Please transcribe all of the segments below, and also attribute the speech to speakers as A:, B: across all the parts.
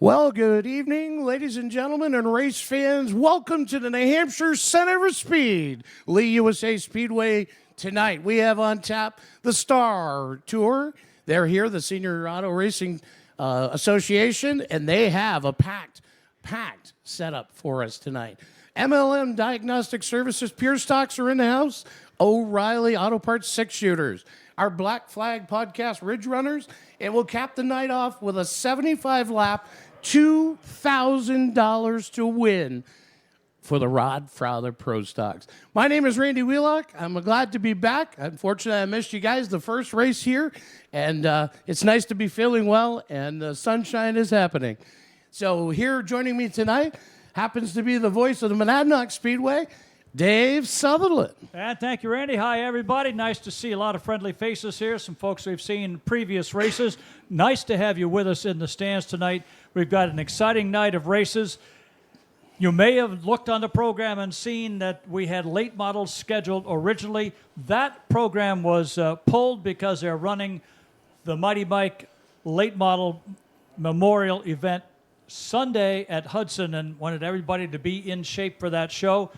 A: Well, good evening, ladies and gentlemen, and race fans. Welcome to the New Hampshire Center for Speed, Lee USA Speedway. Tonight, we have on tap the Star Tour. They're here, the Senior Auto Racing Association, and they have a packed setup for us tonight. MLM Diagnostic Services, Pure Stocks are in the house. O'Reilly Auto Parts 6-shooters. Our Black Flag Podcast Ridge Runners, and we'll cap the night off with a 75-lap, $2,000 to win for the Rod Fowler Pro Stocks. My name is Randy Wheelock. I'm glad to be back. Unfortunately, I missed you guys the first race here, and it's nice to be feeling well, and the sunshine is happening. So here joining me tonight happens to be the voice of the Monadnock Speedway, Dave Sutherland.
B: And thank you, Randy. Hi, everybody. Nice to see a lot of friendly faces here, some folks we've seen in previous races. Nice to have you with us in the stands tonight. We've got an exciting night of races. You may have looked on the program and seen that we had late models scheduled originally. That program was pulled because they're running the Mighty Mike late model memorial event Sunday at Hudson and wanted everybody to be in shape for that show.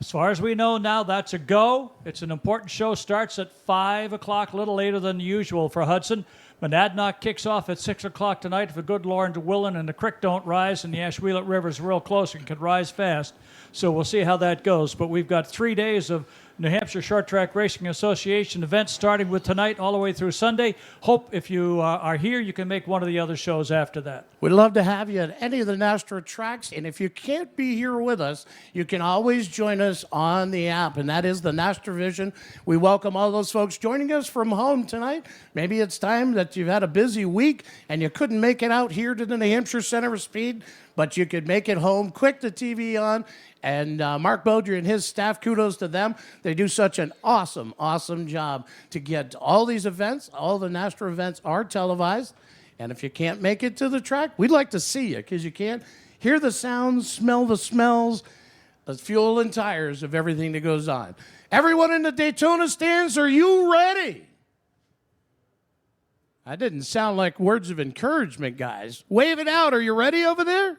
B: As far as we know now, that's a go. It's an important show. Starts at 5 o'clock, a little later than usual for Hudson. Monadnock kicks off at 6 o'clock tonight if the good Lord willing and the creek don't rise and the Ashwellet River is real close and can rise fast. So we'll see how that goes. But we've got 3 days of New Hampshire Short Track Racing Association events starting with tonight all the way through Sunday. Hope if you are here, you can make one of the other shows after that.
A: We'd love to have you at any of the NASTRA tracks, and if you can't be here with us, you can always join us on the app, and that is the NASTRA Vision. We welcome all those folks joining us from home tonight. Maybe it's time that you've had a busy week and you couldn't make it out here to the New Hampshire Center for Speed, but you could make it home, quick the TV on, and Mark Beaudry and his staff, kudos to them. They do such an awesome job to get all these events. All the NASTRA events are televised. And if you can't make it to the track, we'd like to see you because you can't hear the sounds, smell the smells, the fuel and tires of everything that goes on. Everyone in the Daytona stands, are you ready? That didn't sound like words of encouragement, guys. Wave it out. Are you ready over there?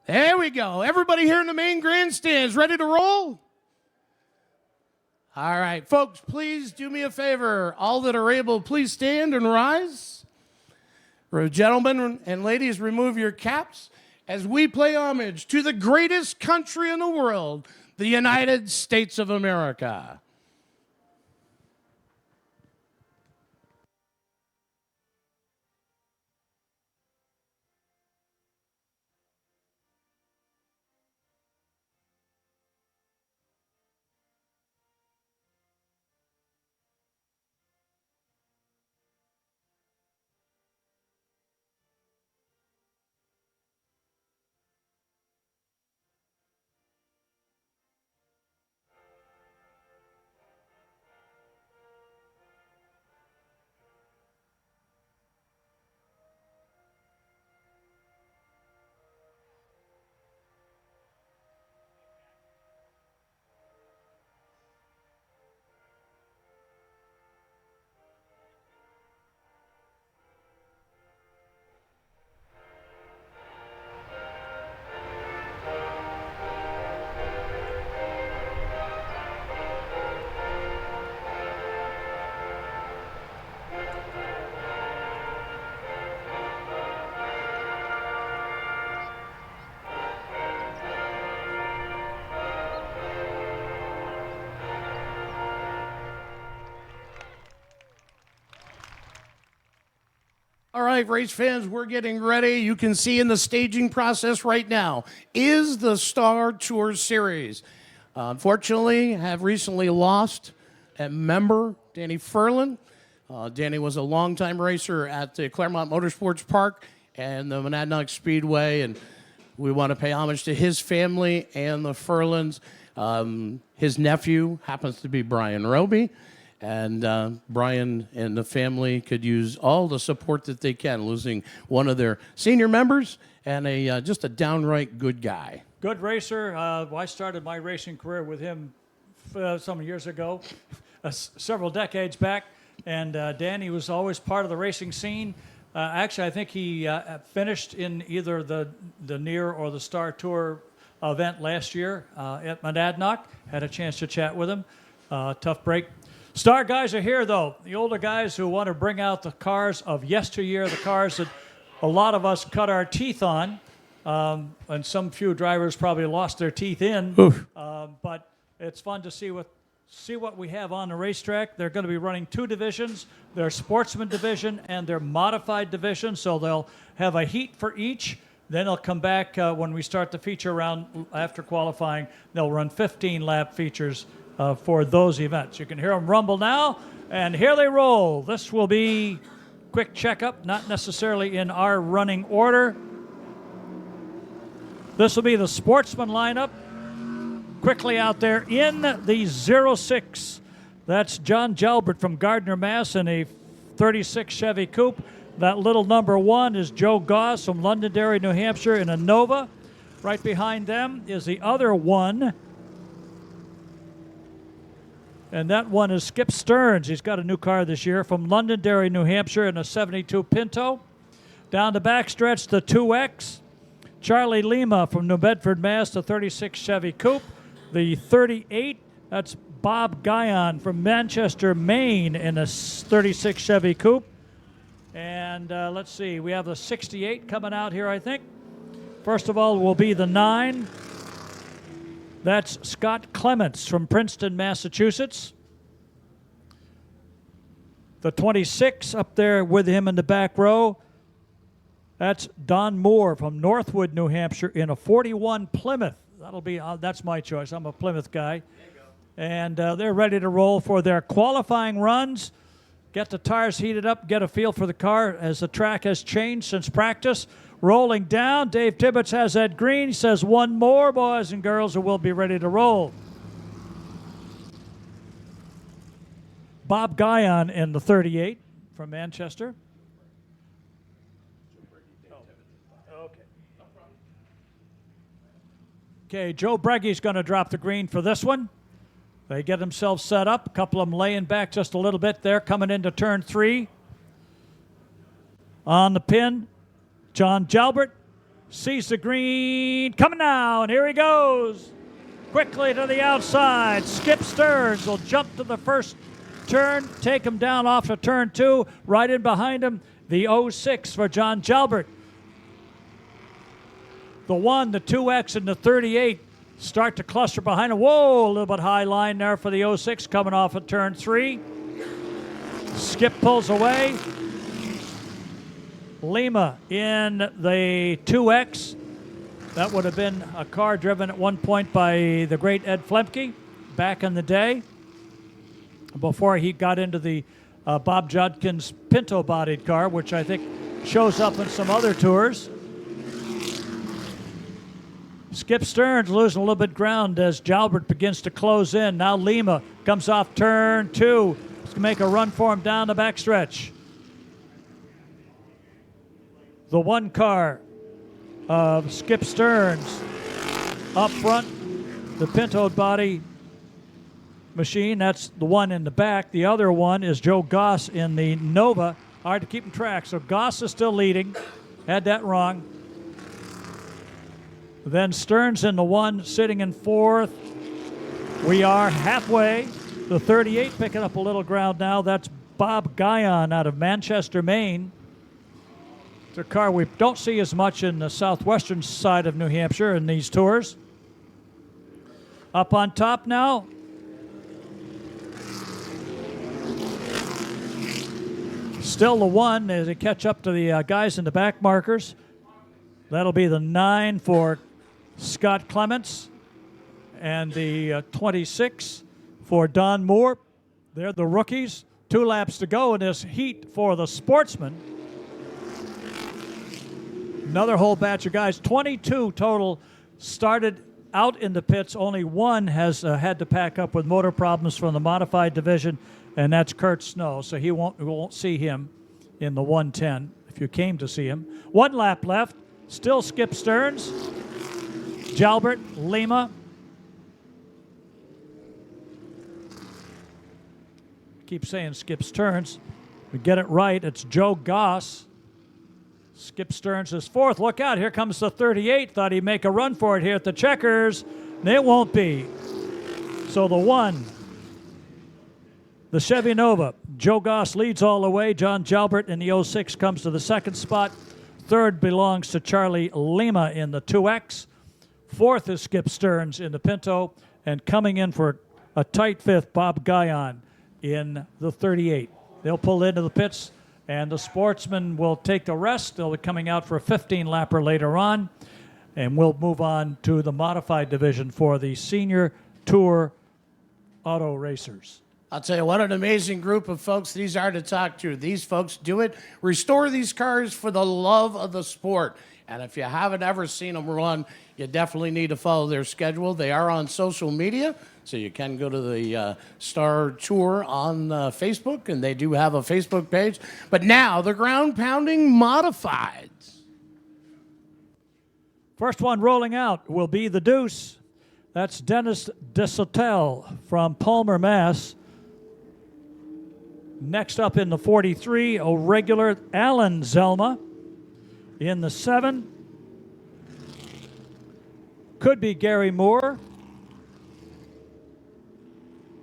A: There we go. Everybody here in the main grandstands ready to roll? All right, folks, please do me a favor. All that are able, please stand and rise. Gentlemen and ladies, remove your caps as we pay homage to the greatest country in the world, the United States of America. All right, race fans, we're getting ready. You can see in the staging process right now is the Star Tour Series. Unfortunately, have recently lost a member, Danny Furlan. Danny was a longtime racer at the Claremont Motorsports Park and the Monadnock Speedway, and we want to pay homage to his family and the Furlans. His nephew happens to be Brian Roby. And Brian and the family could use all the support that they can, losing one of their senior members and just a downright good guy.
B: Good racer. I started my racing career with him some years ago, several decades back. And Danny was always part of the racing scene. Actually, I think he finished in either the Near or the Star Tour event last year at Monadnock. Had a chance to chat with him. Tough break. Star guys are here, though. The older guys who want to bring out the cars of yesteryear, the cars that a lot of us cut our teeth on, and some few drivers probably lost their teeth in. But it's fun to see what we have on the racetrack. They're going to be running two divisions, their sportsman division and their modified division, so they'll have a heat for each. Then they'll come back when we start the feature round after qualifying. They'll run 15-lap features for those events. You can hear them rumble now, and here they roll. This will be quick checkup, not necessarily in our running order. This will be the sportsman lineup. Quickly out there in the 06. That's John Jalbert from Gardner, Mass. in a 36 Chevy Coupe. That little number 1 is Joe Goss from Londonderry, New Hampshire in a Nova. Right behind them is the other one. And that one is Skip Stearns. He's got a new car this year from Londonderry, New Hampshire in a 72 Pinto. Down the backstretch, the 2X. Charlie Lima from New Bedford, Mass. the 36 Chevy Coupe. The 38, that's Bob Guyon from Manchester, Maine in a 36 Chevy Coupe. And let's see, we have the 68 coming out here, I think. First of all will be the 9. That's Scott Clements from Princeton, Massachusetts. The 26 up there with him in the back row, that's Don Moore from Northwood, New Hampshire in a 41 Plymouth. That's my choice. I'm a Plymouth guy. And they're ready to roll for their qualifying runs. Get the tires heated up, get a feel for the car as the track has changed since practice. Rolling down, Dave Tibbetts has that green. He says, one more, boys and girls, and we'll be ready to roll. Bob Guyon in the 38 from Manchester. Okay, Joe Breggie's going to drop the green for this one. They get themselves set up. A couple of them laying back just a little bit there, coming into turn 3. On the pin, John Jalbert sees the green. Coming now, and here he goes. Quickly to the outside. Skip Stearns will jump to the first turn, take him down off to turn 2. Right in behind him, the 06 for John Jalbert. The 1, the 2X, and the 38 start to cluster behind him. Whoa, a little bit high line there for the 06 coming off at turn 3. Skip pulls away. Lima in the 2X. That would have been a car driven at one point by the great Ed Flemke back in the day, before he got into the Bob Judkins Pinto-bodied car, which I think shows up in some other tours. Skip Stearns losing a little bit ground as Jalbert begins to close in. Now Lima comes off turn 2. He's going to make a run for him down the backstretch. The 1 car of Skip Stearns up front, the Pinto body machine. That's the one in the back. The other one is Joe Goss in the Nova. Hard to keep in track. So Goss is still leading. Had that wrong. Then Stearns in the 1, sitting in 4th. We are halfway. The 38 picking up a little ground now. That's Bob Guyon out of Manchester, Maine. It's a car we don't see as much in the southwestern side of New Hampshire in these tours. Up on top now. Still the 1 as they catch up to the guys in the back markers. That'll be the 9 for Scott Clements and the 26 for Don Moore. They're the rookies. 2 laps to go in this heat for the sportsman. Another whole batch of guys. 22 total started out in the pits. Only 1 has had to pack up with motor problems from the modified division, and that's Kurt Snow. So we won't see him in the 110 if you came to see him. 1 lap left. Still Skip Stearns, Jalbert, Lima. Keep saying Skip Stearns. We get it right. It's Joe Goss Skip Stearns is fourth. Look out, here comes the 38. Thought he'd make a run for it here at the checkers. It won't be. So the 1, the Chevy Nova. Joe Goss leads all the way. John Jalbert in the 06 comes to the second spot. Third belongs to Charlie Lima in the 2X. Fourth is Skip Stearns in the Pinto. And coming in for a tight fifth, Bob Guyon in the 38. They'll pull into the pits, and the Sportsmen will take the rest. They'll be coming out for a 15-lapper later on. And we'll move on to the modified division for the Senior Tour Auto Racers.
A: I'll tell you, what an amazing group of folks these are to talk to. These folks do it, restore these cars for the love of the sport. And if you haven't ever seen them run, you definitely need to follow their schedule. They are on social media, so you can go to the Star Tour on Facebook, and they do have a Facebook page. But now, the ground-pounding modifieds.
B: First one rolling out will be the Deuce. That's Dennis DeSotel from Palmer, Mass. Next up in the 43, a regular Alan Zelma. In the 7, could be Gary Moore.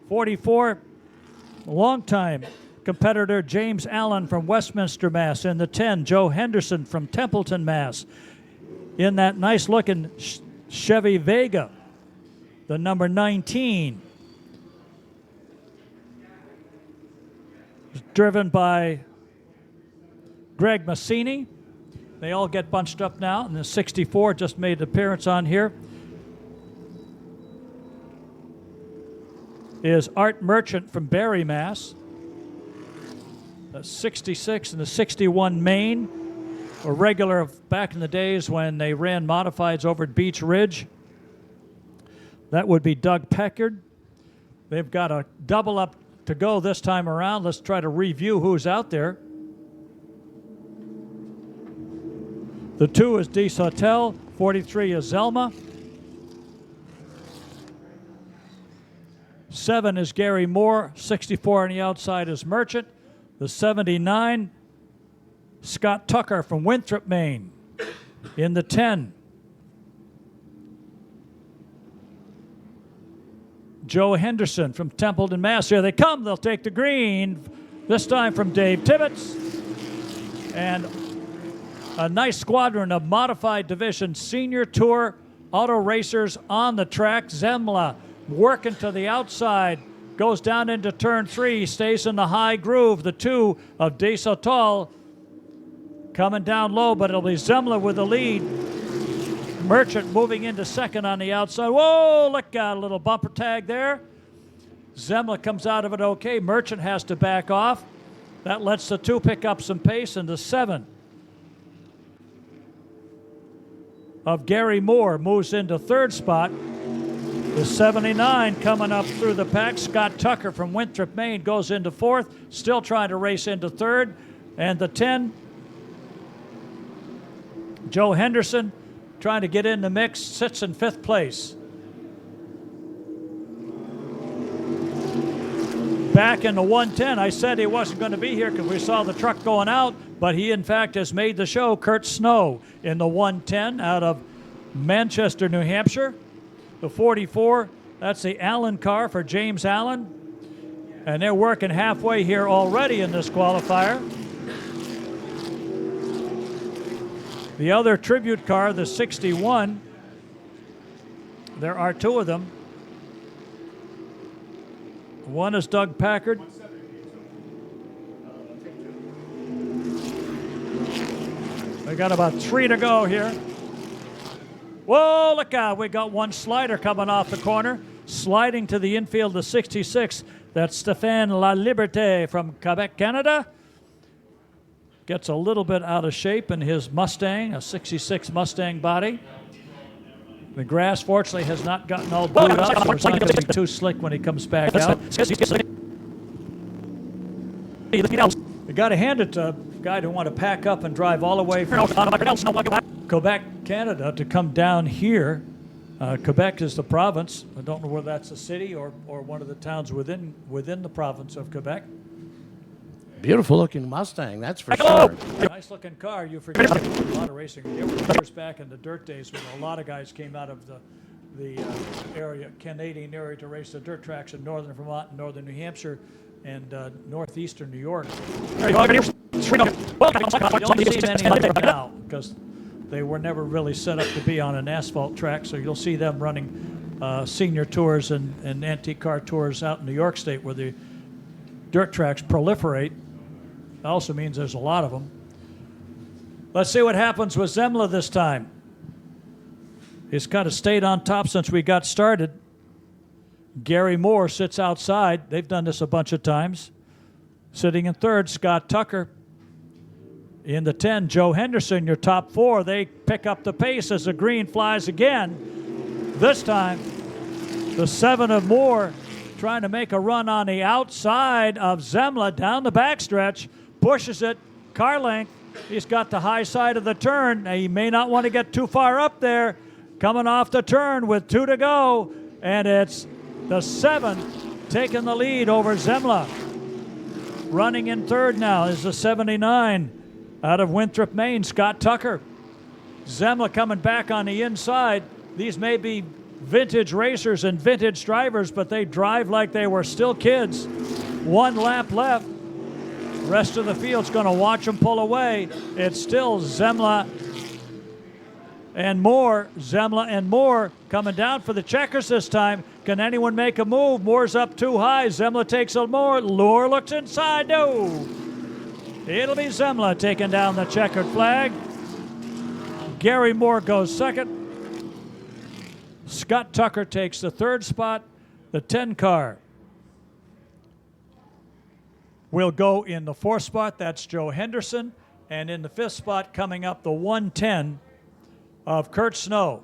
B: 44, longtime competitor James Allen from Westminster, Mass. In the 10, Joe Henderson from Templeton, Mass. In that nice-looking Chevy Vega, the number 19. Driven by Greg Massini. They all get bunched up now, and the 64 just made an appearance on here. Is Art Merchant from Barry, Mass. The 66 and the 61 Maine were regular back in the days when they ran modifieds over at Beach Ridge. That would be Doug Peckard. They've got a double up to go this time around. Let's try to review who's out there. The 2 is DeSotel, 43 is Zelma. 7 is Gary Moore, 64 on the outside is Merchant. The 79, Scott Tucker from Winthrop, Maine. In the 10, Joe Henderson from Templeton, Mass. Here they come. They'll take the green, this time from Dave Tibbetts. And a nice squadron of modified division Senior Tour auto racers on the track. Zemla working to the outside, goes down into turn 3, stays in the high groove. The 2 of DeSotel coming down low, but it'll be Zemla with the lead. Merchant moving into second on the outside. Whoa, look out, a little bumper tag there. Zemla comes out of it okay. Merchant has to back off. That lets the 2 pick up some pace, and the 7 of Gary Moore moves into third spot. The 79 coming up through the pack. Scott Tucker from Winthrop, Maine goes into fourth, still trying to race into third. And the 10, Joe Henderson, trying to get in the mix, sits in fifth place. Back in the 110, I said he wasn't going to be here because we saw the truck going out, but he in fact has made the show. Kurt Snow in the 110 out of Manchester, New Hampshire. The 44, that's the Allen car for James Allen. And they're working halfway here already in this qualifier. The other tribute car, the 61, there are 2 of them. One is Doug Packard. We got about 3 to go here. Whoa, look out. We got one slider coming off the corner. Sliding to the infield, the 66. That's Stéphane Laliberté from Quebec, Canada. Gets a little bit out of shape in his Mustang, a 66 Mustang body. The grass, fortunately, has not gotten all blued up, so it's not going to be too slick when he comes back out. You got to hand it to a guy who want to pack up and drive all the way from Quebec, Canada, to come down here. Quebec is the province. I don't know whether that's a city or one of the towns within the province of Quebec.
A: Beautiful looking Mustang, that's for sure.
B: Nice looking car. You forget a lot of racing. There were years back in the dirt days when a lot of guys came out of the area, Canadian area, to race the dirt tracks in northern Vermont, and northern New Hampshire, and northeastern New York. You don't see many of them now because they were never really set up to be on an asphalt track. So you'll see them running senior tours and antique car tours out in New York State where the dirt tracks proliferate. That also means there's a lot of them. Let's see what happens with Zemla this time. He's kind of stayed on top since we got started. Gary Moore sits outside. They've done this a bunch of times. Sitting in third, Scott Tucker. In the 10, Joe Henderson, your top four. They pick up the pace as the green flies again. This time, the 7 of Moore trying to make a run on the outside of Zemla down the backstretch. Pushes it, car length. He's got the high side of the turn. Now, he may not want to get too far up there. Coming off the turn with 2 to go. And it's the 7 taking the lead over Zemla. Running in third now is the 79 out of Winthrop, Maine, Scott Tucker. Zemla coming back on the inside. These may be vintage racers and vintage drivers, but they drive like they were still kids. 1 lap left. Rest of the field's going to watch them pull away. It's still Zemla and Moore. Zemla and Moore coming down for the checkers this time. Can anyone make a move? Moore's up too high. Zemla takes a more. Moore looks inside. No. It'll be Zemla taking down the checkered flag. Gary Moore goes second. Scott Tucker takes the third spot. The 10 car will go in the fourth spot. That's Joe Henderson. And in the fifth spot, coming up, the 110 of Kurt Snow.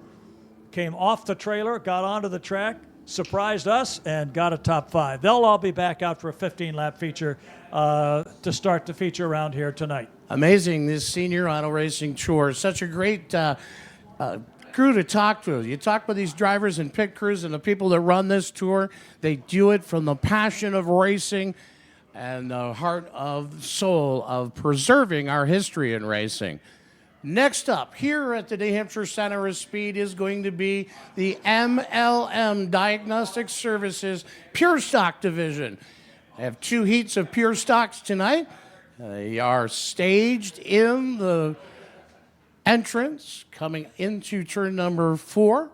B: Came off the trailer, got onto the track, surprised us, and got a top 5. They'll all be back out for a 15-lap feature to start the feature around here tonight.
A: Amazing, this senior auto racing tour. Such a great crew to talk to. You talk with these drivers and pit crews and the people that run this tour. They do it from the passion of racing and the heart of soul of preserving our history in racing. Next up, here at the New Hampshire Center of Speed is going to be the MLM Diagnostic Services Pure Stock Division. I have 2 heats of pure stocks tonight. They are staged in the entrance coming into turn number 4.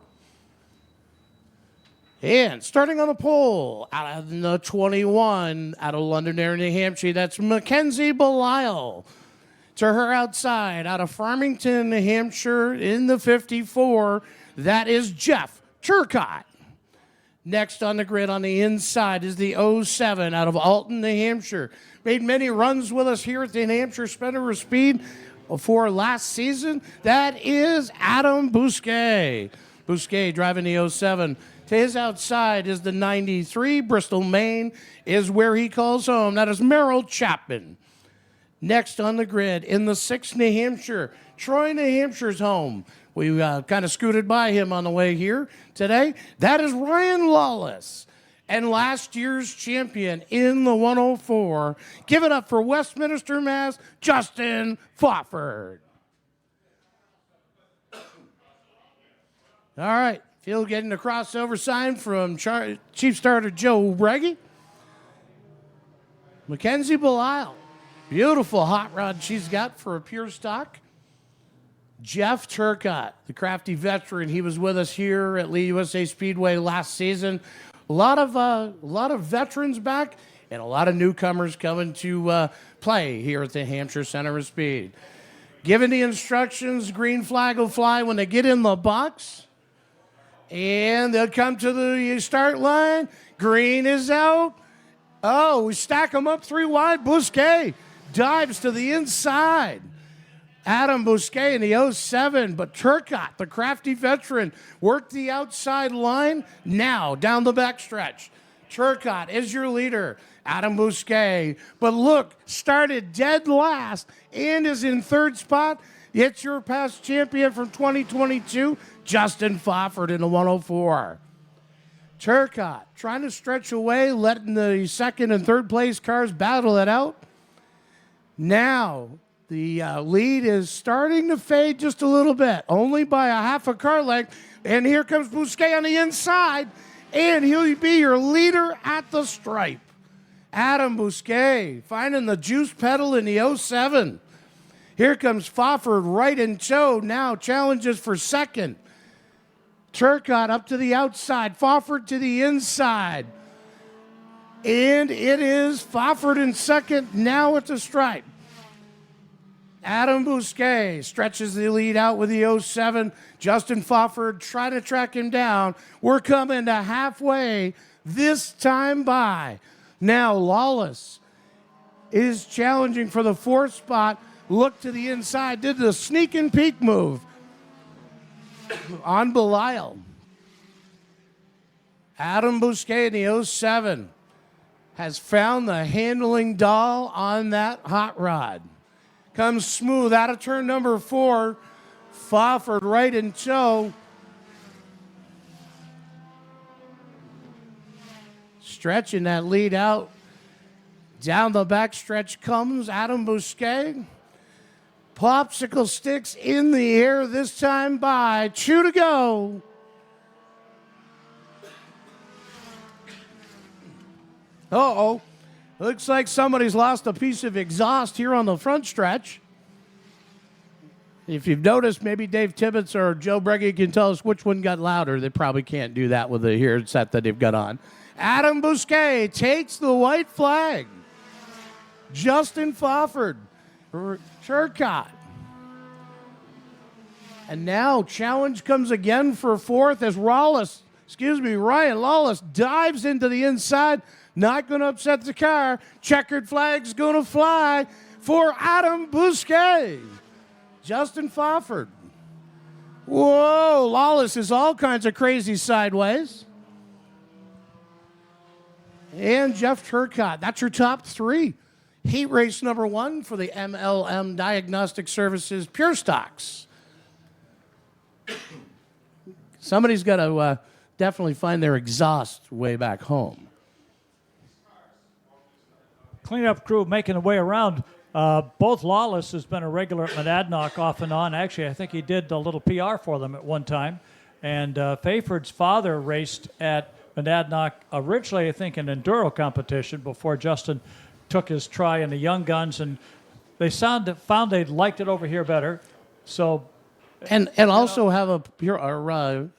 A: And starting on the pole, out of the 21, out of Londonderry, New Hampshire, that's Mackenzie Belisle. To her outside, out of Farmington, New Hampshire, in the 54, that is Jeff Turcott. Next on the grid on the inside is the 07 out of Alton, New Hampshire. Made many runs with us here at the New Hampshire Center of Speed for last season. That is Adam Bousquet. Bousquet driving the 07. To his outside is the 93. Bristol, Maine is where he calls home. That is Merrill Chapman. Next on the grid in the 6th New Hampshire, Troy, New Hampshire's home. We kind of scooted by him on the way here today. That is Ryan Lawless. And last year's champion in the 104. Give it up for Westminster, Mass., Justin Fawford. All right. Field getting the crossover sign from Chief Starter Joe Breggy. Mackenzie Belisle. Beautiful hot rod she's got for a pure stock. Jeff Turcott, the crafty veteran. He was with us here at Lee USA Speedway last season. A lot of veterans back and a lot of newcomers coming to play here at the Hampshire Center of Speed. Given the instructions, green flag will fly when they get in the box. And they'll come to the start line. Green is out. Oh, we stack them up 3 wide. Bousquet dives to the inside. Adam Bousquet in the 07, but Turcott, the crafty veteran, worked the outside line. Now down the backstretch. Turcott is your leader. Adam Bousquet. But look, started dead last and is in third spot. It's your past champion from 2022, Justin Fawford in the 104. Turcott trying to stretch away, letting the second and third place cars battle it out. Now, the lead is starting to fade just a little bit, only by a half a car length. And here comes Bousquet on the inside, and he'll be your leader at the stripe. Adam Bousquet finding the juice pedal in the 07. Here comes Fofford right in tow. Now challenges for second. Turcotte up to the outside. Fofford to the inside. And it is Fofford in second. Now at the stripe. Adam Bousquet stretches the lead out with the 07. Justin Fofford trying to track him down. We're coming to halfway this time by. Now Lawless is challenging for the fourth spot. Looked to the inside, did the sneak and peek move on Belial. Adam Bousquet in the 07 has found the handling doll on that hot rod. Comes smooth out of turn number 4. Fofford right in tow. Stretching that lead out. Down the back stretch comes Adam Bousquet. Popsicle sticks in the air this time by. 2 to go. Uh-oh. Looks like somebody's lost a piece of exhaust here on the front stretch. If you've noticed, maybe Dave Tibbetts or Joe Breggy can tell us which one got louder. They probably can't do that with the headset that they've got on. Adam Bousquet takes the white flag. Justin Fofford, Turcotte. And now challenge comes again for fourth as Ryan Lawless dives into the inside. Not going to upset the car. Checkered flag's going to fly for Adam Bousquet. Justin Fofford. Whoa, Lawless is all kinds of crazy sideways. And Jeff Turcotte. That's your top 3. Heat race number 1 for the MLM Diagnostic Services Pure Stocks. Somebody's got to definitely find their exhaust way back home.
B: Cleanup crew making their way around. Both Lawless has been a regular at Monadnock off and on. Actually, I think he did a little PR for them at one time. And Fayford's father raced at Monadnock originally, I think, an enduro competition before Justin took his try in the Young Guns, and they found they liked it over here better. So,
A: and also have a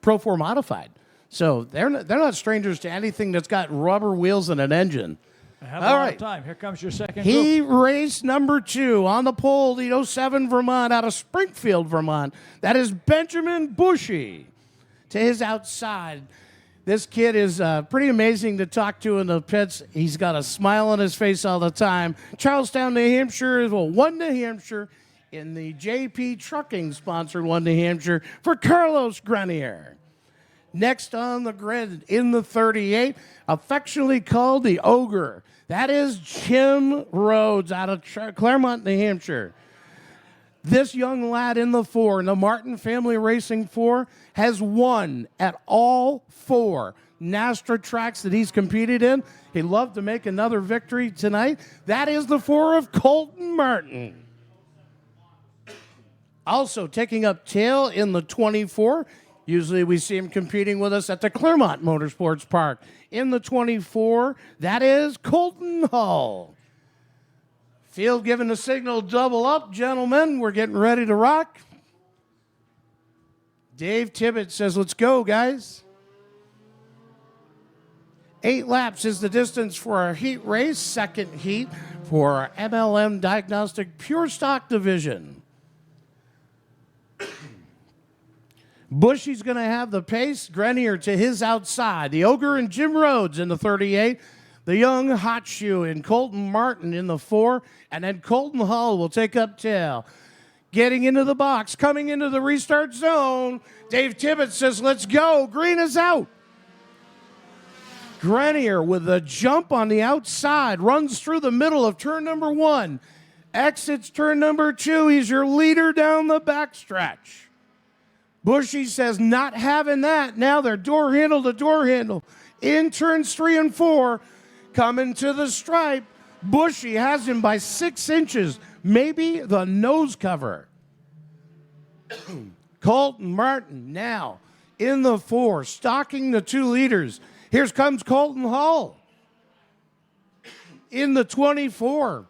A: Pro 4 modified. So they're not strangers to anything that's got rubber wheels and an engine.
B: I have a lot of time. Here comes your second group.
A: Heat race number 2 on the pole, the 07 Vermont out of Springfield, Vermont. That is Benjamin Bushy. To his outside. This kid is pretty amazing to talk to in the pits. He's got a smile on his face all the time. Charlestown, New Hampshire, won New Hampshire in the JP Trucking sponsored one New Hampshire for Carlos Grenier. Next on the grid in the 38, affectionately called the Ogre. That is Jim Rhodes out of Claremont, New Hampshire. This young lad in the 4, in the Martin Family Racing 4, has won at all 4 NASTRA tracks that he's competed in. He'd love to make another victory tonight. That is the 4 of Colton Martin. Also taking up tail in the 24. Usually we see him competing with us at the Claremont Motorsports Park. In the 24, that is Colton Hull. Field giving the signal double up, gentlemen. We're getting ready to rock. Dave Tibbett says, let's go, guys. 8 laps is the distance for our heat race, second heat for our MLM Diagnostic Pure Stock Division. Bushy's going to have the pace. Grenier to his outside. The Ogre and Jim Rhodes in the 38. The young Hot Shoe and Colton Martin in the 4. And then Colton Hull will take up tail. Getting into the box, coming into the restart zone. Dave Tibbett says, let's go. Green is out. Grenier with a jump on the outside. Runs through the middle of turn number 1. Exits turn number 2. He's your leader down the backstretch. Bushy says, not having that. Now they're door handle to door handle. In turns 3 and 4, coming to the stripe. Bushy has him by 6 inches, maybe the nose cover. Colton Martin now in the 4, stalking the 2 leaders. Here comes Colton Hall in the 24.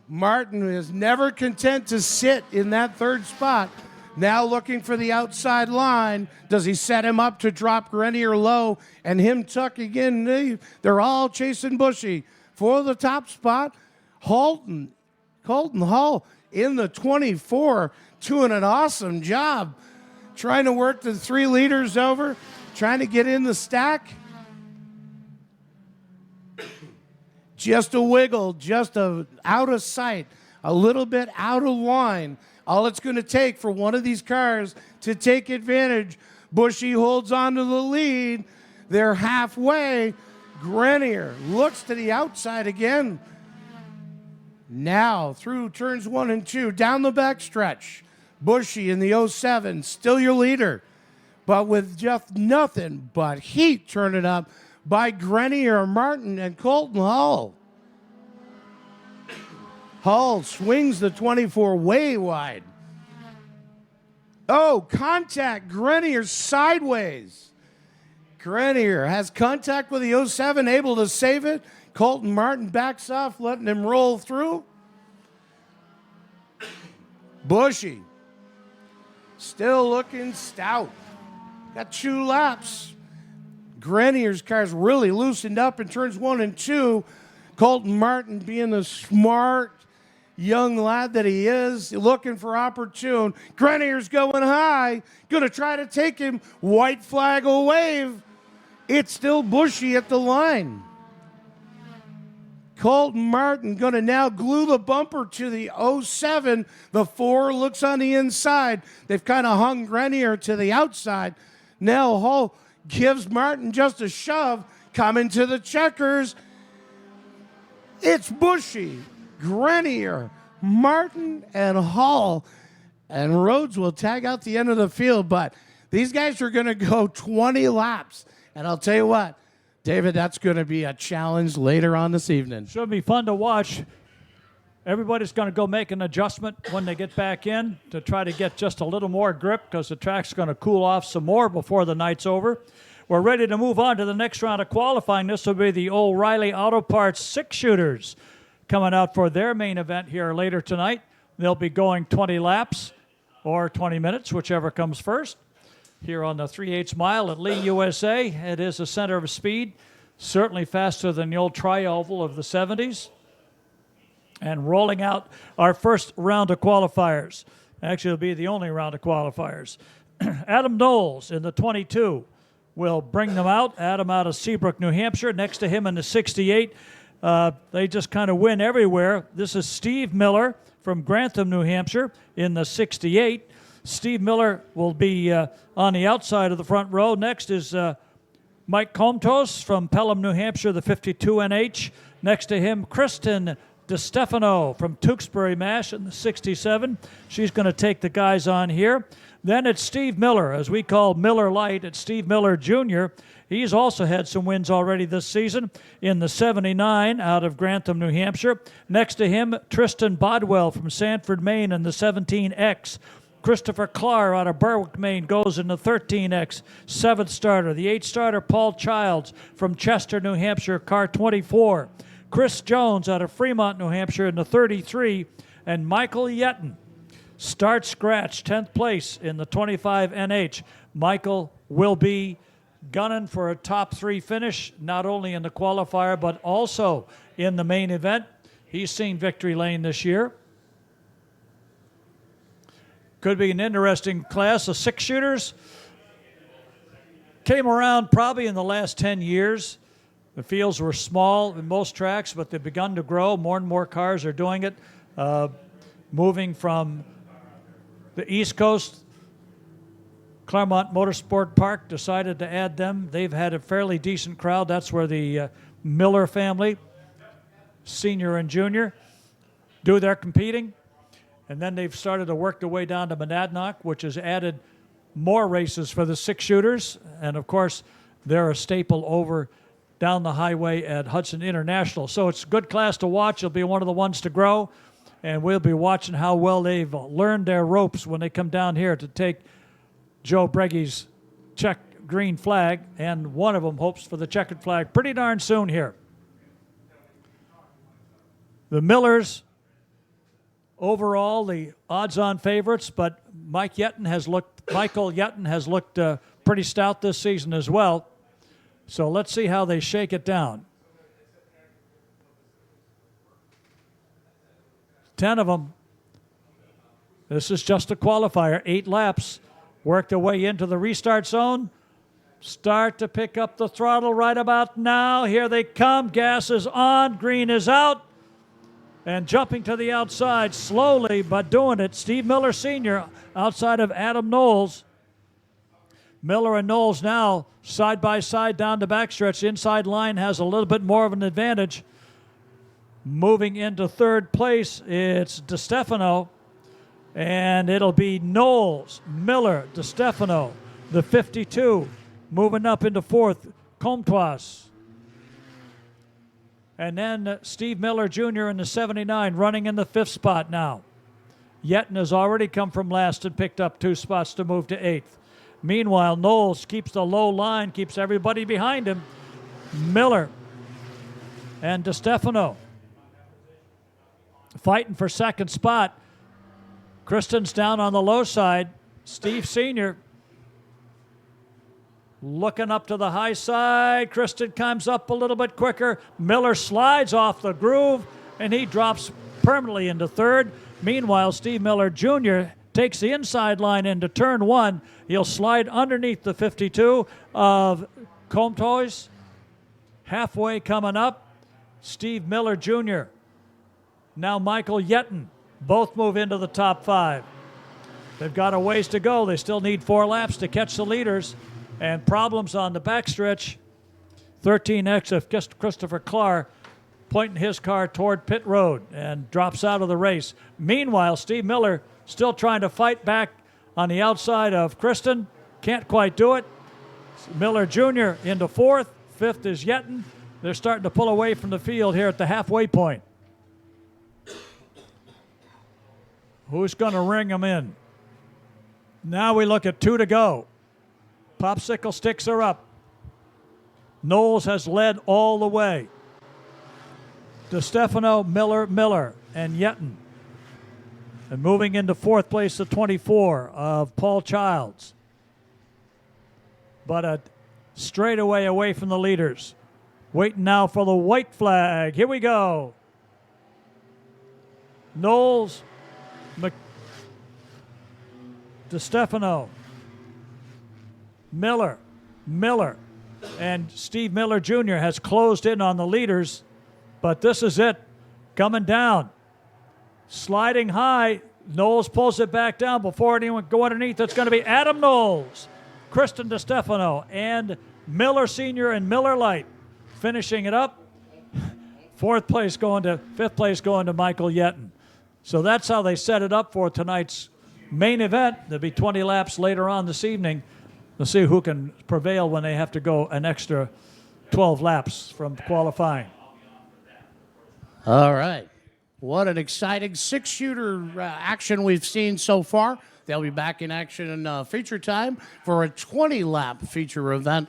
A: Martin is never content to sit in that 3rd spot. Now looking for the outside line. Does he set him up to drop Grenier low and him tucking in? They're all chasing Bushy for the top spot. Colton Hall in the 24 doing an awesome job trying to work the 3 leaders over, trying to get in the stack. Just a wiggle, just out of sight, a little bit out of line. All it's going to take for one of these cars to take advantage. Bushy holds on to the lead. They're halfway. Grenier looks to the outside again. Now through turns 1 and 2, down the backstretch. Bushy in the 07, still your leader, but with just nothing but heat turning up by Grenier, Martin, and Colton Hall. Hall swings the 24 way wide. Oh, contact. Grenier sideways. Grenier has contact with the 07, able to save it. Colton Martin backs off, letting him roll through. Bushy still looking stout. Got 2 laps. Grenier's car's really loosened up in turns 1 and 2. Colton Martin being the smart young lad that he is, looking for opportune. Grenier's going high, going to try to take him. White flag will wave. It's still Bushy at the line. Colton Martin going to now glue the bumper to the 07. The 4 looks on the inside. They've kind of hung Grenier to the outside. Now Hall gives Martin just a shove, coming to the checkers. It's Bushy, Grenier, Martin, and Hall. And Rhodes will tag out the end of the field, but these guys are going to go 20 laps. And I'll tell you what, David, that's going to be a challenge later on this evening.
B: Should be fun to watch. Everybody's going to go make an adjustment when they get back in to try to get just a little more grip because the track's going to cool off some more before the night's over. We're ready to move on to the next round of qualifying. This will be the O'Reilly Auto Parts 6-shooters coming out for their main event here later tonight. They'll be going 20 laps or 20 minutes, whichever comes first. Here on the 3/8 mile at Lee USA. It is a center of speed, certainly faster than the old tri-oval of the 70s. And rolling out our first round of qualifiers. Actually, it'll be the only round of qualifiers. Adam Knowles in the 22 will bring them out. Adam out of Seabrook, New Hampshire. Next to him in the 68. They just kind of win everywhere. This is Steve Miller from Grantham, New Hampshire in the 68. Steve Miller will be on the outside of the front row. Next is Mike Comtos from Pelham, New Hampshire, the 52 NH. Next to him, Kristen DeStefano from Tewksbury, Mass. in the 67. She's going to take the guys on here. Then it's Steve Miller, as we call Miller Light. It's Steve Miller Jr. He's also had some wins already this season in the 79 out of Grantham, New Hampshire. Next to him, Tristan Bodwell from Sanford, Maine in the 17X. Christopher Clark out of Berwick, Maine, goes in the 13X, 7th starter. The 8th starter, Paul Childs from Chester, New Hampshire, car 24. Chris Jones out of Fremont, New Hampshire in the 33. And Michael Yetton, start scratch, 10th place in the 25 NH. Michael will be gunning for a top 3 finish, not only in the qualifier, but also in the main event. He's seen victory lane this year. Could be an interesting class. The 6-shooters came around probably in the last 10 years. The fields were small in most tracks, but they've begun to grow. More and more cars are doing it. Moving from the East Coast, Claremont Motorsport Park decided to add them. They've had a fairly decent crowd. That's where the Miller family, senior and junior, do their competing. And then they've started to work their way down to Monadnock, which has added more races for the 6-shooters. And, of course, they're a staple over down the highway at Hudson International. So it's a good class to watch. It'll be one of the ones to grow, and we'll be watching how well they've learned their ropes when they come down here to take Joe Brege's check green flag, and one of them hopes for the checkered flag pretty darn soon here. The Millers, overall, the odds-on favorites, but Michael Yetton has looked pretty stout this season as well. So let's see how they shake it down. 10 of them. This is just a qualifier. 8 laps. Work their way into the restart zone. Start to pick up the throttle right about now. Here they come. Gas is on. Green is out. And jumping to the outside slowly, but doing it. Steve Miller Sr. outside of Adam Knowles. Miller and Knowles now side by side down the backstretch. Inside line has a little bit more of an advantage. Moving into third place, it's DeStefano. And it'll be Knowles, Miller, DeStefano, the 52. Moving up into fourth, Comtois. And then Steve Miller Jr. in the 79 running in the 5th spot now. Yetton has already come from last and picked up 2 spots to move to 8th. Meanwhile, Knowles keeps the low line, keeps everybody behind him. Miller and DeStefano fighting for second spot. Kristen's down on the low side. Steve Sr. looking up to the high side. Kristen comes up a little bit quicker. Miller slides off the groove, and he drops permanently into third. Meanwhile, Steve Miller Jr. takes the inside line into turn 1. He'll slide underneath the 52 of Comtois. Halfway coming up, Steve Miller Jr. Now Michael Yetton. Both move into the top 5. They've got a ways to go. They still need 4 laps to catch the leaders. And problems on the backstretch. 13X of Christopher Clark pointing his car toward pit road and drops out of the race. Meanwhile, Steve Miller still trying to fight back on the outside of Kristen. Can't quite do it. Miller Jr. into 4th. 5th is Yetton. They're starting to pull away from the field here at the halfway point. Who's going to ring them in? Now we look at 2 to go. Popsicle sticks are up. Knowles has led all the way. DeStefano, Miller, and Yetton. And moving into 4th place, the 24 of Paul Childs. But a straightaway away from the leaders. Waiting now for the white flag. Here we go. Knowles, DeStefano, Miller, and Steve Miller Jr. has closed in on the leaders, but this is it, coming down, sliding high. Knowles pulls it back down before anyone go underneath. It's going to be Adam Knowles, Kristen DeStefano, and Miller Sr. and Miller Light finishing it up. 5th place going to Michael Yetton. So that's how they set it up for tonight's main event. There'll be 20 laps later on this evening to see who can prevail when they have to go an extra 12 laps from qualifying.
A: All right. What an exciting 6-shooter action we've seen so far. They'll be back in action in feature time for a 20-lap feature event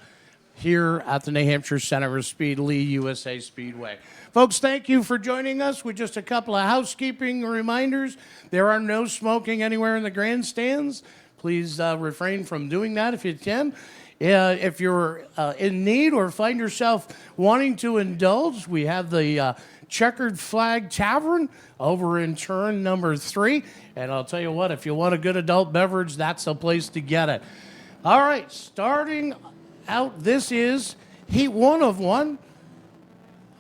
A: here at the New Hampshire Center for Speed, Lee USA Speedway. Folks, thank you for joining us with just a couple of housekeeping reminders. There are no smoking anywhere in the grandstands. Please refrain from doing that if you can. If you're in need or find yourself wanting to indulge, we have the Checkered Flag Tavern over in turn number 3. And I'll tell you what, if you want a good adult beverage, that's the place to get it. All right, starting out, this is Heat 1 of 1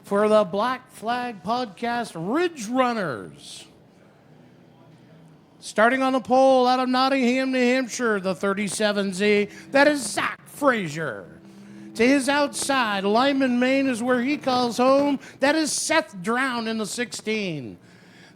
A: for the Black Flag Podcast Ridge Runners. Starting on the pole out of Nottingham, New Hampshire, the 37Z, that is Zach Frazier. To his outside, Lyman, Maine is where he calls home. That is Seth Drown in the 16.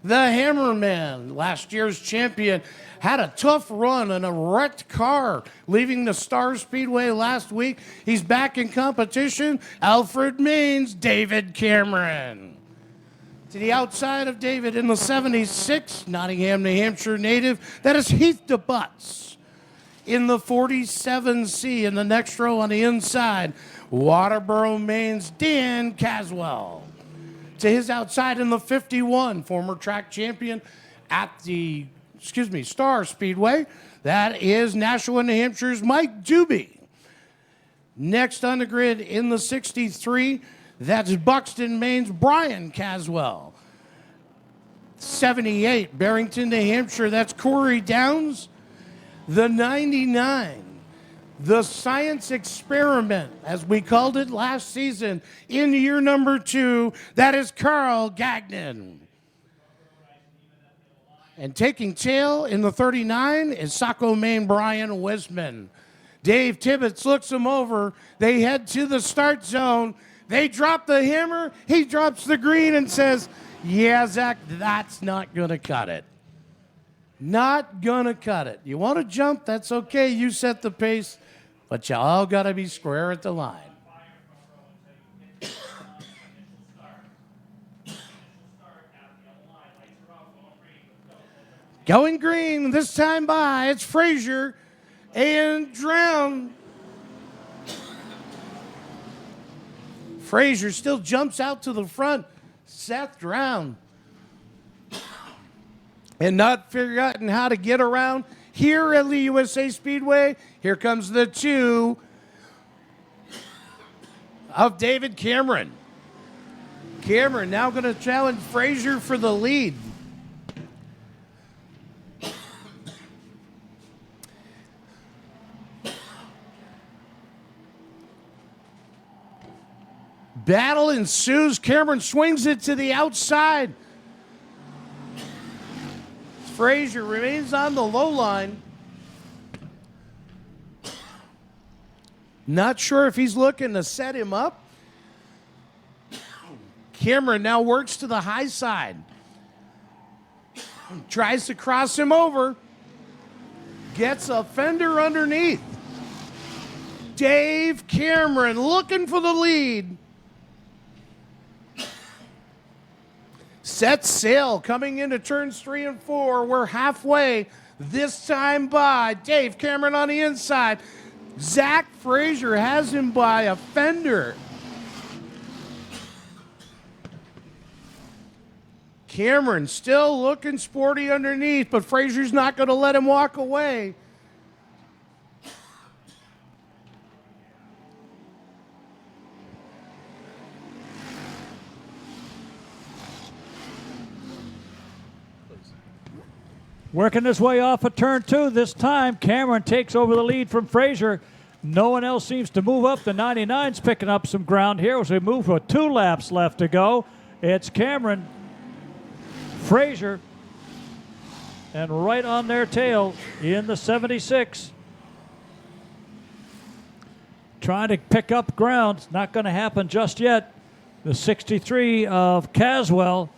A: the Hammerman, last year's champion, had a tough run in a wrecked car, leaving the Star Speedway last week. He's back in competition. Alfred Maine's David Cameron. To the outside of David in the 76, Nottingham, New Hampshire native, that is Heath DeButts. In the 47C, in the next row on the inside, Waterboro, Maine's Dan Caswell. To his outside in the 51, former track champion at the Star Speedway. That is Nashua, New Hampshire's Mike Doobie. Next on the grid in the 63, that's Buxton, Maine's Brian Caswell. 78, Barrington, New Hampshire, that's Corey Downs. The 99, the science experiment, as we called it last season, in year number 2, that is Carl Gagnon. And taking tail in the 39 is Saco, Maine, Brian Wisman. Dave Tibbetts looks him over. They head to the start zone. They drop the hammer. He drops the green and says, yeah, Zach, that's not going to cut it. Not going to cut it. You want to jump? That's okay. You set the pace. But you all got to be square at the line. Going green this time by, it's Frazier and Drown. Frazier still jumps out to the front. Seth Drown. And not forgotten how to get around here at Lee USA Speedway. Here comes the 2 of David Cameron. Cameron now going to challenge Frazier for the lead. Battle ensues. Cameron swings it to the outside. Frazier remains on the low line. Not sure if he's looking to set him up. Cameron now works to the high side. Tries to cross him over. Gets a fender underneath. Dave Cameron looking for the lead. Sets sail coming into turns 3 and 4. We're halfway this time by. Dave Cameron on the inside. Zach Frazier has him by a fender. Cameron still looking sporty underneath, but Frazier's not going to let him walk away.
B: Working his way off of turn 2 this time. Cameron takes over the lead from Frazier. No one else seems to move up. The 99's picking up some ground here as we move with 2 laps left to go. It's Cameron, Frazier, and right on their tail in the 76. Trying to pick up ground. It's not going to happen just yet. The 63 of Caswell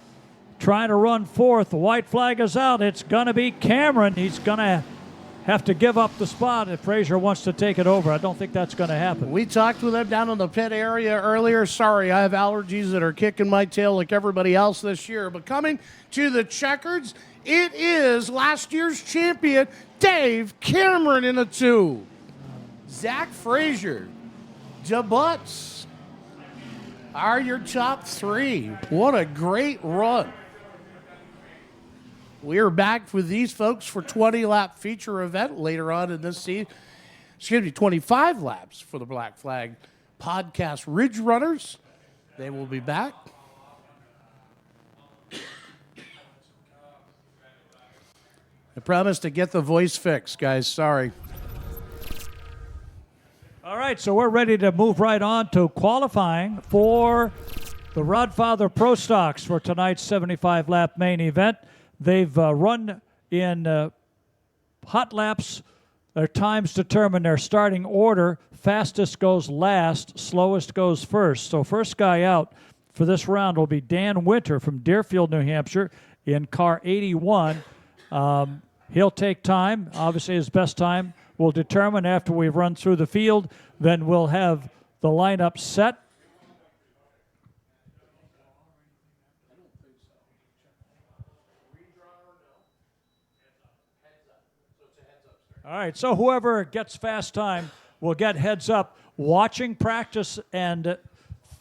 B: trying to run fourth. The white flag is out. It's going to be Cameron. He's going to have to give up the spot if Frazier wants to take it over. I don't think that's going to happen.
A: We talked with him down in the pit area earlier. Sorry, I have allergies that are kicking my tail like everybody else this year. But coming to the checkers, it is last year's champion, Dave Cameron in a 2. Zach Frazier, DeButts are your top 3. What a great run. We are back with these folks for 20-lap feature event later on in this season. 25 laps for the Black Flag Podcast Ridge Runners. They will be back. I promise to get the voice fixed, guys. Sorry.
B: All right, so we're ready to move right on to qualifying for the Rodfather Pro Stocks for tonight's 75-lap main event. They've run in hot laps. Their times determine their starting order. Fastest goes last, slowest goes first. So first guy out for this round will be Dan Winter from Deerfield, New Hampshire in car 81. He'll take time. Obviously, his best time will determine after we've run through the field. Then we'll have the lineup set. All right, so whoever gets fast time will get heads up. Watching practice and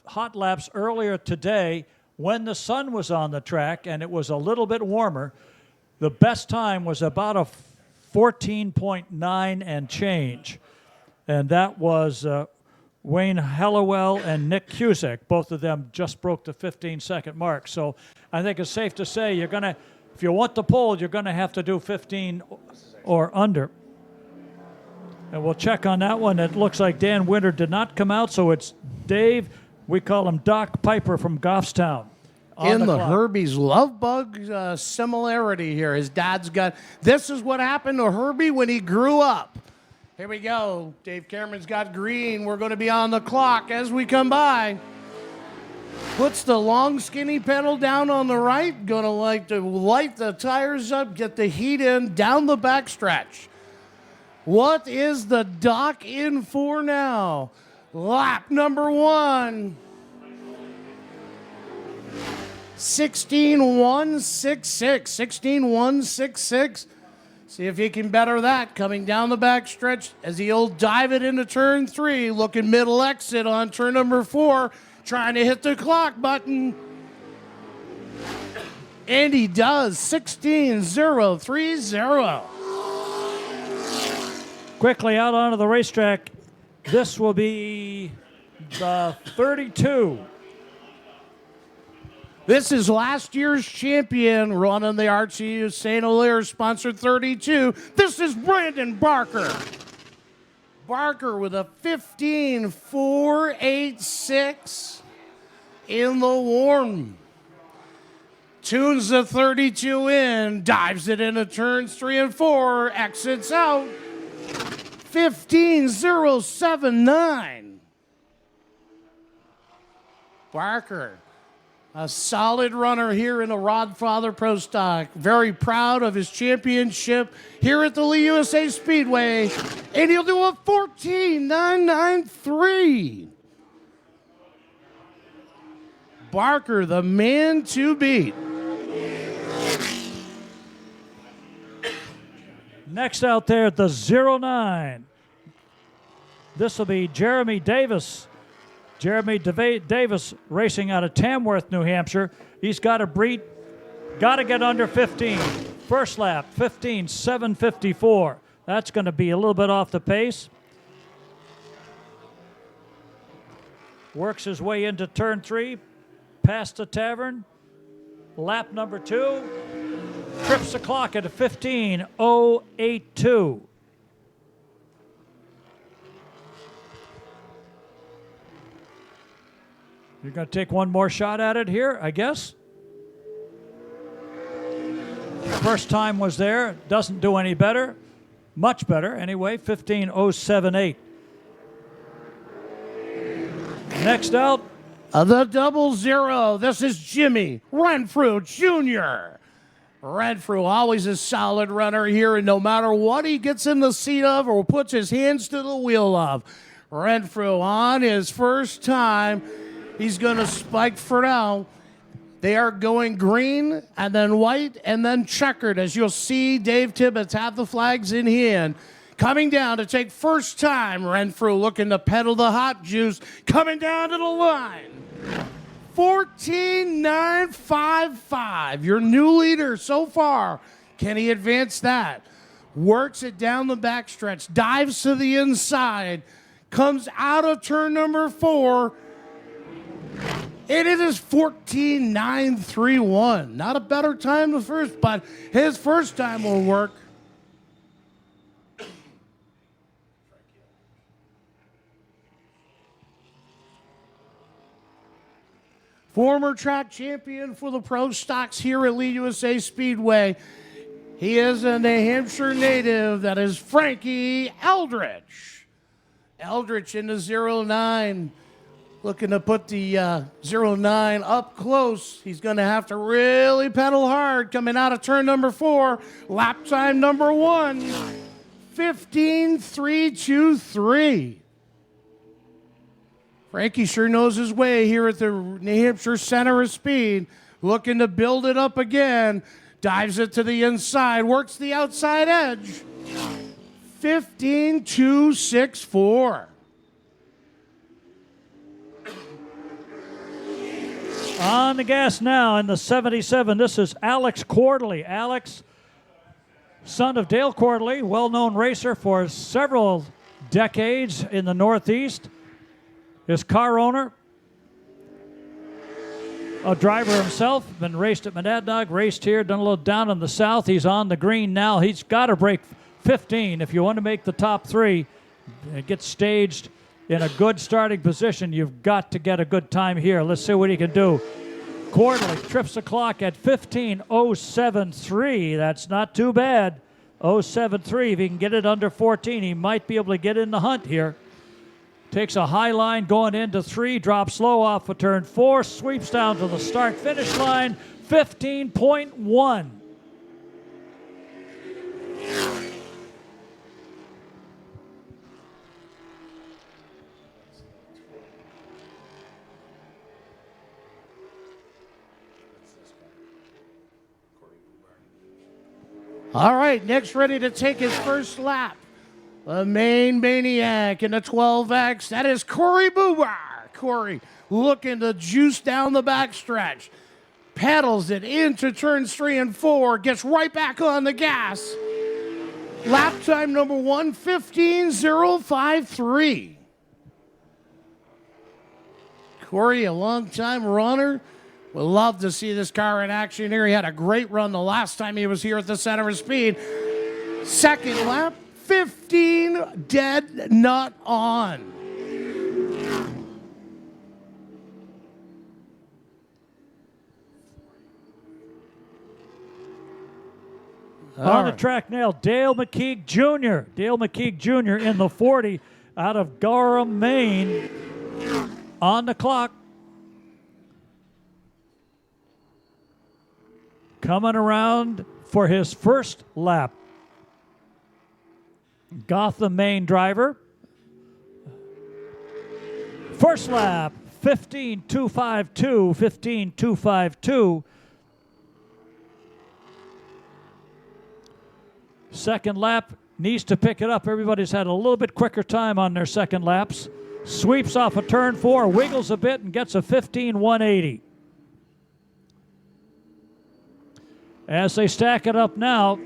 B: hot laps earlier today, when the sun was on the track and it was a little bit warmer, the best time was about a 14.9 and change. And that was Wayne Hallowell and Nick Cusick. Both of them just broke the 15-second mark. So I think it's safe to say you're going to, if you want the pole, you're going to have to do 15 or under. And we'll check on that one. It looks like Dan Winter did not come out, so it's Dave, we call him Doc Piper from Goffstown.
A: In the Herbie's love bug similarity here. His dad's got, this is what happened to Herbie when he grew up. Here we go. Dave Cameron's got green. We're going to be on the clock as we come by. Puts the long skinny pedal down on the right. Going to like to light the tires up, get the heat in down the backstretch. What is the Doc in for now? Lap number 1. 16.166. 16.166. See if he can better that coming down the backstretch as he'll dive it into turn 3. Looking middle exit on turn number 4. Trying to hit the clock button. And he does. 16.030.
B: Quickly out onto the racetrack. This will be the 32.
A: This is last year's champion running the RCU St. Hilaire sponsored 32. This is Brandon Barker. Barker with a 15.486 in the warm. Tunes the 32 in, dives it into turns 3 and 4, exits out. 15.079. Barker, a solid runner here in the Rodfather Pro Stock. Very proud of his championship here at the Lee USA Speedway. And he'll do a 14.993. Barker, the man to beat.
B: Next out there at the 09. This will be Jeremy Davis. Jeremy Davis racing out of Tamworth, New Hampshire. He's got to get under 15. First lap, 15.754. That's going to be a little bit off the pace. Works his way into turn 3, past the tavern. Lap number 2. Trips the clock at a 15.082. You're going to take one more shot at it here, I guess. First time was there. Doesn't do any better. Much better, anyway. 15.078. Next out.
A: The 00. This is Jimmy Renfrew Jr. Renfrew, always a solid runner here, and no matter what he gets in the seat of or puts his hands to the wheel of, Renfrew on his first time, he's going to spike for now. They are going green and then white and then checkered, as you'll see Dave Tibbetts have the flags in hand. Coming down to take first time, Renfrew looking to pedal the hot juice, coming down to the line. 14.955, your new leader so far. Can he advance that? Works it down the backstretch, dives to the inside, comes out of turn number 4, and it is 14.931. Not a better time than first, but his first time will work. Former track champion for the Pro Stocks here at Lee USA Speedway. He is a New Hampshire native. That is Frankie Eldridge. Eldridge in the 09. Looking to put the 09 up close. He's going to have to really pedal hard coming out of turn number 4. Lap time number 1, 15.323. Frankie sure knows his way here at the New Hampshire Center of Speed. Looking to build it up again. Dives it to the inside. Works the outside edge. 15.264.
B: On the gas now in the 77. This is Alex Quarterly. Alex, son of Dale Quarterly, well-known racer for several decades in the Northeast. His car owner, a driver himself, been raced at Monadnock, raced here, done a little down in the south. He's on the green now. He's got to break 15 if you want to make the top 3 and get staged in a good starting position. You've got to get a good time here. Let's see what he can do. Quarterly trips the clock at 15.073. That's not too bad. 0.73. If he can get it under 14, he might be able to get in the hunt here. Takes a high line going into 3, drops slow off for turn 4, sweeps down to the start-finish line, 15.1.
A: All right, next ready to take his first lap. The main maniac in the 12X, that is Corey Bubar. Corey looking to juice down the backstretch. Pedals it into turns 3 and 4, gets right back on the gas. Lap time number 1, 15.053. Corey, a long-time runner. We'd love to see this car in action here. He had a great run the last time he was here at the Center of Speed. Second lap, 15 dead not on.
B: On the track now, Dale McKeague Jr. Dale McKeague Jr. in the 40 out of Gorham, Maine. On the clock. Coming around for his first lap. Gotham, Maine driver. First lap, 15.252, 15.252. Second lap, needs to pick it up. Everybody's had a little bit quicker time on their second laps. Sweeps off a turn 4, wiggles a bit, and gets a 15.180. As they stack it up now,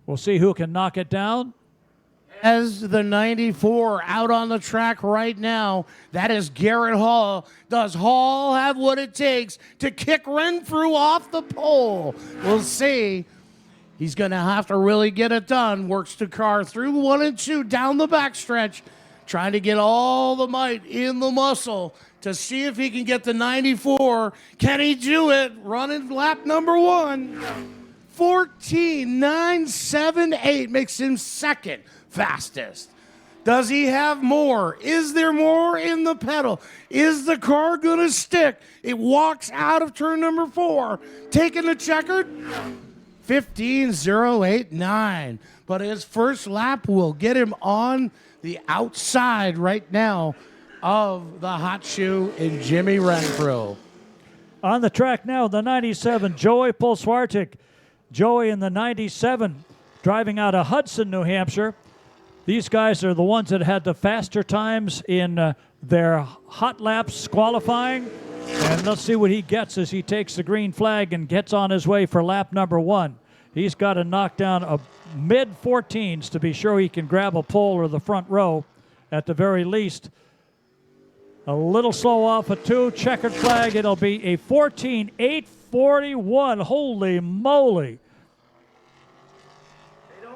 B: we'll see who can knock it down.
A: As the 94 out on the track right now, that is Garrett Hall. Does Hall have what it takes to kick Renfrew off the pole? We'll see. He's going to have to really get it done. Works the car through 1 and 2 down the backstretch, trying to get all the might in the muscle to see if he can get the 94. Can he do it? Running lap number 1. 14.978 makes him second fastest. Does he have more? Is there more in the pedal? Is the car going to stick? It walks out of turn number 4, taking the checkered. 15.089. But his first lap will get him on the outside right now of the hot shoe in Jimmy Renfrew.
B: On the track now, the 97, Joey Polswartik. Joey in the 97, driving out of Hudson, New Hampshire. These guys are the ones that had the faster times in their hot laps qualifying. And let's see what he gets as he takes the green flag and gets on his way for lap number 1. He's got to knock down a mid-14s to be sure he can grab a pole or the front row at the very least. A little slow off a 2, checkered flag. It'll be a 14.841. Holy moly.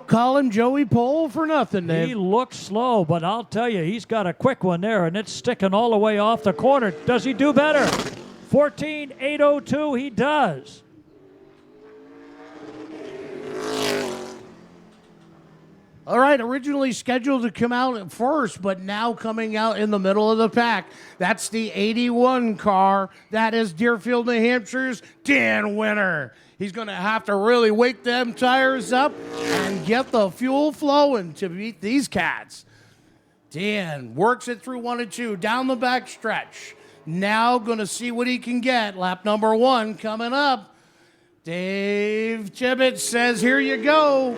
A: Call him Joey Pole for nothing, Dave.
B: He looks slow, but I'll tell you, he's got a quick one there, and it's sticking all the way off the corner. Does he do better? 14.802, he does.
A: All right, originally scheduled to come out at first, but now coming out in the middle of the pack. That's the 81 car. That is Deerfield, New Hampshire's Dan Winter. He's going to have to really wake them tires up and get the fuel flowing to beat these cats. Dan works it through 1 and 2, down the back stretch. Now going to see what he can get. Lap number 1 coming up. Dave Tibbetts says, here you go.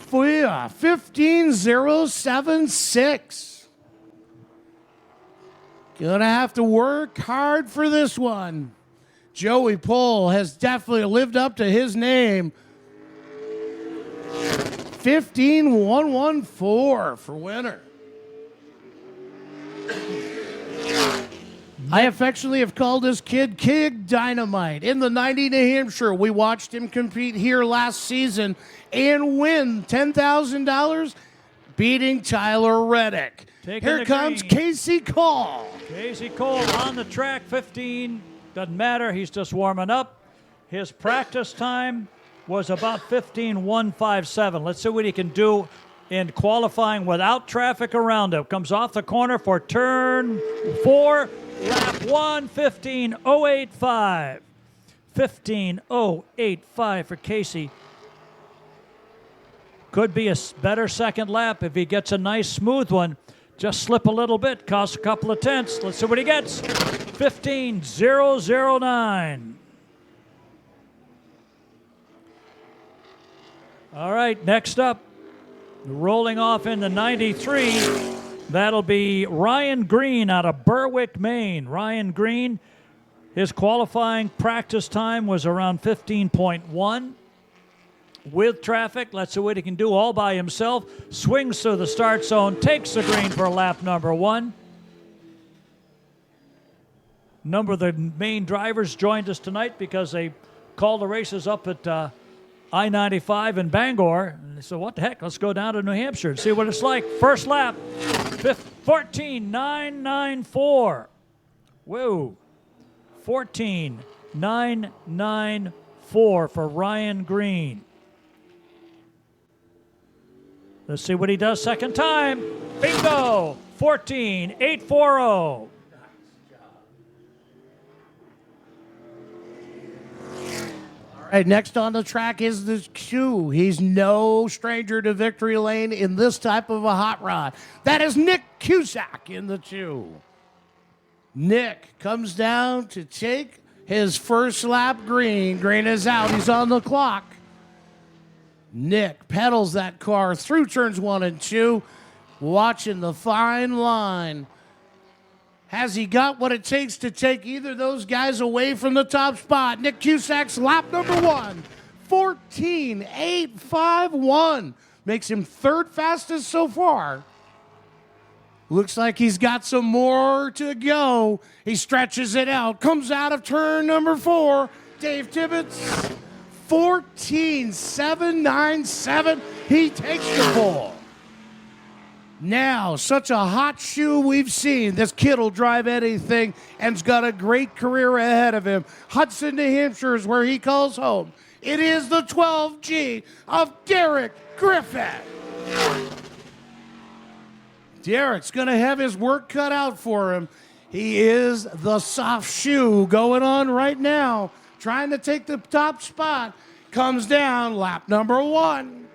A: 15.076. Gonna have to work hard for this one. Joey Pohl has definitely lived up to his name. 15.114 for Winter. I affectionately have called this kid Kid Dynamite. In the 90 New Hampshire, we watched him compete here last season and win $10,000, beating Tyler Reddick. Here comes Casey Cole.
B: Casey Cole on the track, 15. Doesn't matter, he's just warming up. His practice time was about 15.157. Let's see what he can do in qualifying without traffic around him. Comes off the corner for turn 4. Lap 1, 15.085. 15.085 for Casey. Could be a better second lap if he gets a nice smooth one. Just slip a little bit, costs a couple of tenths. Let's see what he gets. 15.009. All right, next up, rolling off in the 93. That'll be Ryan Green out of Berwick, Maine. Ryan Green, his qualifying practice time was around 15.1. With traffic, let's see what he can do all by himself. Swings through the start zone, takes the green for lap number 1. A number of the main drivers joined us tonight because they called the races up at I-95 in Bangor. And they said, what the heck, let's go down to New Hampshire and see what it's like. First lap, 14.994. Whoa, 14.994 for Ryan Green. Let's see what he does second time. Bingo, 14.840.
A: All right, next on the track is the Q. He's no stranger to victory lane in this type of a hot rod. That is Nick Cusack in the Q. Nick comes down to take his first lap green. Green is out. He's on the clock. Nick pedals that car through turns 1 and 2, watching the fine line. Has he got what it takes to take either of those guys away from the top spot? Nick Cusack's lap number 1, 14.851. Makes him third fastest so far. Looks like he's got some more to go. He stretches it out, comes out of turn number 4. Dave Tibbetts, 14.797. He takes the ball. Now, such a hot shoe we've seen. This kid will drive anything and's got a great career ahead of him. Hudson, New Hampshire is where he calls home. It is the 12G of Derek Griffin. Derek's going to have his work cut out for him. He is the soft shoe going on right now, trying to take the top spot. Comes down, lap number 1.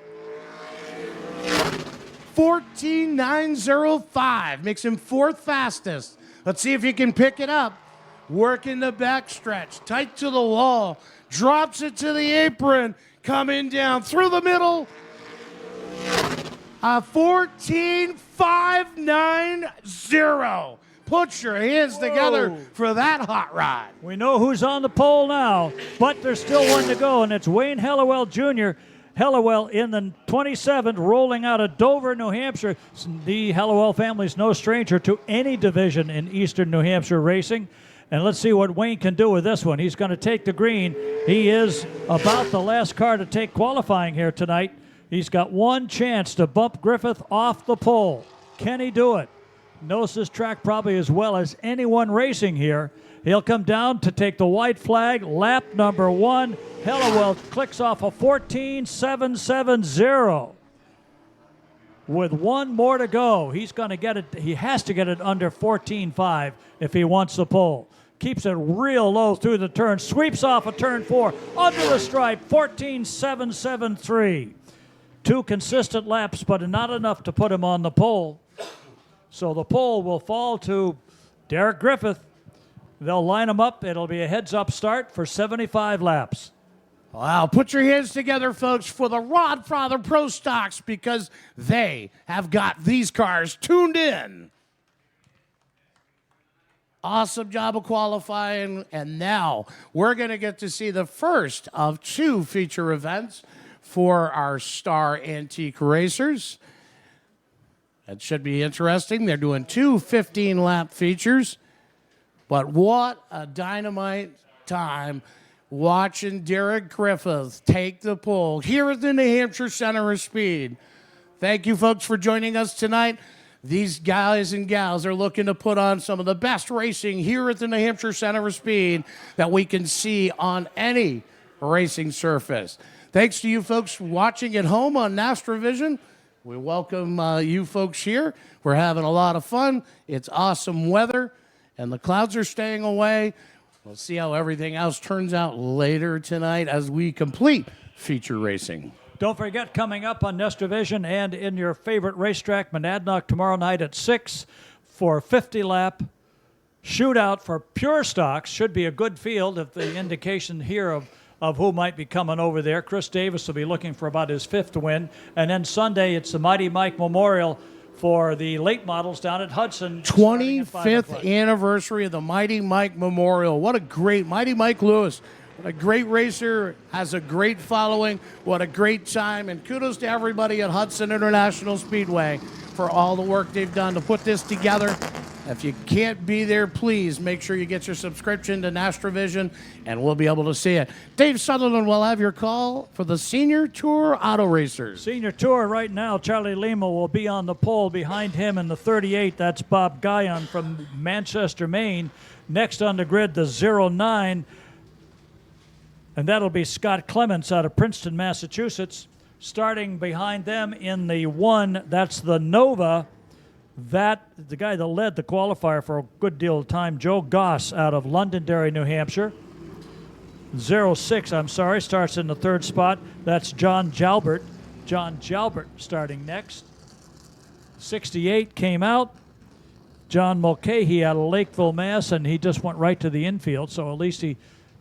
A: 14.905 makes him fourth fastest. Let's see if he can pick it up. Working the backstretch, tight to the wall, drops it to the apron, coming down through the middle. 14.590. Put your hands together for that hot rod.
B: We know who's on the pole now, but there's still one to go, and it's Wayne Hellawell Jr. Hellawell in the 27th, rolling out of Dover, New Hampshire. The Hellawell family is no stranger to any division in eastern New Hampshire racing. And let's see what Wayne can do with this one. He's going to take the green. He is about the last car to take qualifying here tonight. He's got one chance to bump Griffith off the pole. Can he do it? Knows this track probably as well as anyone racing here. He'll come down to take the white flag, lap number 1. Hellawell clicks off a 14.770. with one more to go. He's going to get it. He has to get it under 14.5 if he wants the pole. Keeps it real low through the turn. Sweeps off a turn 4 under the stripe. 14.773. 2 consistent laps, but not enough to put him on the pole. So the pole will fall to Derek Griffith. They'll line him up. It'll be a heads-up start for 75 laps.
A: Wow, put your hands together, folks, for the Rodfather Pro Stocks, because they have got these cars tuned in. Awesome job of qualifying, and now we're going to get to see the first of 2 feature events for our Star Antique Racers. That should be interesting. They're doing 2 15-lap features, but what a dynamite time watching Derek Griffith take the pole here at the New Hampshire Center of Speed. Thank you, folks, for joining us tonight. These guys and gals are looking to put on some of the best racing here at the New Hampshire Center of Speed that we can see on any racing surface. Thanks to you folks watching at home on Nastrovision. We welcome you folks here. We're having a lot of fun. It's awesome weather, and the clouds are staying away. We'll see how everything else turns out later tonight as we complete feature racing.
B: Don't forget, coming up on Nestrovision and in your favorite racetrack, Monadnock, tomorrow night at 6 for 50-lap shootout for pure stocks. Should be a good field if the indication here of who might be coming over there. Chris Davis will be looking for about his 5th win. And then Sunday, it's the Mighty Mike Memorial for the late models down at Hudson.
A: 25th anniversary of the Mighty Mike Memorial. What a great, Mighty Mike Lewis. What a great racer, has a great following. What a great time. And kudos to everybody at Hudson International Speedway for all the work they've done to put this together. If you can't be there, please make sure you get your subscription to Nastrovision, and we'll be able to see it. Dave Sutherland will have your call for the Senior Tour Auto Racers.
B: Senior Tour right now, Charlie Lima will be on the pole. Behind him in the 38, that's Bob Guyon from Manchester, Maine. Next on the grid, the 09, and that'll be Scott Clements out of Princeton, Massachusetts. Starting behind them in the 1, that's the Nova. That the guy that led the qualifier for a good deal of time, Joe Goss out of Londonderry, New Hampshire. 06, I'm sorry, starts in the 3rd spot. That's John Jalbert. John Jalbert starting next. 68 came out. John Mulcahy out of Lakeville, Mass., and he just went right to the infield, so at least he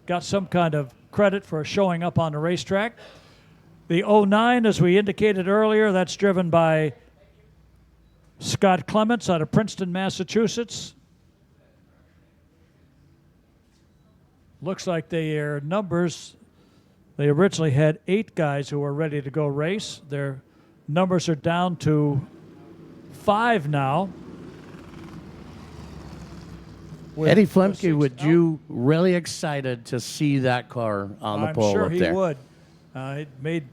B: got some kind of credit for showing up on the racetrack. The 09, as we indicated earlier, that's driven by Scott Clements out of Princeton, Massachusetts. Looks like their numbers, they originally had 8 guys who were ready to go race. Their numbers are down to 5 now.
A: Eddie Flemke, would you really excited to see that car on the pole
B: I'm sure
A: up
B: he
A: there?
B: would. It made,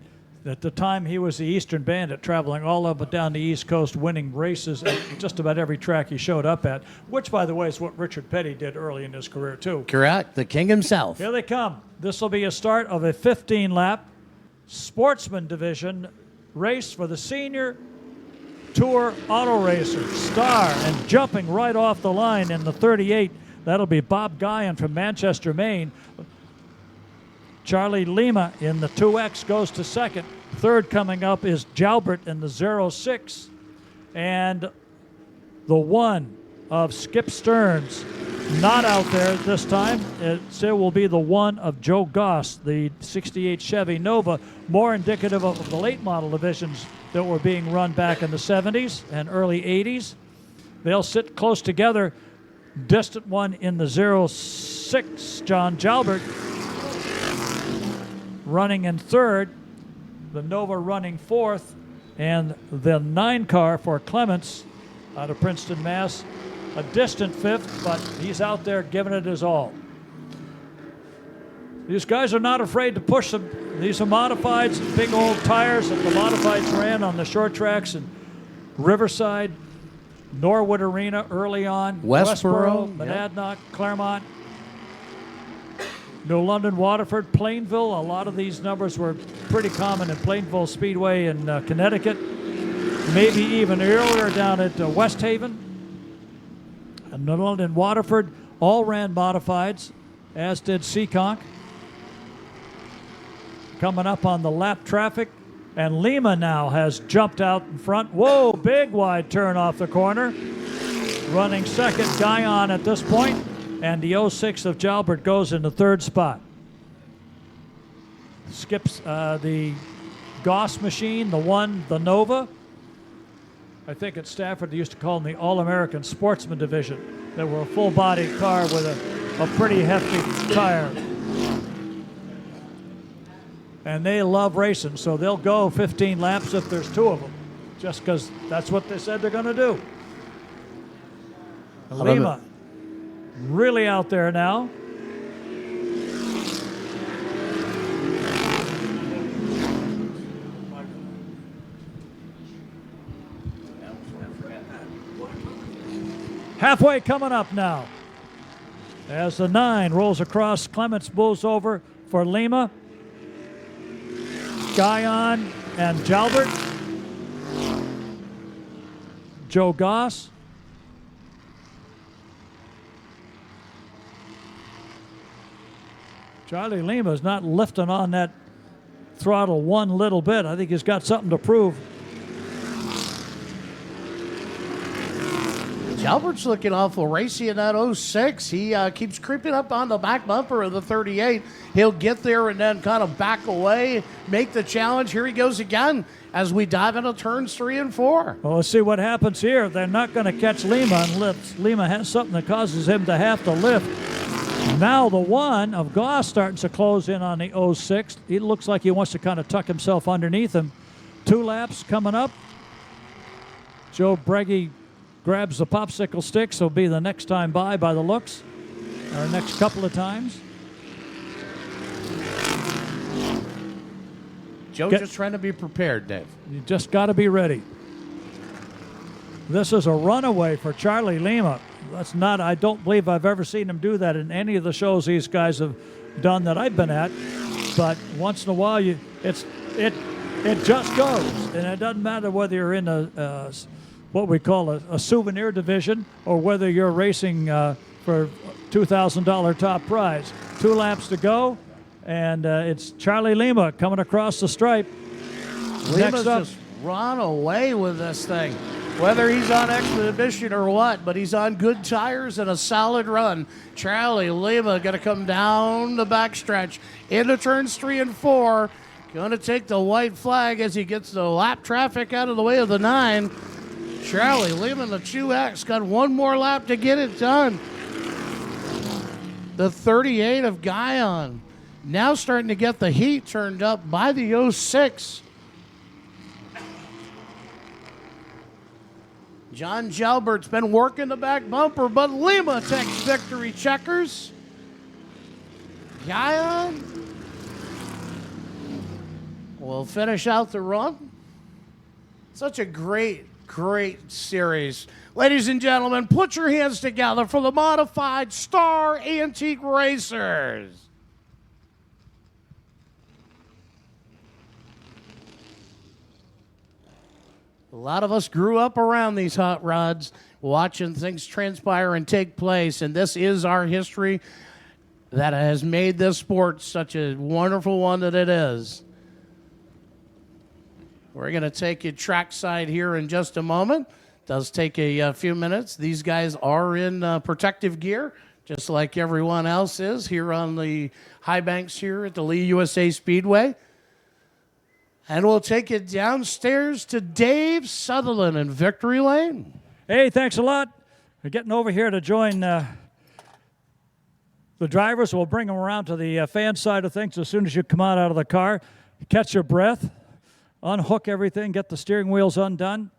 B: at the time, he was the Eastern Bandit, traveling all up and down the East Coast, winning races at just about every track he showed up at, which, by the way, is what Richard Petty did early in his career, too.
A: Correct. The king himself.
B: Here they come. This will be a start of a 15-lap sportsman division race for the Senior Tour Auto Racers. Star and jumping right off the line in the 38. That'll be Bob Guyon from Manchester, Maine. Charlie Lima in the 2X goes to 2nd. 3rd coming up is Jalbert in the 06. And the 1 of Skip Stearns, not out there this time. It will be the 1 of Joe Goss, the 68 Chevy Nova, more indicative of the late model divisions that were being run back in the 70s and early 80s. They'll sit close together. Distant one in the 06, John Jalbert, running in 3rd, the Nova running 4th, and the 9 car for Clements out of Princeton, Mass. A distant 5th, but he's out there giving it his all. These guys are not afraid to push them. These are modifieds, big old tires that the modifieds ran on the short tracks in Riverside, Norwood Arena early on,
A: Westboro,
B: Monadnock, Claremont, New London, Waterford, Plainville. A lot of these numbers were pretty common in Plainville Speedway in Connecticut. maybe even earlier down at West Haven. And Nunlund and Waterford all ran modifieds, as did Seekonk. Coming up on the lap traffic, and Lima now has jumped out in front. Whoa, big wide turn off the corner. Running second, Guyon at this point, and the 06 of Jalbert goes in the third spot. Skips the Goss machine, the Nova. I think at Stafford they used to call them the All-American Sportsman Division. They were a full-body car with a pretty hefty tire. And they love racing, so they'll go 15 laps if there's two of them, just because that's what they said they're going to do. Lima, really out there now. Halfway coming up now. As the 9 rolls across, Clements moves over for Lima. Guyon and Jalbert. Joe Goss. Charlie Lima's not lifting on that throttle one little bit. I think he's got something to prove.
A: Jalbert's looking awful racy in that 06. He keeps creeping up on the back bumper of the 38. He'll get there and then kind of back away, make the challenge. Here he goes again as we dive into turns 3 and 4.
B: Well, let's see what happens here. They're not going to catch Lima unless Lima has something that causes him to have to lift. Now the 1 of Goss starting to close in on the 06. He looks like he wants to kind of tuck himself underneath him. 2 laps coming up. Joe Breggy grabs the popsicle stick, so be the next time by the looks, or next couple of times.
A: Joe just trying to be prepared, Dave.
B: You just got to be ready. This is a runaway for Charlie Lima. That's not, I don't believe I've ever seen him do that in any of the shows these guys have done that I've been at. But once in a while, it just goes, and it doesn't matter whether you're in what we call a souvenir division, or whether you're racing for $2,000 top prize. 2 laps to go, and it's Charlie Lima coming across the stripe.
A: Lima's just run away with this thing, whether he's on exhibition or what, but he's on good tires and a solid run. Charlie Lima going to come down the backstretch into turns 3 and 4. Going to take the white flag as he gets the lap traffic out of the way of the 9. Charlie Lima, the 2X, got one more lap to get it done. The 38 of Guyon now starting to get the heat turned up by the 06. John Jalbert's been working the back bumper, but Lima takes victory checkers. Guyon will finish out the run. Such a great series. Ladies and gentlemen, put your hands together for the modified Star Antique Racers. A lot of us grew up around these hot rods, watching things transpire and take place, and this is our history that has made this sport such a wonderful one that it is. We're going to take you trackside here in just a moment. Does take a few minutes. These guys are in protective gear, just like everyone else is here on the high banks here at the Lee USA Speedway. And we'll take you downstairs to Dave Sutherland in Victory Lane.
B: Hey, thanks a lot. We're getting over here to join the drivers. We'll bring them around to the fan side of things as soon as you come out of the car. Catch your breath. Unhook everything, get the steering wheels undone,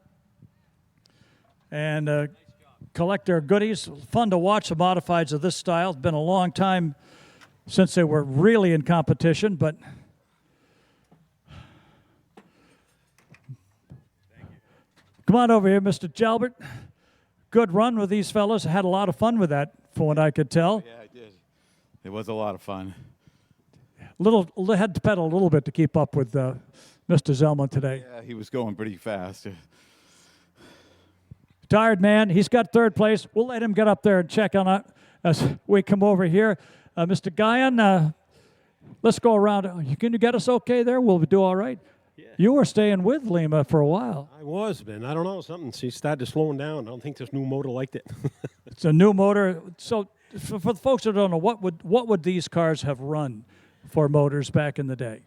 B: and collect their goodies. Fun to watch the modifieds of this style. It's been a long time since they were really in competition, but come on over here, Mr. Jalbert. Good run with these fellas. I had a lot of fun with that, from what I could tell.
C: Yeah, I did. It was a lot of fun.
B: Had to pedal a little bit to keep up with Mr. Zellman today.
C: Yeah, he was going pretty fast.
B: Retired man. He's got third place. We'll let him get up there and check on it as we come over here. Mr. Guyon, let's go around. Can you get us okay there? We'll do all right.
D: Yeah.
B: You were staying with Lima for a while.
D: I was, man. I don't know, something. She started slowing down. I don't think this new motor liked it.
B: It's a new motor. So for the folks that don't know, what would these cars have run for motors back in the day?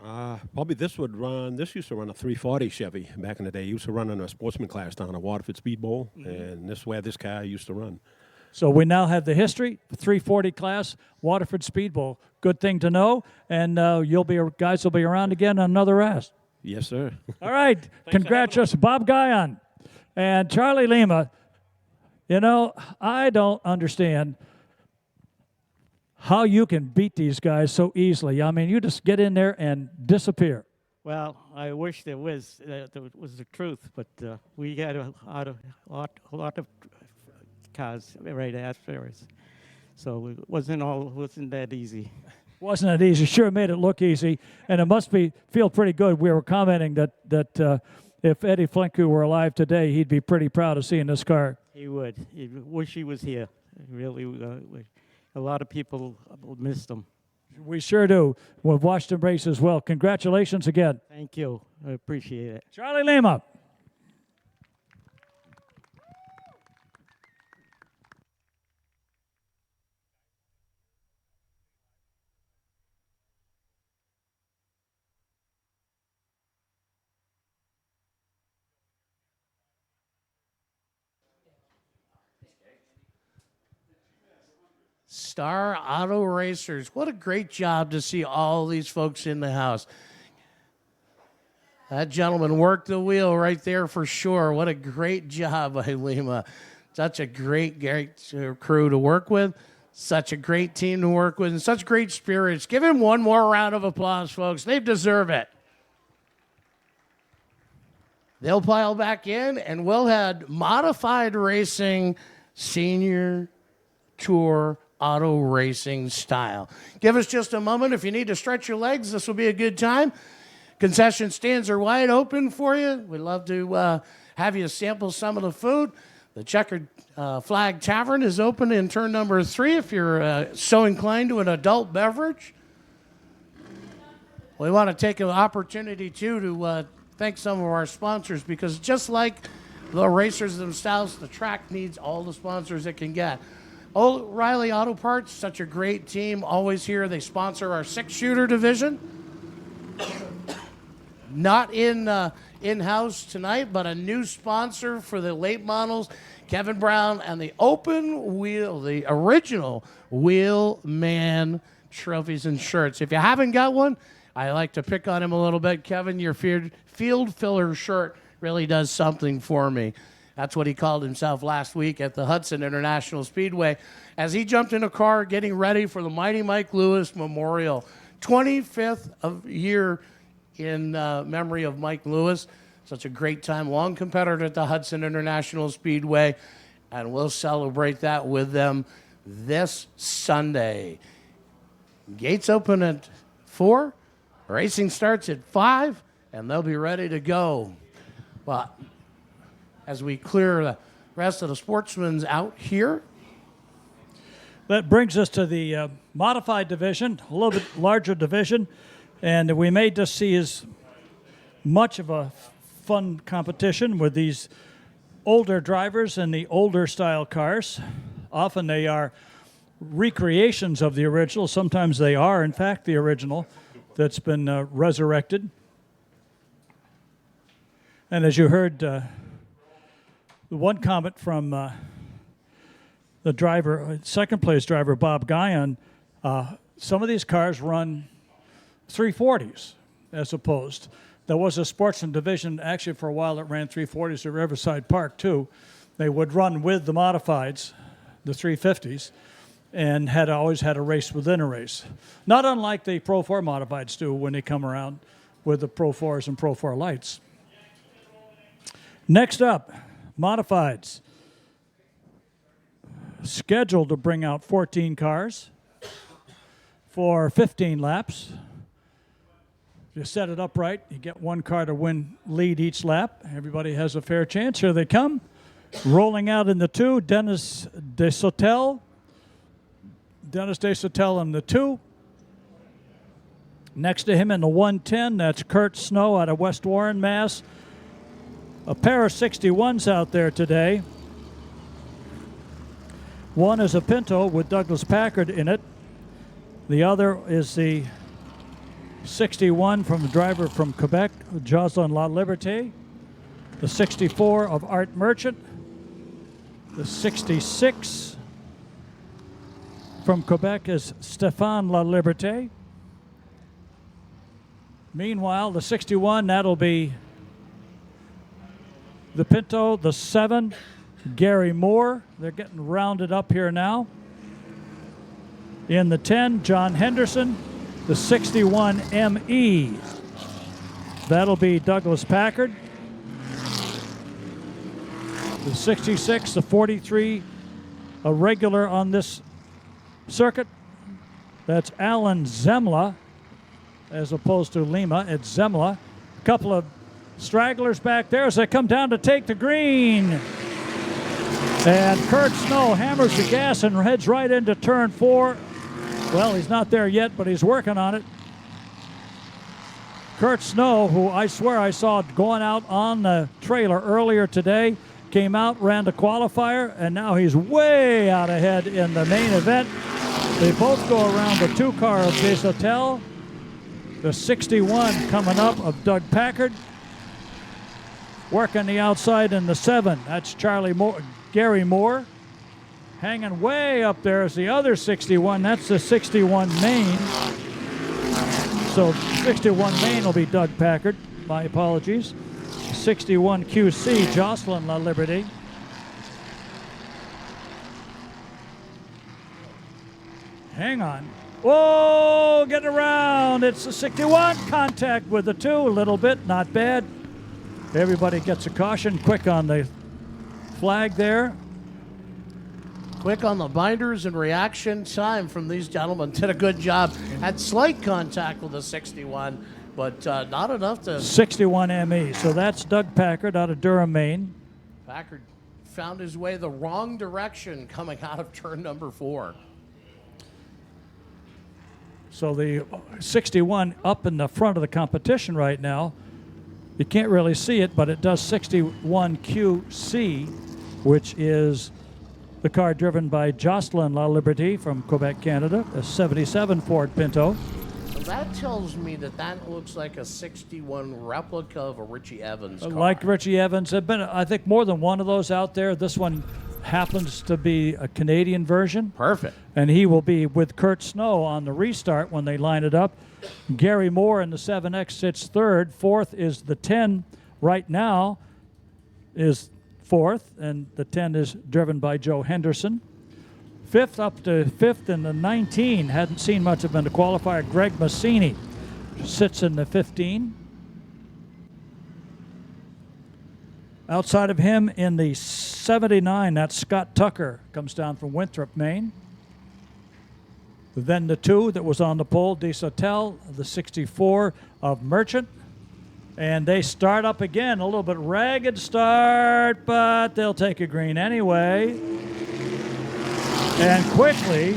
D: Probably this used to run a 340 Chevy back in the day. It used to run in a sportsman class down at Waterford Speedway, and this is where this car used to run.
B: So we now have the history, 340 class, Waterford Speedway. Good thing to know, and guys will be around again on another Ask.
D: Yes, sir.
B: All right, congratulations, Bob Guyon and Charlie Lima. You know, I don't understand how you can beat these guys so easily. I mean, you just get in there and disappear.
E: Well, I wish there was the truth, but we had a lot of cars right after us, so it wasn't that easy.
B: Wasn't it easy? Sure made it look easy, and it must feel pretty good. We were commenting that if Eddie Flinke were alive today, he'd be pretty proud of seeing this car.
E: He would. He wish he was here. Really, a lot of people missed him.
B: We sure do. We've watched him race as well. Congratulations again.
E: Thank you. I appreciate it.
B: Charlie Lima.
A: Star Auto Racers. What a great job to see all these folks in the house. That gentleman worked the wheel right there for sure. What a great job by Lima. Such a great crew to work with. Such a great team to work with. And such great spirits. Give him one more round of applause, folks. They deserve it. They'll pile back in, and we'll have modified racing senior tour auto racing style. Give us just a moment. If you need to stretch your legs, this will be a good time. Concession stands are wide open for you. We'd love to have you sample some of the food. The Checkered Flag Tavern is open in turn number 3 if you're so inclined to an adult beverage. We want to take an opportunity, too, to thank some of our sponsors, because just like the racers themselves, the track needs all the sponsors it can get. O'Reilly Auto Parts, such a great team, always here. They sponsor our 6-shooter division. Not in-house tonight, but a new sponsor for the late models, Kevin Brown, and the open wheel, the original Wheelman trophies and shirts. If you haven't got one, I like to pick on him a little bit. Kevin, your field filler shirt really does something for me. That's what he called himself last week at the Hudson International Speedway as he jumped in a car getting ready for the Mighty Mike Lewis Memorial. 25th of year in memory of Mike Lewis. Such a great time. Long competitor at the Hudson International Speedway. And we'll celebrate that with them this Sunday. Gates open at 4. Racing starts at 5. And they'll be ready to go. But as we clear the rest of the sportsmen out here.
B: That brings us to the modified division, a little bit larger division, and we may just see as much of a fun competition with these older drivers and the older style cars. Often they are recreations of the original. Sometimes they are, in fact, the original that's been resurrected. And as you heard, the one comment from the driver, second place driver, Bob Guyon, some of these cars run 340s as opposed. There was a sportsman division actually for a while that ran 340s at Riverside Park too. They would run with the modifieds, the 350s, and always had a race within a race. Not unlike the Pro 4 modifieds do when they come around with the Pro 4s and Pro 4 lights. Next up, modifieds. Scheduled to bring out 14 cars for 15 laps. If you set it up right, you get one car to lead each lap. Everybody has a fair chance. Here they come. Rolling out in the 2, Dennis DeSotel. Dennis DeSotel in the 2. Next to him in the 110, that's Kurt Snow out of West Warren, Mass. A pair of 61s out there today. One is a Pinto with Douglas Packard in it. The other is the 61 from the driver from Quebec, Jocelyn La Liberté. The 64 of Art Merchant. The 66 from Quebec is Stéphane La Liberté. Meanwhile, the 61, that'll be the Pinto, the 7, Gary Moore. They're getting rounded up here now. In the 10, John Henderson. The 61 ME. That'll be Douglas Packard. The 66, the 43, a regular on this circuit. That's Alan Zemla, as opposed to Lima. It's Zemla. A couple of stragglers back there as they come down to take the green. And Kurt Snow hammers the gas and heads right into turn 4. Well, he's not there yet, but he's working on it. Kurt Snow, who I swear I saw going out on the trailer earlier today, came out, ran the qualifier, and now he's way out ahead in the main event. They both go around the 2 car of DeSotel. The 61 coming up of Doug Packard. Working the outside in the 7. That's Gary Moore. Hanging way up there is the other 61. That's the 61 main. So 61 main will be Doug Packard. My apologies. 61 QC, Jocelyn La Liberté. Hang on. Whoa, getting around. It's the 61. Contact with the 2 a little bit. Not bad. Everybody gets a caution. Quick on the flag there.
A: Quick on the binders and reaction time from these gentlemen. Did a good job. Had slight contact with the 61, but not enough to...
B: 61 ME. So that's Doug Packard out of Durham, Maine.
A: Packard found his way the wrong direction coming out of turn number 4.
B: So the 61 up in the front of the competition right now. You can't really see it, but it does 61 QC, which is the car driven by Jocelyn La Liberté from Quebec, Canada, a 77 Ford Pinto.
A: So that tells me that that looks like a 61 replica of a Richie Evans car.
B: Like Richie Evans. There have been, I think, more than one of those out there. This one happens to be a Canadian version.
A: Perfect.
B: And he will be with Kurt Snow on the restart when they line it up. Gary Moore in the 7X sits 3rd. 4th is the 10 right now is 4th, and the 10 is driven by Joe Henderson. 5th up to 5th in the 19. Hadn't seen much of him in the qualifier. Greg Massini sits in the 15. Outside of him in the 79, that's Scott Tucker, comes down from Winthrop, Maine. Then the 2 that was on the pole, DeSotel, the 64 of Merchant. And they start up again, a little bit ragged start, but they'll take a green anyway. And quickly,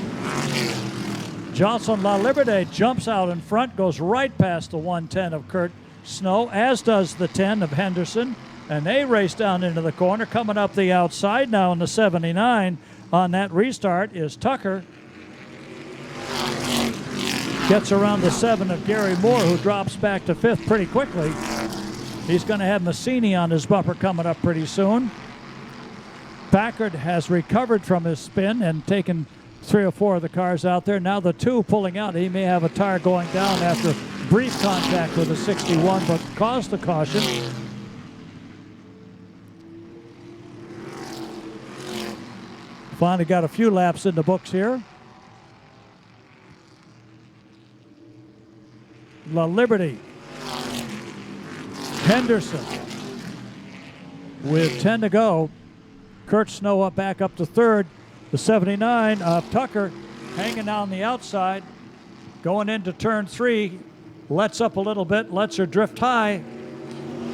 B: Jocelyn La Liberté jumps out in front, goes right past the 110 of Kurt Snow, as does the 10 of Henderson. And they race down into the corner, coming up the outside now in the 79. On that restart is Tucker. Gets around the 7 of Gary Moore, who drops back to 5th pretty quickly. He's going to have Massini on his bumper coming up pretty soon. Packard has recovered from his spin and taken 3 or 4 of the cars out there. Now the 2 pulling out. He may have a tire going down after brief contact with the 61, but caused the caution. Finally got a few laps in the books here. La Liberté. Henderson with 10 to go. Kurt Snow back up to 3rd. The 79 of Tucker hanging down the outside. Going into turn 3. Lets up a little bit. Lets her drift high.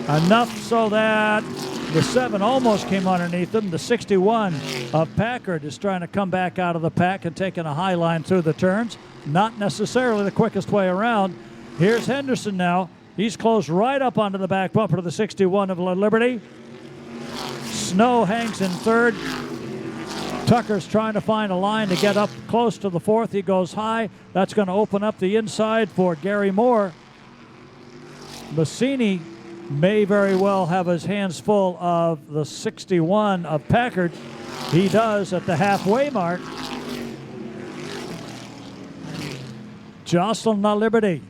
B: Enough so that The 7 almost came underneath them. The 61 of Packard is trying to come back out of the pack and taking a high line through the turns. Not necessarily the quickest way around. Here's Henderson now. He's close right up onto the back bumper of the 61 of La Liberty. Snow hangs in third. Tucker's trying to find a line to get up close to the fourth. He goes high. That's going to open up the inside for Gary Moore. Bassini may very well have his hands full of the 61 of Packard. He does at the halfway mark. Jocelyn La Liberty,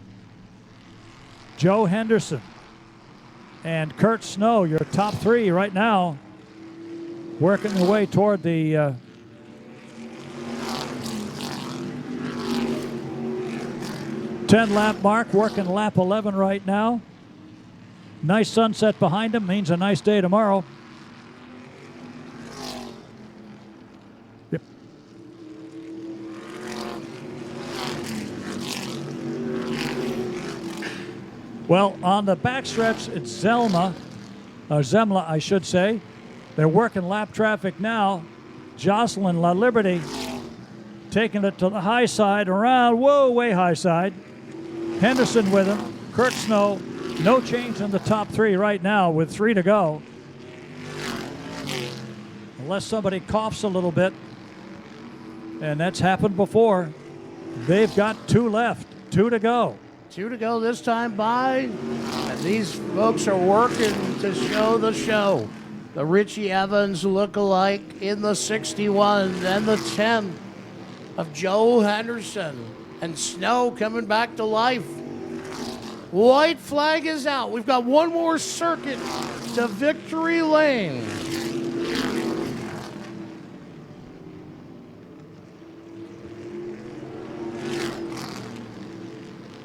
B: Joe Henderson, and Kurt Snow, your top 3 right now, working their way toward the 10-lap mark, working lap 11 right now. Nice sunset behind them, means a nice day tomorrow. Yep. Well, on the backstretch, it's Zemla, I should say. They're working lap traffic now. Jocelyn La Liberty taking it to the high side, around, whoa, way high side. Henderson with him, Kurt Snow. No change in the top 3 right now with 3 to go. Unless somebody coughs a little bit, and that's happened before. They've got 2 left, 2 to go.
A: 2 to go this time by, and these folks are working to show the show. The Richie Evans look-alike in the 61 and the 10 of Joe Henderson, and Snow coming back to life. White flag is out. We've got one more circuit to victory lane.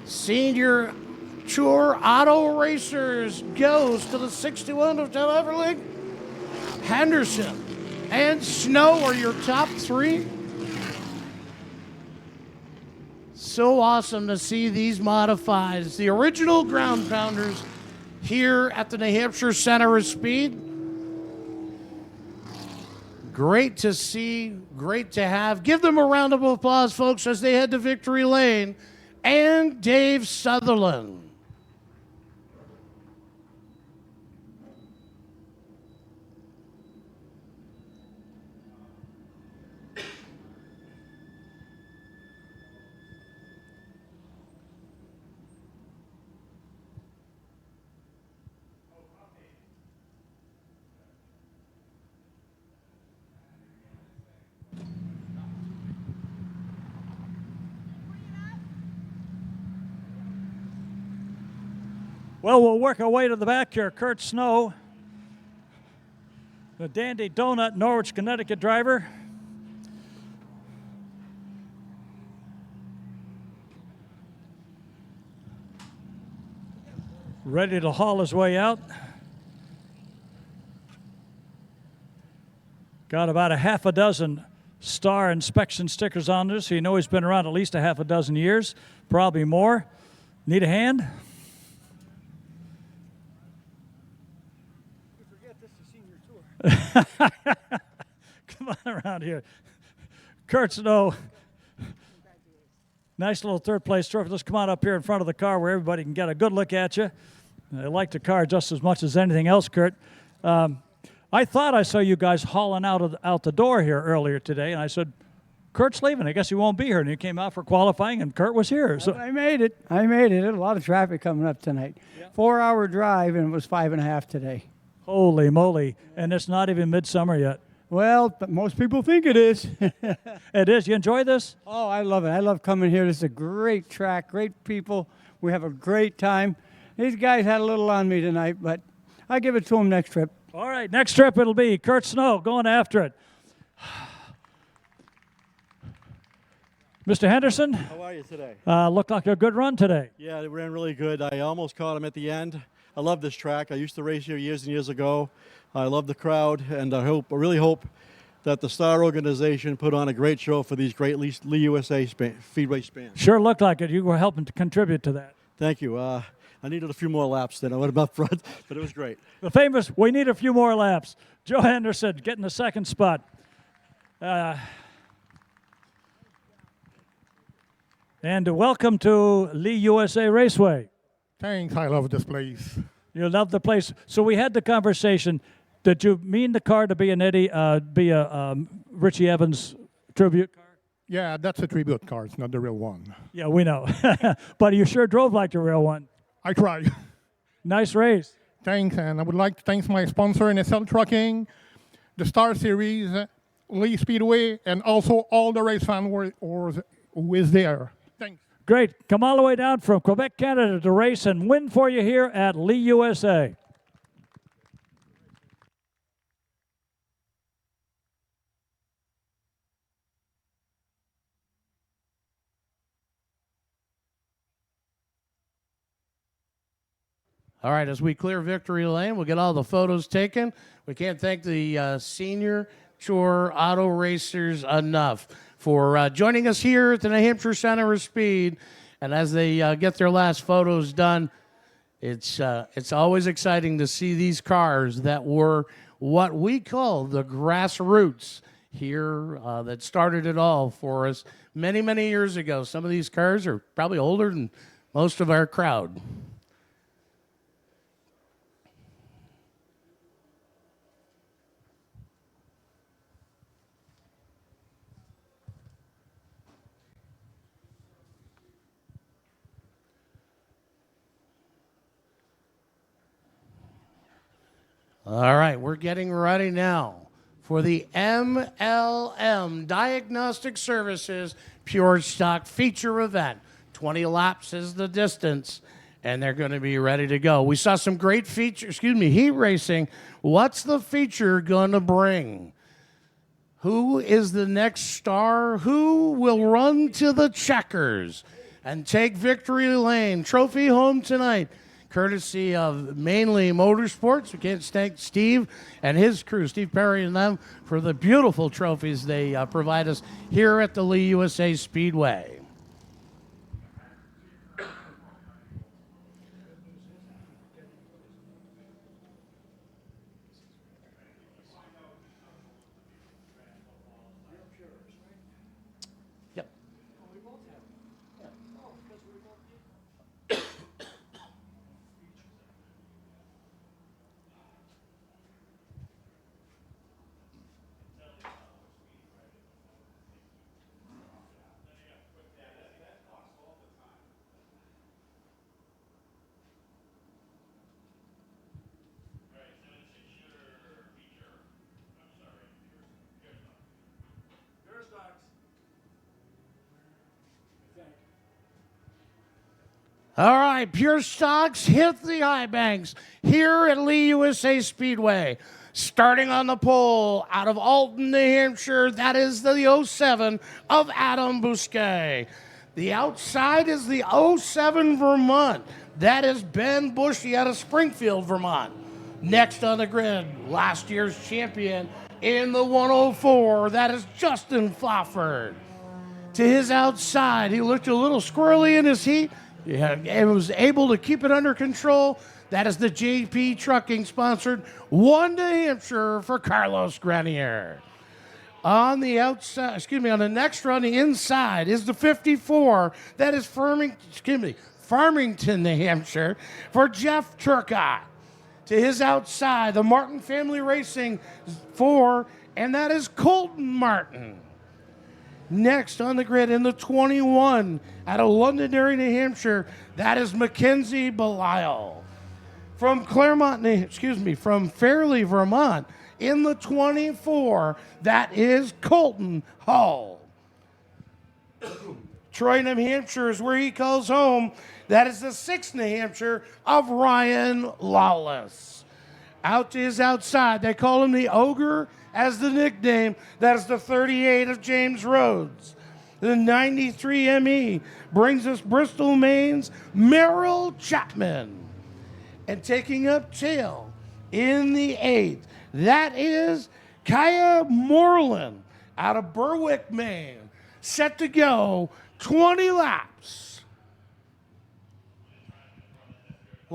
A: Senior Tour Auto Racers goes to the 61 of Tel Everly. Henderson and Snow are your top 3. So awesome to see these modifieds, the original ground pounders here at the New Hampshire Center of Speed. Great to see, great to have. Give them a round of applause, folks, as they head to victory lane. And Dave Sutherland.
B: Well, we'll work our way to the back here. Kurt Snow, the Dandy Donut Norwich, Connecticut driver. Ready to haul his way out. Got about a half a dozen star inspection stickers on this, so you know he's been around at least a half a dozen years, probably more. Need a hand? Come on around here. Kurt Snow. Nice little third place trophy. Let's come on up here in front of the car where everybody can get a good look at you. I like the car just as much as anything else, Kurt. I thought I saw you guys hauling out the door here earlier today, and I said, Kurt's leaving. I guess he won't be here. And he came out for qualifying, and Kurt was here. So
F: I made it. There's a lot of traffic coming up tonight. Yeah. 4-hour drive, and it was 5.5 today.
B: Holy moly. And it's not even midsummer yet.
F: Well, but most people think it is.
B: It is. You enjoy this?
F: Oh, I love it. I love coming here. This is a great track, great people. We have a great time. These guys had a little on me tonight, but I give it to them next trip.
B: All right, next trip it'll be Kurt Snow going after it. Mr. Henderson?
G: How are you today?
B: Looked like a good run today.
G: Yeah, it ran really good. I almost caught him at the end. I love this track. I used to race here years and years ago. I love the crowd, and I really hope that the Star organization put on a great show for these great Lee USA Speedway spans.
B: Sure looked like it. You were helping to contribute to that.
G: Thank you. I I needed a few more laps than I would have up front, but it was great.
B: The famous, we need a few more laps. Joe Henderson getting the second spot. And welcome to Lee USA Raceway.
H: Thanks, I love this place.
B: You love the place. So we had the conversation. Did you mean the car to be an Eddie, be a Richie Evans tribute car?
H: Yeah, that's a tribute car. It's not the real one.
B: Yeah, we know. But you sure drove like the real one.
H: I tried.
B: Nice race.
H: Thanks, and I would like to thank my sponsor, NSL Trucking, the Star Series, Lee Speedway, and also all the race fans who is there. Thanks.
B: Great. Come all the way down from Quebec, Canada to race and win for you here at Lee USA.
A: All right, as we clear victory lane, we'll get all the photos taken. We can't thank the senior tour auto racers enough for joining us here at the New Hampshire Center of Speed. And as they get their last photos done, it's always exciting to see these cars that were what we call the grassroots here that started it all for us many, many years ago. Some of these cars are probably older than most of our crowd. All right, we're getting ready now for the MLM Diagnostic Services Pure Stock Feature Event. 20 laps is the distance, and they're going to be ready to go. We saw some great heat racing. What's the feature going to bring? Who is the next star? Who will run to the checkers and take victory lane trophy home tonight? Courtesy of mainly Motorsports. We can't thank Steve and his crew, Steve Perry and them, for the beautiful trophies they provide us here at the Lee USA Speedway. Yep. All right, Pure Stocks hit the high banks here at Lee USA Speedway. Starting on the pole out of Alton, New Hampshire, that is the 07 of Adam Bousquet. The outside is the 07 Vermont. That is Ben Bushy out of Springfield, Vermont. Next on the grid, last year's champion in the 104, that is Justin Fofford. To his outside, he looked a little squirrely in his heat. And was able to keep it under control. That is the JP Trucking sponsored 1 New Hampshire for Carlos Grenier. On the outside, on the next run, the inside is the 54. That is Farmington, New Hampshire for Jeff Turcott. To his outside, the Martin Family Racing 4, and that is Colton Martin. Next on the grid in the 21 out of Londonderry, New Hampshire, that is Mackenzie Belisle. From from Fairleigh, Vermont, in the 24, that is Colton Hull. Troy, New Hampshire is where he calls home. That is the 6th New Hampshire of Ryan Lawless. Out to his outside, they call him the Ogre as the nickname. That is the 38 of James Rhodes. The 93 ME brings us Bristol, Maine's Merrill Chapman. And taking up tail in the 8th, that is Kaya Moreland out of Berwick, Maine. Set to go 20 laps.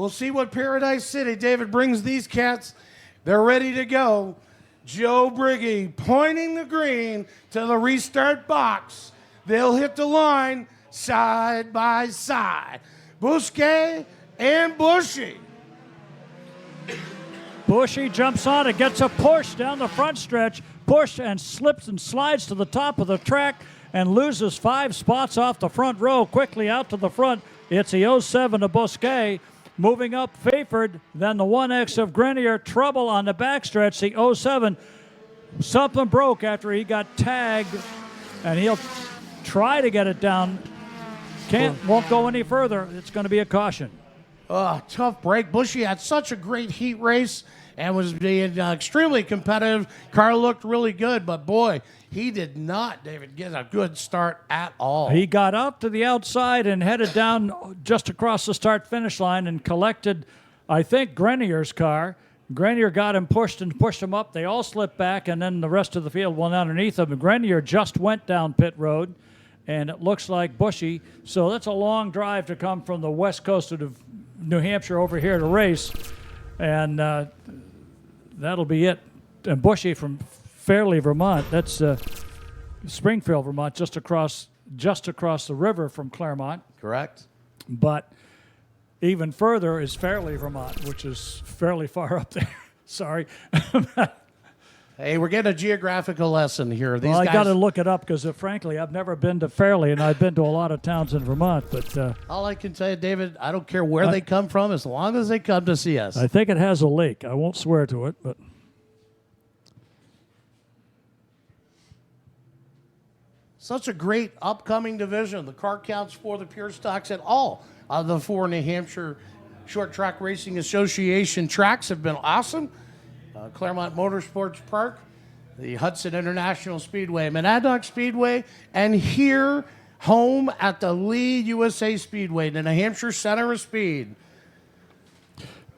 A: We'll see what Paradise City, David, brings these cats. They're ready to go. Joe Briggy pointing the green to the restart box. They'll hit the line side by side. Bousquet and Bushy.
B: Bushy jumps on it, gets a push down the front stretch, push and slips and slides to the top of the track and loses 5 spots off the front row, quickly out to the front. It's the 07 of Bousquet. Moving up, Fayford, then the 1X of Grenier. Trouble on the backstretch, the 07. Something broke after he got tagged, and he'll try to get it down. Won't go any further. It's going to be a caution.
A: Tough break. Bushy had such a great heat race and was being extremely competitive. Car looked really good, but boy, he did not, David, get a good start at all.
B: He got up to the outside and headed down just across the start-finish line and collected, I think, Grenier's car. Grenier got him pushed him up. They all slipped back, and then the rest of the field went underneath him. Grenier just went down pit road, and it looks like Bushy. So that's a long drive to come from the west coast of New Hampshire over here to race, and that'll be it. And Bushy from Fairleigh, Vermont. That's Springfield, Vermont, just across the river from Claremont.
A: Correct.
B: But even further is Fairleigh, Vermont, which is fairly far up there. Sorry.
A: Hey, we're getting a geographical lesson here. These
B: I
A: guys,
B: got to look it up because, frankly, I've never been to Fairleigh, and I've been to a lot of towns in Vermont. But
A: all I can tell you, David, I don't care where they come from as long as they come to see us.
B: I think it has a lake. I won't swear to it, but
A: Such a great upcoming division. The car counts for the pure stocks at all of the 4 New Hampshire Short Track Racing Association tracks have been awesome. Claremont Motorsports Park, the Hudson International Speedway, Monadnock Speedway, and here home at the Lee USA Speedway, the New Hampshire Center of Speed.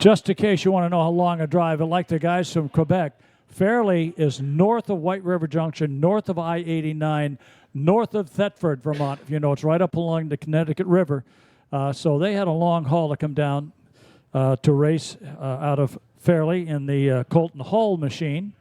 B: just in case you want to know how long a drive, like the guys from Quebec, Fairleigh is north of White River Junction, north of I-89, north of Thetford, Vermont. You know, it's right up along the Connecticut River. So they had a long haul to come down to race out of Fairleigh in the Colton Hall machine.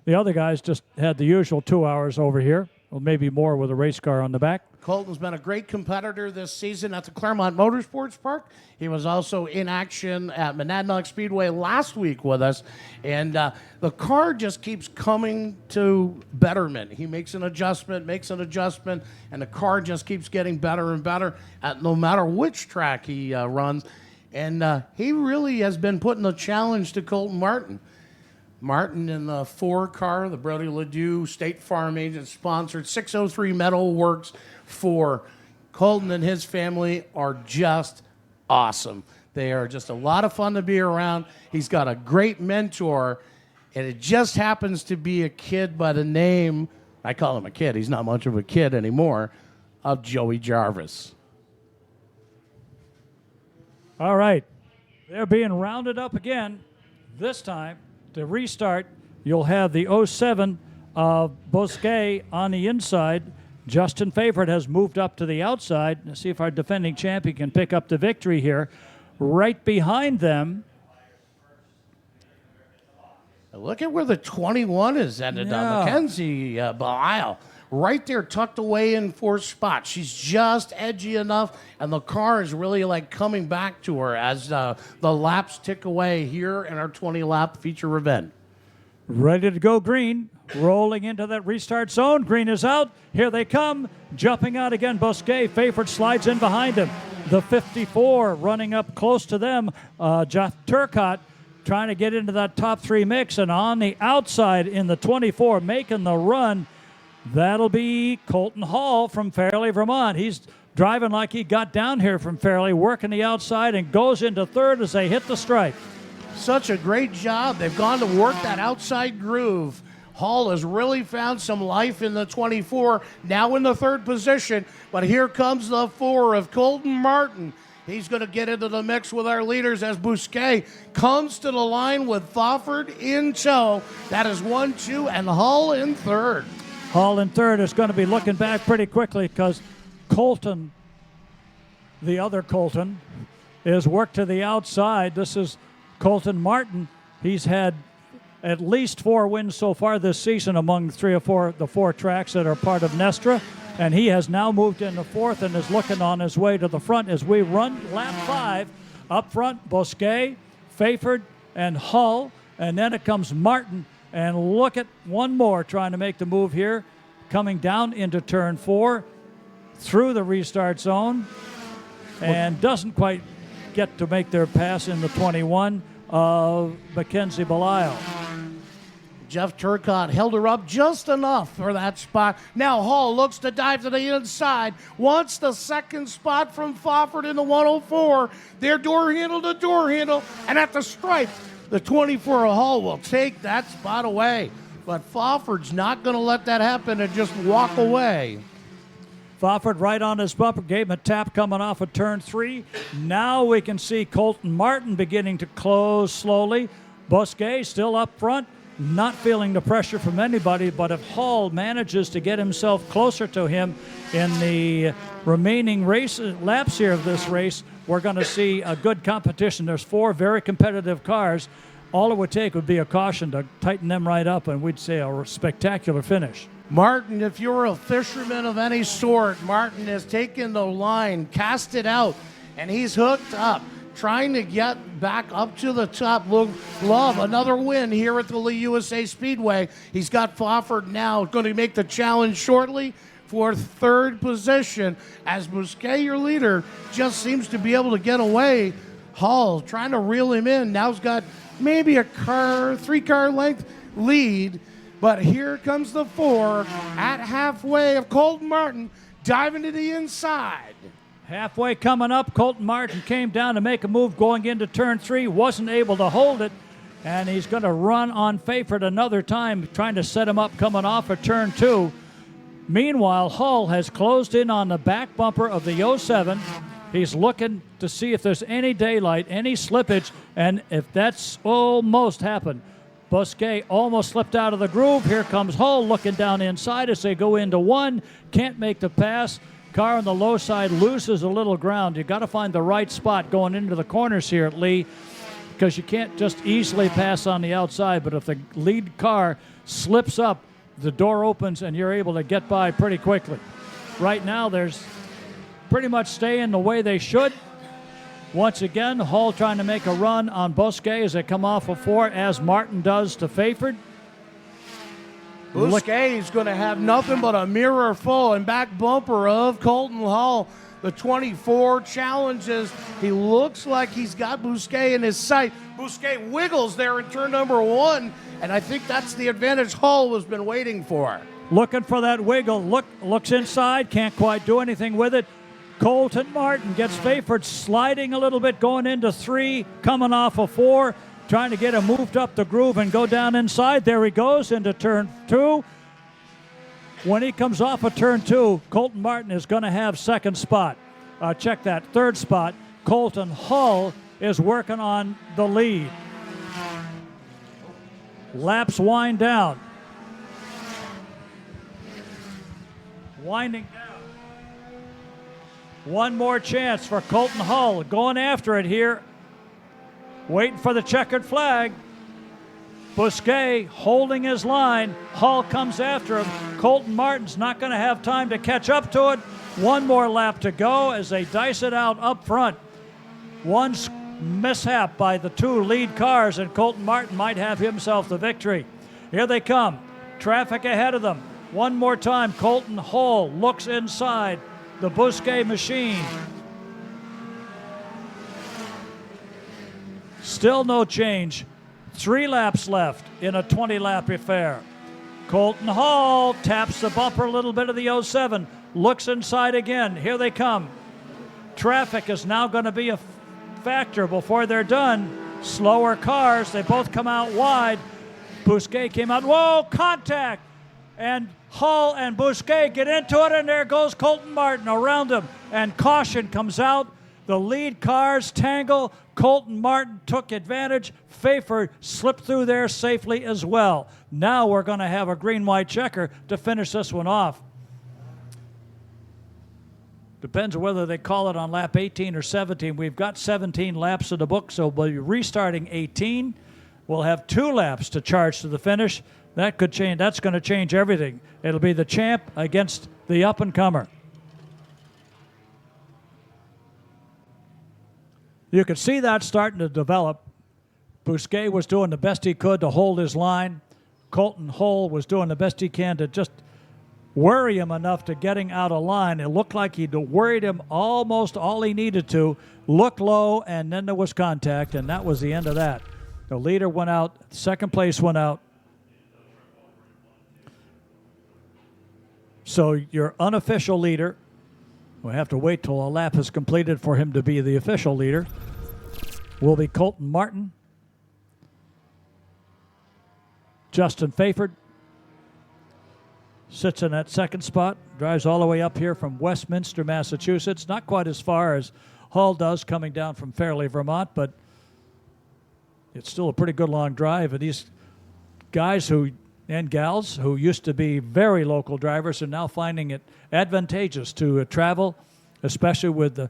B: The other guys just had the usual 2 hours over here, or maybe more with a race car on the back.
A: Colton's been a great competitor this season at the Claremont Motorsports Park. He was also in action at Monadnock Speedway last week with us. And the car just keeps coming to betterment. He makes an adjustment, and the car just keeps getting better and better at no matter which track he runs. And he really has been putting a challenge to Colton Martin. Martin in the 4 car, the Brody Ledoux State Farm agent sponsored 603 Metal Works for Colton and his family are just awesome. They are just a lot of fun to be around. He's got a great mentor, and it just happens to be a kid by the name, I call him a kid, he's not much of a kid anymore, of Joey Jarvis.
B: All right. They're being rounded up again. This time, to restart, you'll have the 07 of Bousquet on the inside. Justin Favorite has moved up to the outside. Let's see if our defending champion can pick up the victory here. Right behind them.
A: Look at where the 21 is ended up. Mackenzie Belial. Right there, tucked away in 4th spot. She's just edgy enough, and the car is really like coming back to her as the laps tick away here in our 20-lap feature event.
B: Ready to go green, rolling into that restart zone. Green is out. Here they come. Jumping out again, Bousquet. Favorite slides in behind him. The 54 running up close to them. Jeff Turcott trying to get into that top 3 mix, and on the outside in the 24 making the run. That'll be Colton Hall from Fairleigh, Vermont. He's driving like he got down here from Fairleigh, working the outside, and goes into 3rd as they hit the stripe.
A: Such a great job. They've gone to work that outside groove. Hall has really found some life in the 24, now in the 3rd position. But here comes the 4 of Colton Martin. He's going to get into the mix with our leaders as Bousquet comes to the line with Thauford in tow. That is 1, 2, and Hall in 3rd.
B: Hall in 3rd is going to be looking back pretty quickly because Colton, the other Colton, is worked to the outside. This is Colton Martin. He's had at least 4 wins so far this season among the 4 tracks that are part of Nestra. And he has now moved into 4th and is looking on his way to the front as we run lap 5. Up front, Bosquet, Fayford, and Hull. And then it comes Martin. And look at one more trying to make the move here, coming down into turn 4 through the restart zone, and doesn't quite get to make their pass in the 21 of Mackenzie Belisle.
A: Jeff Turcotte held her up just enough for that spot. Now Hall looks to dive to the inside. Wants the second spot from Fofford in the 104. They're door handle to door handle. And at the stripe, the 24 of Hall will take that spot away. But Fofford's not going to let that happen and just walk away.
B: Fofford right on his bumper, gave him a tap coming off of turn 3. Now we can see Colton Martin beginning to close slowly. Bosquet still up front, not feeling the pressure from anybody, but if Hall manages to get himself closer to him in the remaining laps here of this race, we're going to see a good competition. There's 4 very competitive cars. All it would take would be a caution to tighten them right up, and we'd say a spectacular finish.
A: Martin, if you're a fisherman of any sort, Martin has taken the line, cast it out, and he's hooked up, trying to get back up to the top. Love another win here at the Lee USA Speedway. He's got Fofford now going to make the challenge shortly for 3rd position as Bousquet, your leader, just seems to be able to get away. Hall trying to reel him in. Now's got maybe a 3-car length lead. But here comes the 4 at halfway of Colton Martin diving to the inside.
B: Halfway coming up, Colton Martin came down to make a move going into turn 3, wasn't able to hold it, and he's going to run on Fayford another time, trying to set him up coming off of turn 2. Meanwhile, Hull has closed in on the back bumper of the 07. He's looking to see if there's any daylight, any slippage, and if that's almost happened. Bosquet almost slipped out of the groove. Here comes Hull looking down inside as they go into 1. Can't make the pass. Car on the low side loses a little ground. You've got to find the right spot going into the corners here at Lee, because you can't just easily pass on the outside. But if the lead car slips up, the door opens and you're able to get by pretty quickly. Right now, there's pretty much staying the way they should. Once again, Hull trying to make a run on Bosquet as they come off of 4, as Martin does to Fayford.
A: Bosquet's going to have nothing but a mirror full and back bumper of Colton Hull. The 24 challenges. He looks like he's got Bosquet in his sight. Bosquet wiggles there in turn number 1, and I think that's the advantage Hull has been waiting for.
B: Looking for that wiggle. Looks inside, can't quite do anything with it. Colton Martin gets Fayford sliding a little bit going into 3, coming off of 4, trying to get him moved up the groove and go down inside. There he goes into turn 2. When he comes off of turn 2, Colton Martin is going to have second spot. Check that, third spot. Colton Hull is working on the lead. Laps wind down. Winding down. One more chance for Colton Hull, going after it here. Waiting for the checkered flag. Bosquet holding his line. Hull comes after him. Colton Martin's not going to have time to catch up to it. One more lap to go as they dice it out up front. One mishap by the 2 lead cars, and Colton Martin might have himself the victory. Here they come. Traffic ahead of them. One more time, Colton Hull looks inside the Bosquet machine. Still no change. 3 laps left in a 20-lap affair. Colton Hull taps the bumper a little bit of the 07, looks inside again. Here they come. Traffic is now going to be a factor before they're done. Slower cars, they both come out wide. Bosquet came out, whoa, contact! And Hull and Bosquet get into it, and there goes Colton Martin around him. And caution comes out. The lead cars tangle. Colton Martin took advantage. Fayford slipped through there safely as well. Now we're going to have a green-white checker to finish this one off. Depends on whether they call it on lap 18 or 17. We've got 17 laps in the book, so we'll be restarting 18. We'll have 2 laps to charge to the finish. That could change. That's going to change everything. It'll be the champ against the up-and-comer. You could see that starting to develop. Bousquet was doing the best he could to hold his line. Colton Hull was doing the best he can to just worry him enough to getting out of line. It looked like he'd worried him almost all he needed to. Look low, and then there was contact, and that was the end of that. The leader went out. Second place went out. So your unofficial leader, we'll have to wait till a lap is completed for him to be the official leader, will be Colton Martin. Justin Faford sits in that second spot, drives all the way up here from Westminster, Massachusetts. Not quite as far as Hull does coming down from Fairleigh, Vermont, but it's still a pretty good long drive. And these guys and gals who used to be very local drivers are now finding it advantageous to travel, especially with the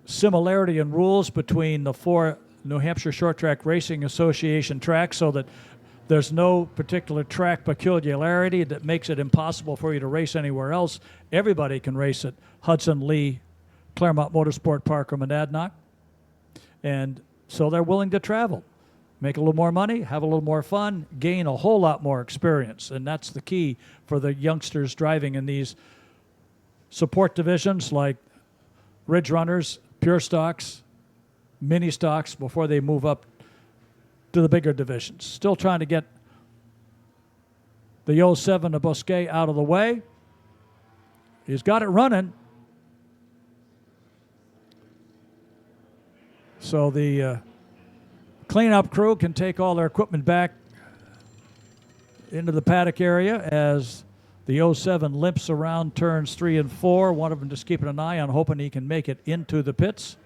B: similarity in rules between the 4 New Hampshire Short Track Racing Association tracks, so that there's no particular track peculiarity that makes it impossible for you to race anywhere else. Everybody can race at Hudson, Lee, Claremont Motorsport Park, or Monadnock. And so they're willing to travel, make a little more money, have a little more fun, gain a whole lot more experience. And that's the key for the youngsters driving in these support divisions like Ridge Runners, Pure Stocks, Mini Stocks, before they move up to the bigger divisions. Still trying to get the 07 of Bousquet out of the way. He's got it running. So the cleanup crew can take all their equipment back into the paddock area as the 07 limps around turns 3 and 4. One of them just keeping an eye on, hoping he can make it into the pits.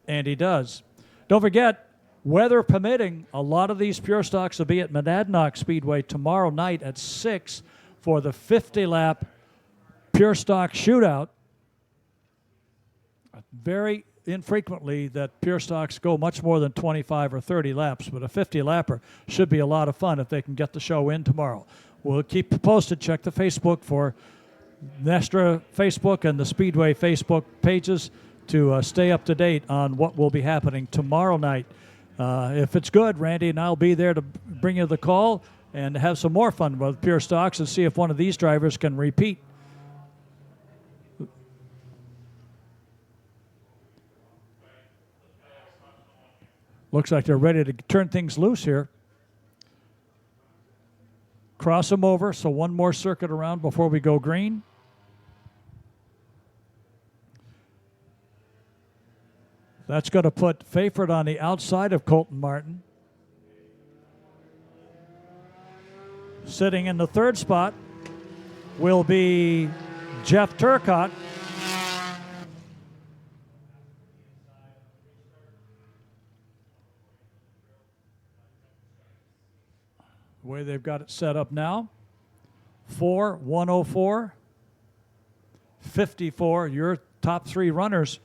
B: And he does. Don't forget, weather permitting, a lot of these Pure Stocks will be at Monadnock Speedway tomorrow night at 6 for the 50-lap Pure Stock Shootout. Very infrequently that Pure Stocks go much more than 25 or 30 laps, but a 50-lapper should be a lot of fun if they can get the show in tomorrow. We'll keep you posted. Check the Facebook for Nestra Facebook and the Speedway Facebook pages to stay up to date on what will be happening tomorrow night. If it's good, Randy and I'll be there to bring you the call and have some more fun with Pure Stocks and see if one of these drivers can repeat. Looks like they're ready to turn things loose here. Cross them over, so one more circuit around before we go green. That's going to put Faford on the outside of Colton Martin. Sitting in the third spot will be Jeff Turcotte. The way they've got it set up now. 4, 104, 54. Your top 3 runners,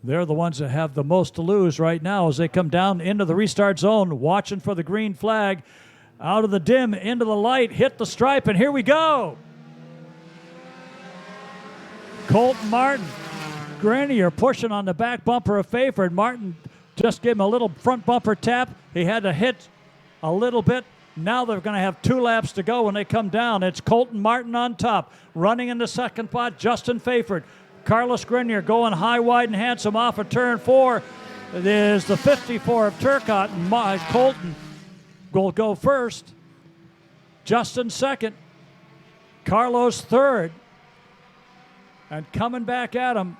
B: they're the ones that have the most to lose right now as they come down into the restart zone, watching for the green flag. Out of the dim, into the light, hit the stripe, and here we go. Colton Martin. Grenier pushing on the back bumper of Faford. Martin just gave him a little front bumper tap. He had to hit a little bit. Now they're going to have 2 laps to go when they come down. It's Colton Martin on top. Running in the second spot, Justin Faford. Carlos Grenier going high, wide, and handsome off of turn 4. There's the 54 of Turcotte. Colton will go first. Justin second. Carlos third. And coming back at him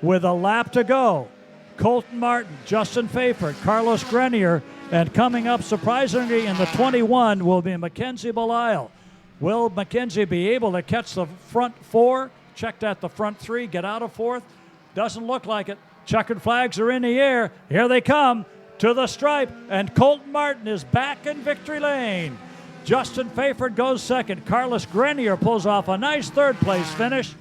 B: with a lap to go. Colton Martin, Justin Faford, Carlos Grenier, and coming up surprisingly in the 21 will be Mackenzie Belisle. Will Mackenzie be able to catch the front 4? Checked at the front 3, get out of 4th? Doesn't look like it. Checkered flags are in the air. Here they come. to the stripe, and Colton Martin is back in victory lane. Justin Fayford goes second. Carlos Grenier pulls off a nice third-place finish.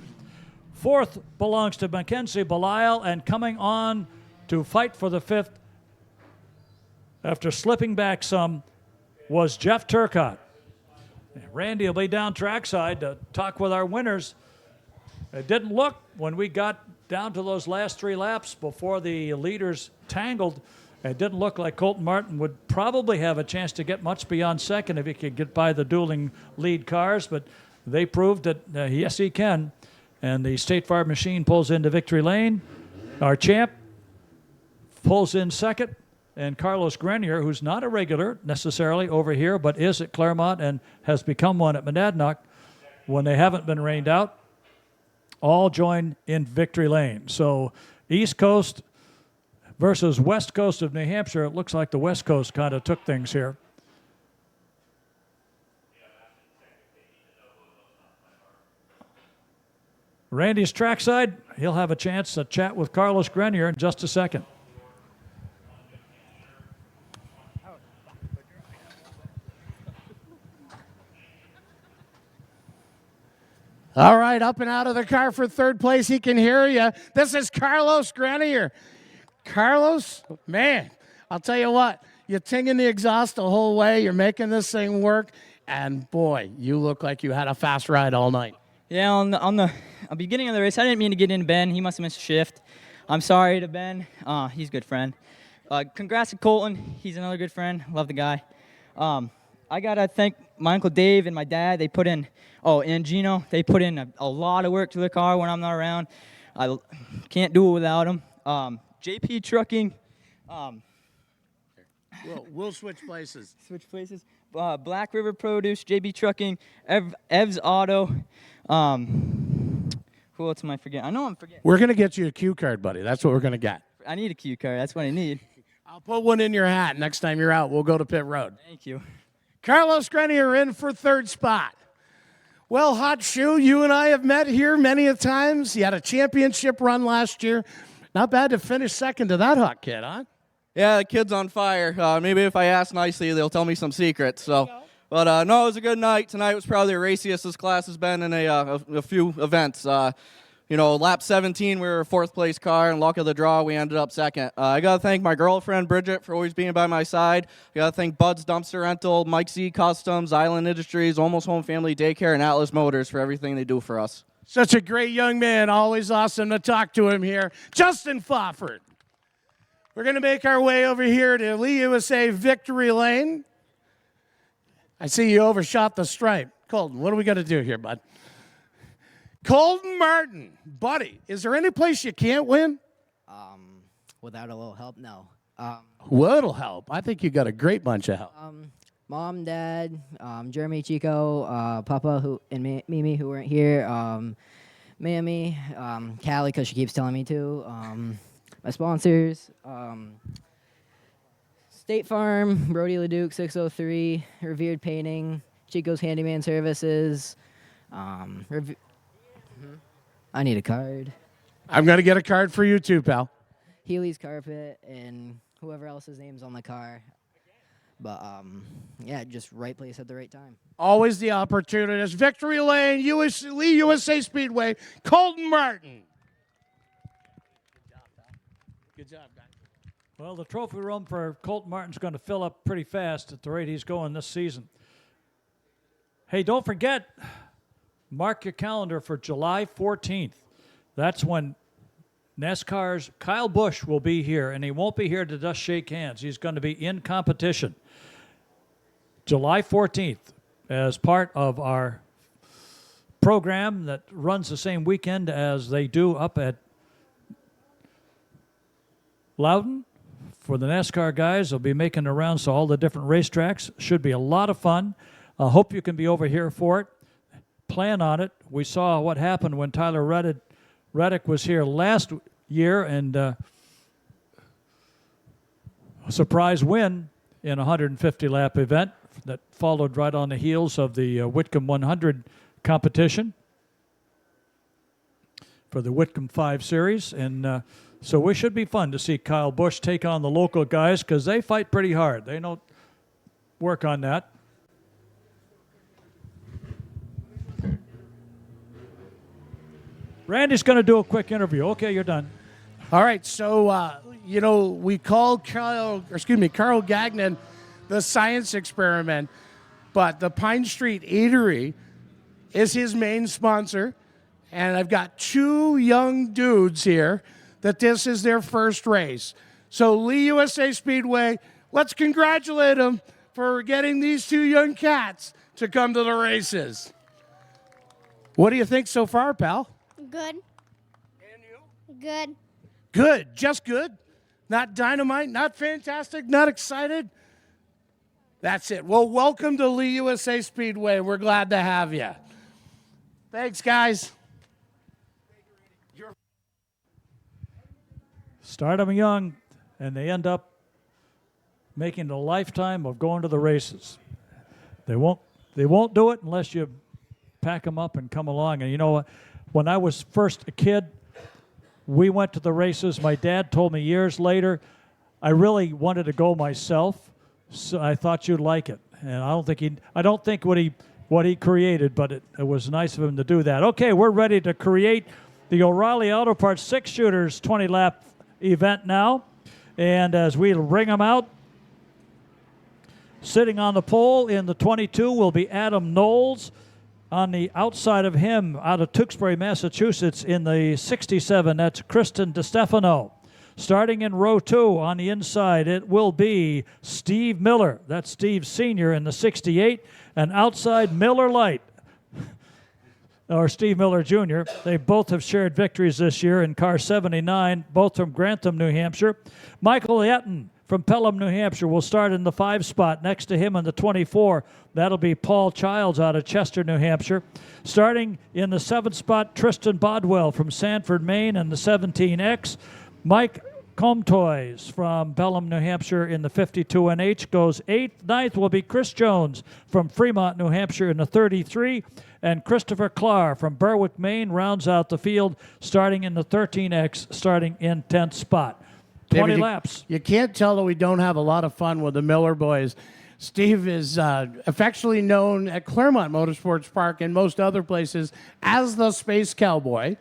B: Fourth belongs to Mackenzie Belial, and coming on to fight for the fifth after slipping back some was Jeff Turcott. Randy will be down trackside to talk with our winners. It didn't look, when we got down to those last 3 laps before the leaders tangled, it didn't look like Colton Martin would probably have a chance to get much beyond second if he could get by the dueling lead cars, but they proved that, yes, he can. And the State Farm machine pulls into victory lane. Our champ pulls in second. And Carlos Grenier, who's not a regular necessarily over here, but is at Claremont and has become one at Monadnock when they haven't been rained out, all join in victory lane. So East Coast versus West Coast of New Hampshire. It looks like the West Coast kind of took things here. Randy's trackside. He'll have a chance to chat with Carlos Grenier in just a second.
A: All right, up and out of the car for third place. He can hear you. This is Carlos Grenier. Carlos, man, I'll tell you what, you're tinging the exhaust the whole way. You're making this thing work. And, boy, you look like you had a fast ride all night.
I: Yeah, on the beginning of the race, I didn't mean to get into Ben. He must have missed a shift. I'm sorry to Ben. He's a good friend. Congrats to Colton. He's another good friend. Love the guy. I got to thank my Uncle Dave and my dad. They put in, and Gino, they put in a lot of work to the car when I'm not around. I can't do it without them. JP Trucking.
A: We'll switch places.
I: Switch places. Black River Produce, JB Trucking, Ev's Auto. Who else am I forgetting? I know I'm forgetting.
A: We're going to get you a cue card, buddy. That's what we're going to get.
I: I need a cue card. That's what I need.
A: I'll put one in your hat. Next time you're out, we'll go to pit road.
I: Thank you.
A: Carlos Grenier in for third spot. Well, Hot Shoe, you and I have met here many a times. You had a championship run last year. Not bad to finish second to that hot kid, huh?
J: Yeah, the kid's on fire. Maybe if I ask nicely, they'll tell me some secrets. So, but no, it was a good night. Tonight was probably the raciest this class has been in a few events. Lap 17, we were a fourth place car, and luck of the draw, we ended up second. I got to thank my girlfriend, Bridget, for always being by my side. I got to thank Bud's Dumpster Rental, Mike Z Customs, Island Industries, Almost Home Family Daycare, and Atlas Motors for everything they do for us.
A: Such a great young man. Always awesome to talk to him here. Justin Fofford. We're going to make our way over here to Lee USA Victory Lane. I see you overshot the stripe. Colton, what do we got to do here, bud? Colton Martin, buddy, is there any place you can't win?
K: Without a little help, no.
A: What'll help? I think you got a great bunch of help.
K: Mom, Dad, Jeremy, Chico, Papa, and Mimi, who weren't here. Mammy, Callie, because she keeps telling me to. My sponsors, State Farm, Brody LeDuc, 603, Revered Painting, Chico's Handyman Services. I need a card.
A: I'm going to get a card for you too, pal.
K: Healy's Carpet and whoever else's name's on the car. But, just right place at the right time.
A: Always the opportunist. Victory Lane, Lee USA Speedway, Colton Martin. Good job, guys.
B: Well, the trophy room for Colton Martin's going to fill up pretty fast at the rate he's going this season. Hey, don't forget, mark your calendar for July 14th. That's when NASCAR's Kyle Busch will be here, and he won't be here to just shake hands. He's going to be in competition. July 14th, as part of our program that runs the same weekend as they do up at Loudon. For the NASCAR guys, they'll be making the rounds to all the different racetracks. Should be a lot of fun. I hope you can be over here for it. Plan on it. We saw what happened when Tyler Reddick was here last year, and a surprise win in a 150-lap event that followed right on the heels of the Whitcomb 100 competition for the Whitcomb 5 Series. And So we should be fun to see Kyle Busch take on the local guys because they fight pretty hard. They don't work on that. Randy's going to do a quick interview. Okay, you're done.
A: All right, so we call Carl Gagnon the science experiment, but the Pine Street Eatery is his main sponsor, and I've got two young dudes here that this is their first race. So Lee USA Speedway, let's congratulate them for getting these two young cats to come to the races. What do you think so far, pal?
L: Good. And you? Good.
A: Good, just good. Not dynamite, not fantastic, not excited. That's it. Well, welcome to Lee USA Speedway. We're glad to have you. Thanks, guys.
B: Start them young, and they end up making a lifetime of going to the races. They won't do it unless you pack them up and come along. And you know what? When I was first a kid, we went to the races. My dad told me years later, I really wanted to go myself, so I thought you'd like it. And I don't think what he created, but it was nice of him to do that. Okay, we're ready to create the O'Reilly Auto Parts 6-shooters 20-lap event now. And as we ring them out, sitting on the pole in the 22 will be Adam Knowles. On the outside of him, out of Tewksbury, Massachusetts, in the 67, that's Kristen DeStefano. Starting in row 2 on the inside, it will be Steve Miller. That's Steve Sr. in the 68. And outside, Miller Light, or Steve Miller Jr. They both have shared victories this year in car 79, both from Grantham, New Hampshire. Michael Yetton from Pelham, New Hampshire, will start in the 5 spot. Next to him in the 24, that'll be Paul Childs out of Chester, New Hampshire. Starting in the 7th spot, Tristan Bodwell from Sanford, Maine, and the 17X. Mike Comtois from Pelham, New Hampshire, in the 52NH goes 8th. 9th will be Chris Jones from Fremont, New Hampshire, in the 33. And Christopher Clark from Berwick, Maine, rounds out the field, starting in the 13X, starting in 10th spot. 20 laps.
A: You can't tell that we don't have a lot of fun with the Miller boys. Steve is affectionately known at Claremont Motorsports Park and most other places as the Space Cowboy,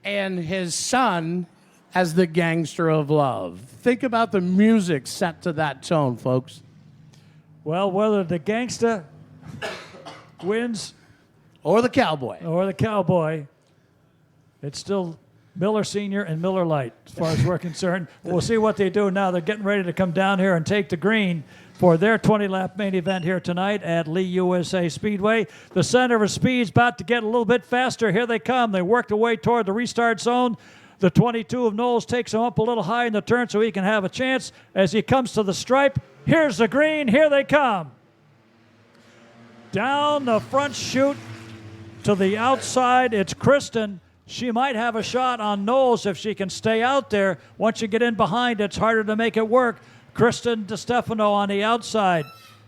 A: and his son as the Gangster of Love. Think about the music set to that tone, folks.
B: Well, whether the gangster wins
A: or the cowboy,
B: it's still Miller Sr. and Miller Light, as far as we're concerned. We'll see what they do now. They're getting ready to come down here and take the green for their 20-lap main event here tonight at Lee USA Speedway. The center of speed's about to get a little bit faster. Here they come. They work their way toward the restart zone. The 22 of Knowles takes him up a little high in the turn so he can have a chance. As he comes to the stripe, here's the green. Here they come. Down the front chute to the outside, it's Kristen. She might have a shot on Knowles if she can stay out there. Once you get in behind, it's harder to make it work. Kristen DeStefano on the outside.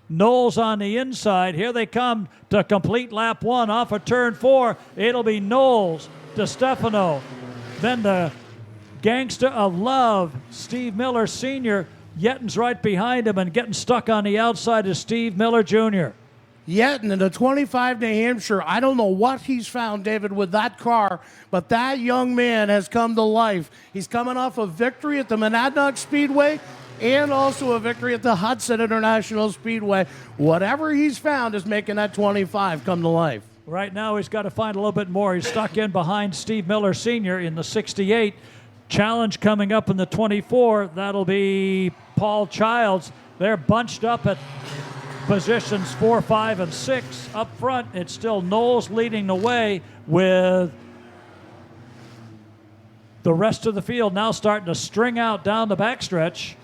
B: Knowles on the inside. Here they come to complete lap 1 off of turn 4. It'll be Knowles, DeStefano. Then the Gangster of Love, Steve Miller Sr. Yetton's right behind him, and getting stuck on the outside is Steve Miller Jr.
A: Yetton in the 25 New Hampshire, I don't know what he's found, David, with that car, but that young man has come to life. He's coming off a victory at the Monadnock Speedway and also a victory at the Hudson International Speedway. Whatever he's found is making that 25 come to life.
B: Right now he's got to find a little bit more. He's stuck in behind Steve Miller Sr. in the 68. Challenge coming up in the 24. That'll be Paul Childs. They're bunched up at positions 4, 5, and 6. Up front, it's still Knowles leading the way with the rest of the field now starting to string out down the backstretch,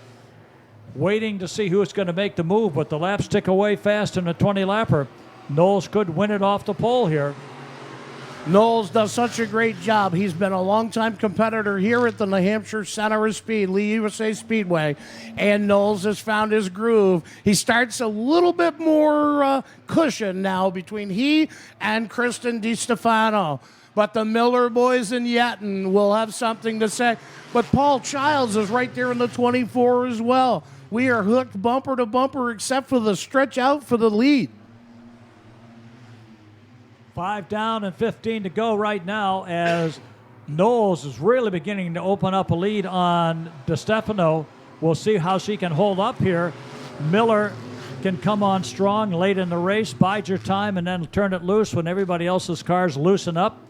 B: waiting to see who's going to make the move, but the laps tick away fast in the 20-lapper. Knowles could win it off the pole here.
A: Knowles does such a great job. He's been a longtime competitor here at the New Hampshire Center of Speed, Lee USA Speedway, and Knowles has found his groove. He starts a little bit more cushion now between he and Kristen DeStefano. but the Miller boys in Yetton will have something to say. But Paul Childs is right there in the 24 as well. We are hooked bumper to bumper except for the stretch out for the lead.
B: 5 down and 15 to go right now as Knowles is really beginning to open up a lead on DeStefano. We'll see how she can hold up here. Miller can come on strong late in the race, bide your time, and then turn it loose when everybody else's cars loosen up.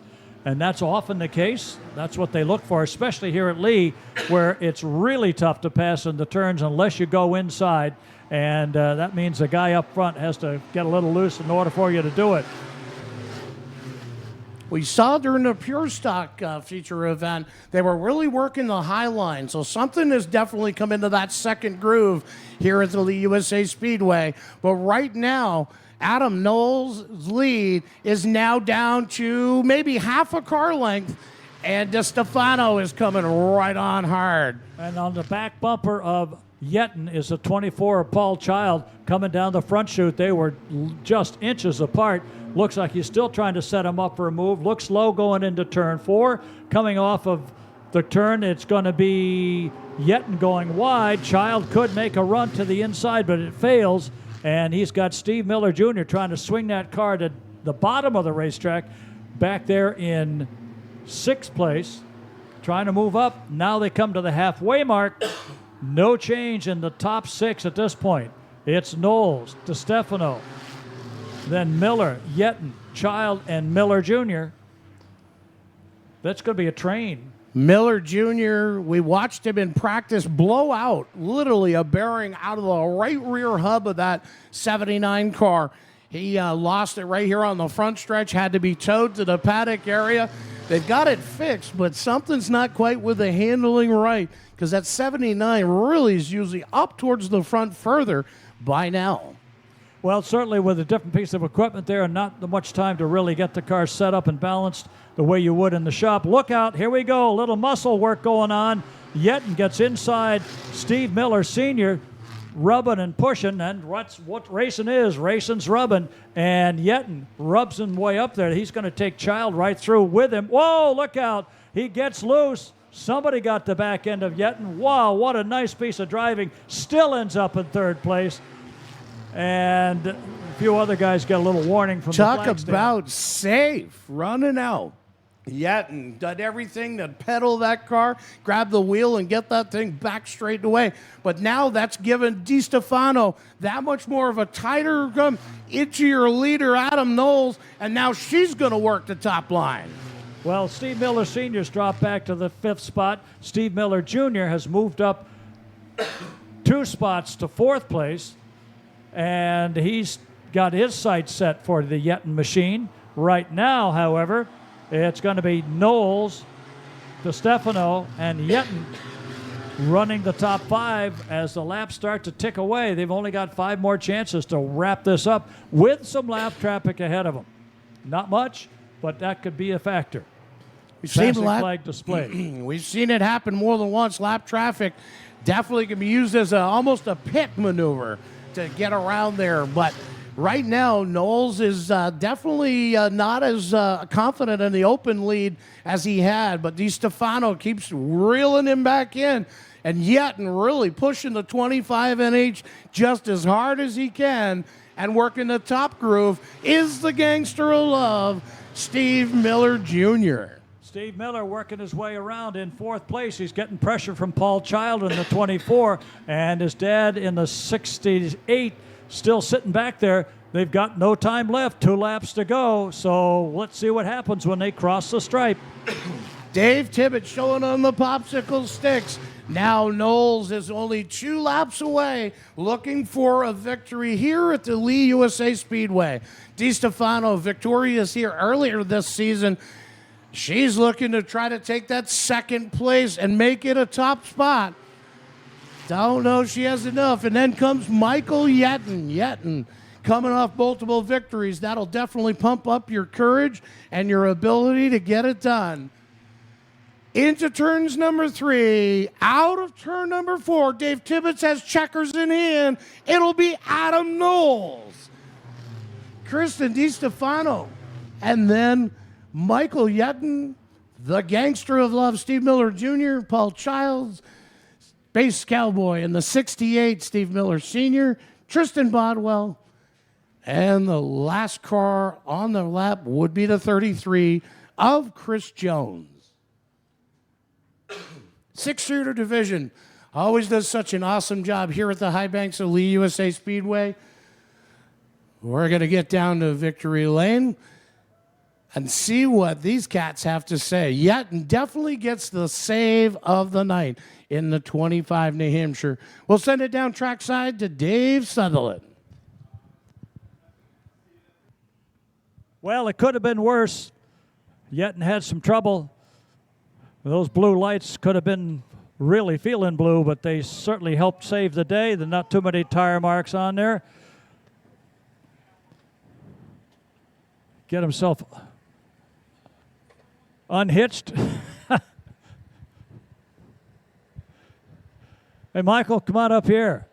B: And that's often the case. That's what they look for, especially here at Lee, where it's really tough to pass in the turns unless you go inside. And that means the guy up front has to get a little loose in order for you to do it.
A: We saw during the Pure Stock feature event, they were really working the high line. So something has definitely come into that second groove here at the Lee USA Speedway. But right now, Adam Knowles' lead is now down to maybe half a car length, and DeStefano is coming right on hard.
B: And on the back bumper of Yetton is a 24 of Paul Child coming down the front chute. They were just inches apart. Looks like he's still trying to set him up for a move. Looks low going into turn 4. Coming off of the turn, it's going to be Yetton going wide. Child could make a run to the inside, but it fails. And he's got Steve Miller Jr. trying to swing that car to the bottom of the racetrack. Back there in 6th place, trying to move up. Now they come to the halfway mark. No change in the top 6 at this point. It's Knowles, DeStefano, then Miller, Yetton, Child, and Miller Jr. That's going to be a train.
A: Miller Jr., we watched him in practice blow out literally a bearing out of the right rear hub of that 79 car. He lost it right here on the front stretch, had to be towed to the paddock area. They've got it fixed, but something's not quite with the handling right, because that 79 really is usually up towards the front further by now.
B: Well, certainly with a different piece of equipment there and not much time to really get the car set up and balanced the way you would in the shop. Look out, here we go, a little muscle work going on. Yetton gets inside Steve Miller Sr., rubbing and pushing, and what racing is. Racing's rubbing, and Yetton rubs him way up there. He's going to take Child right through with him. Whoa, look out. He gets loose. Somebody got the back end of Yetton. Wow, what a nice piece of driving. Still ends up in 3rd place. And a few other guys get a little warning from the flag stand.
A: Talk about safe, running out. Yetton did everything to pedal that car, grab the wheel, and get that thing back straight away. But now that's given DeStefano that much more of a tighter into your leader, Adam Knowles, and now she's going to work the top line.
B: Well, Steve Miller Sr.'s dropped back to the 5th spot. Steve Miller Jr. has moved up 2 spots to 4th place. And he's got his sights set for the Yetton machine. Right now, however, it's going to be Knowles, DeStefano, and Yetton running the top 5 as the laps start to tick away. They've only got 5 more chances to wrap this up with some lap traffic ahead of them. Not much, but that could be a factor.
A: We've seen
B: flag display.
A: We've seen it happen more than once. Lap traffic definitely can be used as almost a pit maneuver to get around there. But right now, Knowles is definitely not as confident in the open lead as he had. But DeStefano keeps reeling him back in. And Yetton really pushing the 25 NH just as hard as he can and working the top groove is the gangster of love, Steve Miller Jr.
B: Steve Miller working his way around in 4th place. He's getting pressure from Paul Child in the 24, and his dad in the 68 still sitting back there. They've got no time left, 2 laps to go, so let's see what happens when they cross the stripe.
A: Dave Tibbett showing on the popsicle sticks. Now Knowles is only 2 laps away, looking for a victory here at the Lee USA Speedway. DeStefano victorious here earlier this season. She's looking to try to take that 2nd place and make it a top spot. Don't know she has enough. And then comes Michael Yetton. Yetton coming off multiple victories. That'll definitely pump up your courage and your ability to get it done. Into turns number 3, out of turn number 4. Dave Tibbetts has checkers in hand. It'll be Adam Knowles, Kristen DeStefano, and then Michael Yetton, the Gangster of Love, Steve Miller Jr., Paul Childs, Bass Cowboy, and the 68, Steve Miller Sr., Tristan Bodwell, and the last car on the lap would be the 33 of Chris Jones. Six-shooter division always does such an awesome job here at the high banks of Lee USA Speedway. We're going to get down to Victory Lane and see what these cats have to say. Yetton definitely gets the save of the night in the 25 New Hampshire. We'll send it down trackside to Dave Sutherland.
B: Well, it could have been worse. Yetton had some trouble. Those blue lights could have been really feeling blue, but they certainly helped save the day. There's not too many tire marks on there. Get himself unhitched. Hey, Michael, come on up here.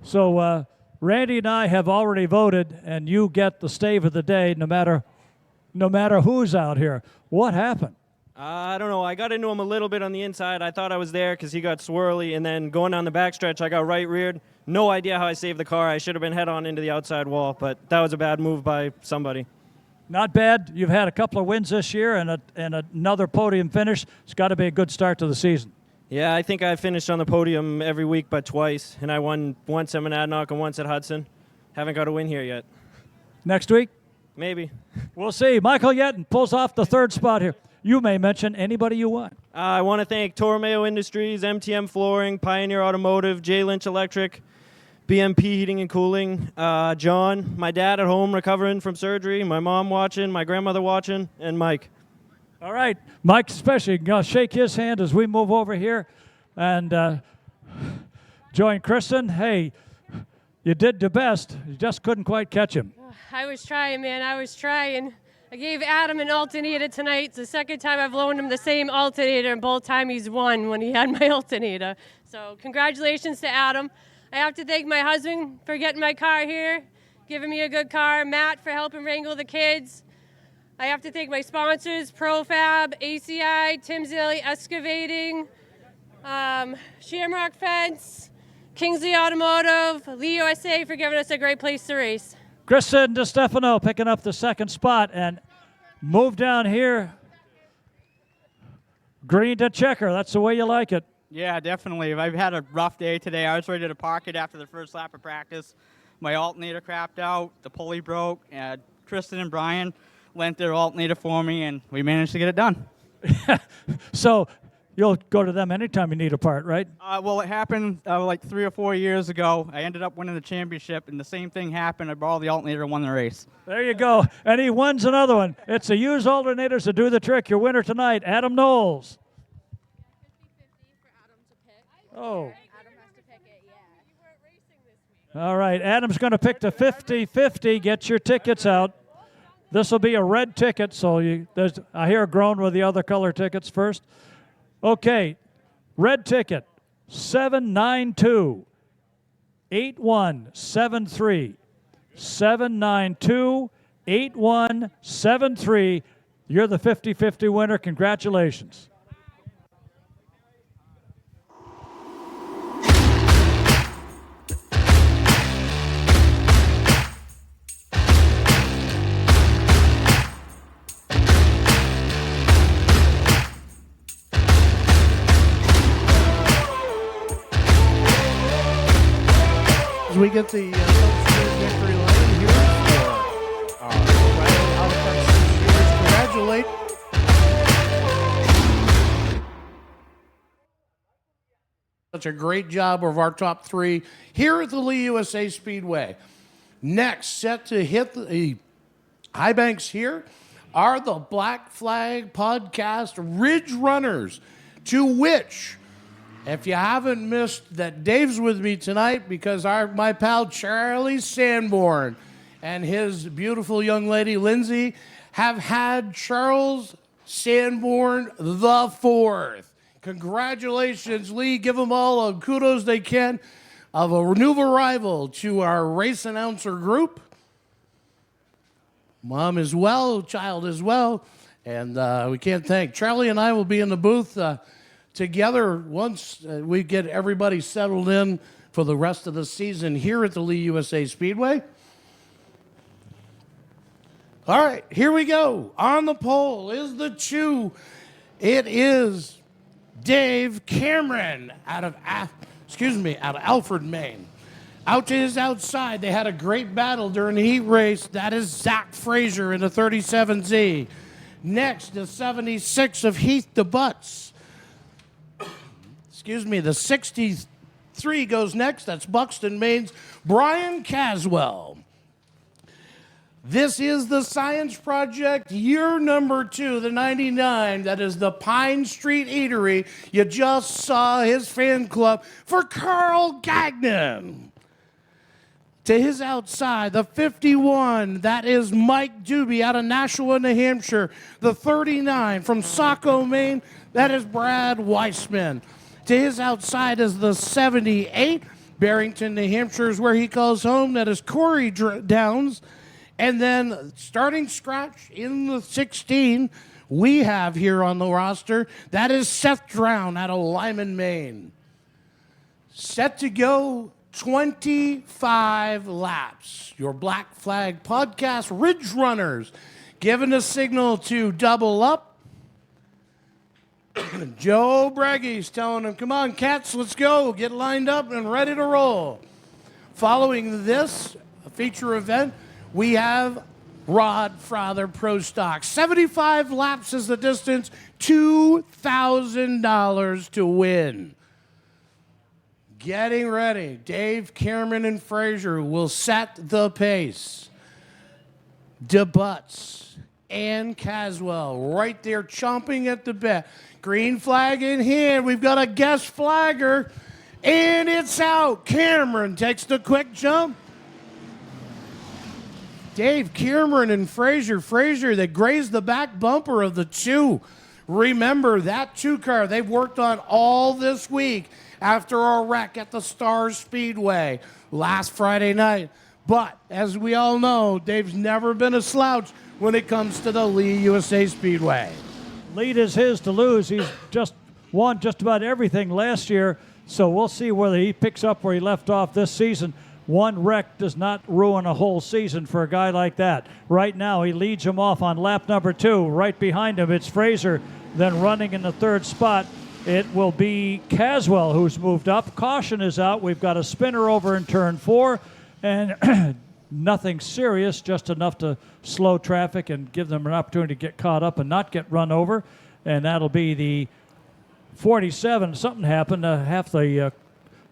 B: So Randy and I have already voted, and you get the stave of the day no matter who's out here. What happened?
M: I don't know. I got into him a little bit on the inside. I thought I was there because he got swirly, and then going down the backstretch, I got right reared. No idea how I saved the car. I should have been head on into the outside wall, but that was a bad move by somebody.
B: Not bad. You've had a couple of wins this year and another podium finish. It's got to be a good start to the season.
M: Yeah, I think I finished on the podium every week but twice, and I won once at Monadnock and once at Hudson. Haven't got a win here yet.
B: Next week?
M: Maybe.
B: We'll see. Michael Yetton pulls off the third spot here. You may mention anybody you want.
M: I want to thank Toromeo Industries, MTM Flooring, Pioneer Automotive, J. Lynch Electric, BMP Heating and Cooling, John, my dad at home recovering from surgery, my mom watching, my grandmother watching, and Mike.
B: All right. Mike especially, going to shake his hand as we move over here and join Kristen. Hey, you did your best. You just couldn't quite catch him.
N: I was trying, man. I was trying. I gave Adam an alternator tonight. It's the second time I've loaned him the same alternator, and both times he's won when he had my alternator. So congratulations to Adam. I have to thank my husband for getting my car here, giving me a good car, Matt for helping wrangle the kids. I have to thank my sponsors, ProFab, ACI, Tim Zilli Excavating, Shamrock Fence, Kingsley Automotive, Lee USA for giving us a great place to race.
B: Kristen DeStefano picking up the second spot and move down here. Green to checker. That's the way you like it.
O: Yeah, definitely. I've had a rough day today. I was ready to park it after the first lap of practice. My alternator crapped out. The pulley broke. And Tristan and Brian lent their alternator for me, and we managed to get it done.
B: So you'll go to them anytime you need a part, right?
O: Well, it happened like 3 or 4 years ago. I ended up winning the championship, and the same thing happened. I borrowed the alternator and won the race.
B: There you go. And he wins another one. It's the used alternators that do the trick. Your winner tonight, Adam Knowles. Oh. All right, Adam's going to pick the 50-50. Get your tickets out. This will be a red ticket, so I hear a groan with the other color tickets first. Okay, red ticket, 792-8173. 792-8173. You're the 50-50 winner. Congratulations.
A: As we get the victory line here for our Riley Autoparts Series, congratulate such a great job of our top three here at the Lee USA Speedway. Next, set to hit the high banks here are the Black Flag Podcast Ridge Runners, to which, if you haven't missed that, Dave's with me tonight because my pal Charlie Sanborn and his beautiful young lady Lindsay have had Charles Sanborn the Fourth. Congratulations, Lee. Give them all a kudos they can of a new arrival to our race announcer group. Mom as well, child as well. And we can't thank. Charlie and I will be in the booth together once we get everybody settled in for the rest of the season here at the Lee USA Speedway. All right, here we go. On the pole is the Chew. It is Dave Cameron out of Alfred, Maine. Out to his outside, they had a great battle during the heat race. That is Zach Frazier in the 37Z. Next, the 76 of Heath DeButts. The 63 goes next. That's Buxton, Maine's Brian Caswell. This is the Science Project, year number 2, the 99. That is the Pine Street Eatery. You just saw his fan club for Carl Gagnon. To his outside, the 51, that is Mike Doobie out of Nashua, New Hampshire. The 39 from Saco, Maine, that is Brad Weissman. To his outside is the 78, Barrington, New Hampshire is where he calls home. That is Corey Downs. And then starting scratch in the 16, we have here on the roster, that is Seth Drown out of Lyman, Maine. Set to go 25 laps. Your Black Flag Podcast Ridge Runners giving a signal to double up. Joe Breggy's telling them, come on, cats, let's go. Get lined up and ready to roll. Following this feature event, we have Rod Frother Pro Stock. 75 laps is the distance, $2,000 to win. Getting ready. Dave, Cameron, and Frazier will set the pace. DeButts and Caswell right there chomping at the bit. Green flag in hand. We've got a guest flagger, and it's out. Cameron takes the quick jump. Dave, Cameron, and Frazier. Frazier, they grazed the back bumper of the Chew. Remember, that Chew car they've worked on all this week after our wreck at the Stars Speedway last Friday night. But, as we all know, Dave's never been a slouch when it comes to the Lee USA Speedway.
B: Lead is his to lose. He's just won just about everything last year, so we'll see whether he picks up where he left off this season. One wreck does not ruin a whole season for a guy like that. Right now, he leads him off on lap number 2. Right behind him, it's Frazier. Then running in the third spot, it will be Caswell who's moved up. Caution is out. We've got a spinner over in turn 4, and nothing serious, just enough to slow traffic and give them an opportunity to get caught up and not get run over. And that'll be the 47. Something happened. Half the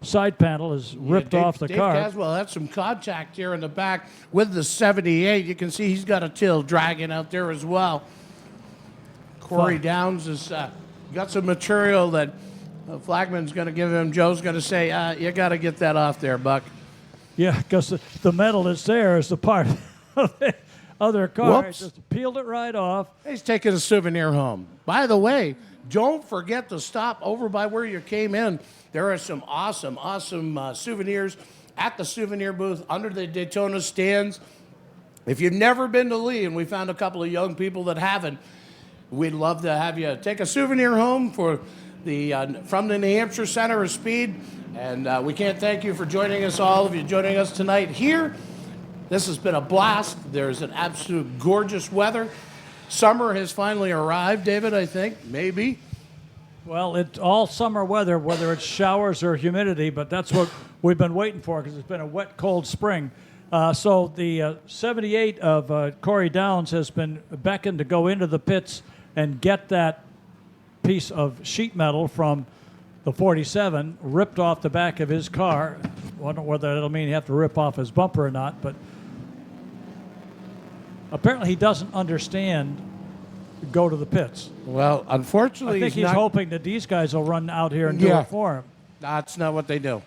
B: side panel is ripped off the car.
A: Dave Caswell had some contact here in the back with the 78. You can see he's got a tail dragging out there as well. Corey Downs has got some material that Flagman's going to give him. Joe's going to say, you got to get that off there, Buck.
B: Yeah, because the metal that's there is the part of the other car.
A: Whoops.
B: Just peeled it right off.
A: He's taking a souvenir home. By the way, don't forget to stop over by where you came in. There are some awesome souvenirs at the souvenir booth under the Daytona stands. If you've never been to Lee, and we found a couple of young people that haven't, we'd love to have you take a souvenir home for the from the New Hampshire Center of Speed. And we can't thank you for joining us, all of you joining us tonight here. This has been a blast. There's an absolute gorgeous weather. Summer has finally arrived, David, I think, maybe.
B: Well, it's all summer weather, whether it's showers or humidity, but that's what we've been waiting for because it's been a wet, cold spring. So the 78 of Corey Downs has been beckoned to go into the pits and get that piece of sheet metal from the 47 ripped off the back of his car. I wonder whether it'll mean you have to rip off his bumper or not, but apparently he doesn't understand go to the pits.
A: Well, unfortunately,
B: I think he's hoping that these guys will run out here and do it for him.
A: That's not what they do.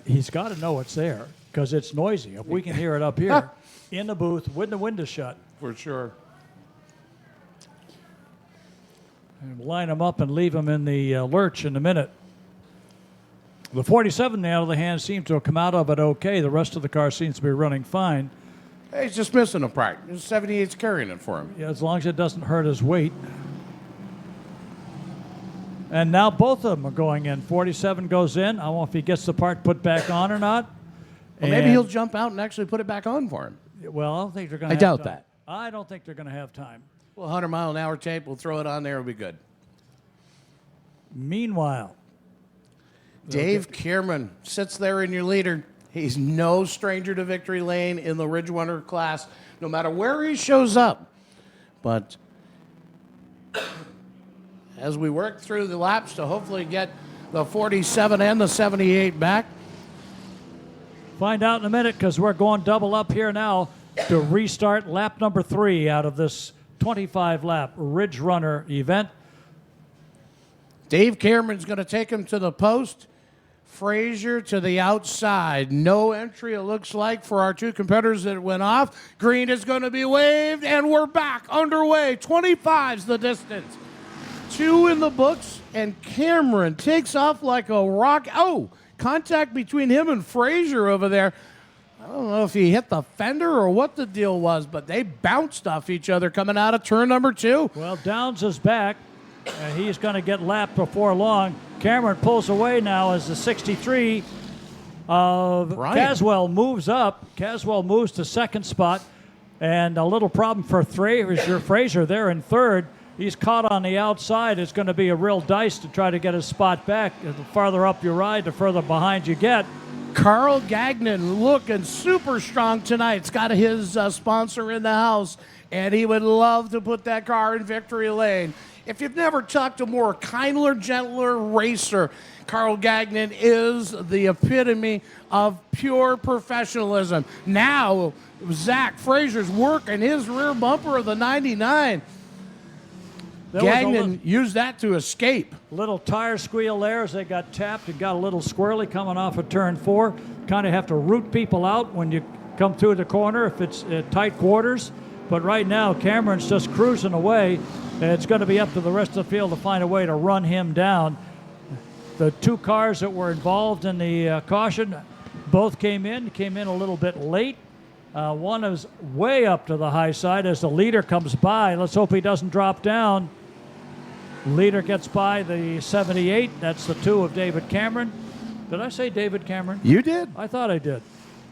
B: He's got to know it's there because it's noisy. If we can hear it up here in the booth with the window shut.
A: For sure.
B: And line them up and leave them in the lurch in a minute. The 47, on the other hand, seems to have come out of it okay. The rest of the car seems to be running fine.
A: He's just missing a part. 78's carrying it for him.
B: Yeah, as long as it doesn't hurt his weight. And now both of them are going in. 47 goes in. I don't know if he gets the part put back on or not.
A: Well, maybe he'll jump out and actually put it back on for him.
B: Well, I don't think they're going to
A: I doubt that.
B: I don't think they're going to have time.
A: Well, 100-mile-an-hour tape, we'll throw it on there. It'll be good.
B: Meanwhile,
A: Dave Cameron sits there in your leader. He's no stranger to victory lane in the Ridge Runner class, no matter where he shows up. But as we work through the laps to hopefully get the 47 and the 78 back.
B: Find out in a minute because we're going double up here now to restart lap number 3 out of this 25-lap Ridge Runner event.
A: Dave Cameron's going to take him to the post. Frazier to the outside. No entry, it looks like, for our two competitors that went off. Green is going to be waved, and we're back underway. 25's the distance. 2 in the books, and Cameron takes off like a rock. Oh, contact between him and Frazier over there. I don't know if he hit the fender or what the deal was, but they bounced off each other coming out of turn number 2.
B: Well, Downs is back, and he's going to get lapped before long. Cameron pulls away now as the 63 of Caswell moves up. Caswell moves to second spot, and a little problem for Frazier there in third. He's caught on the outside. It's going to be a real dice to try to get his spot back. The farther up you ride, the further behind you get.
A: Carl Gagnon looking super strong tonight. He's got his sponsor in the house, and he would love to put that car in victory lane. If you've never talked to a more kindler, gentler racer, Carl Gagnon is the epitome of pure professionalism. Now, Zach Frazier's working his rear bumper of the 99. Gagnon used that to escape.
B: Little tire squeal there as they got tapped and got a little squirrely coming off of turn 4. Kind of have to root people out when you come through the corner if it's tight quarters. But right now, Cameron's just cruising away. And it's going to be up to the rest of the field to find a way to run him down. The 2 cars that were involved in the caution both came in a little bit late. One is way up to the high side as the leader comes by. Let's hope he doesn't drop down. Leader gets by the 78. That's the 2 of David Cameron. Did I say David Cameron?
A: You did.
B: I thought I did.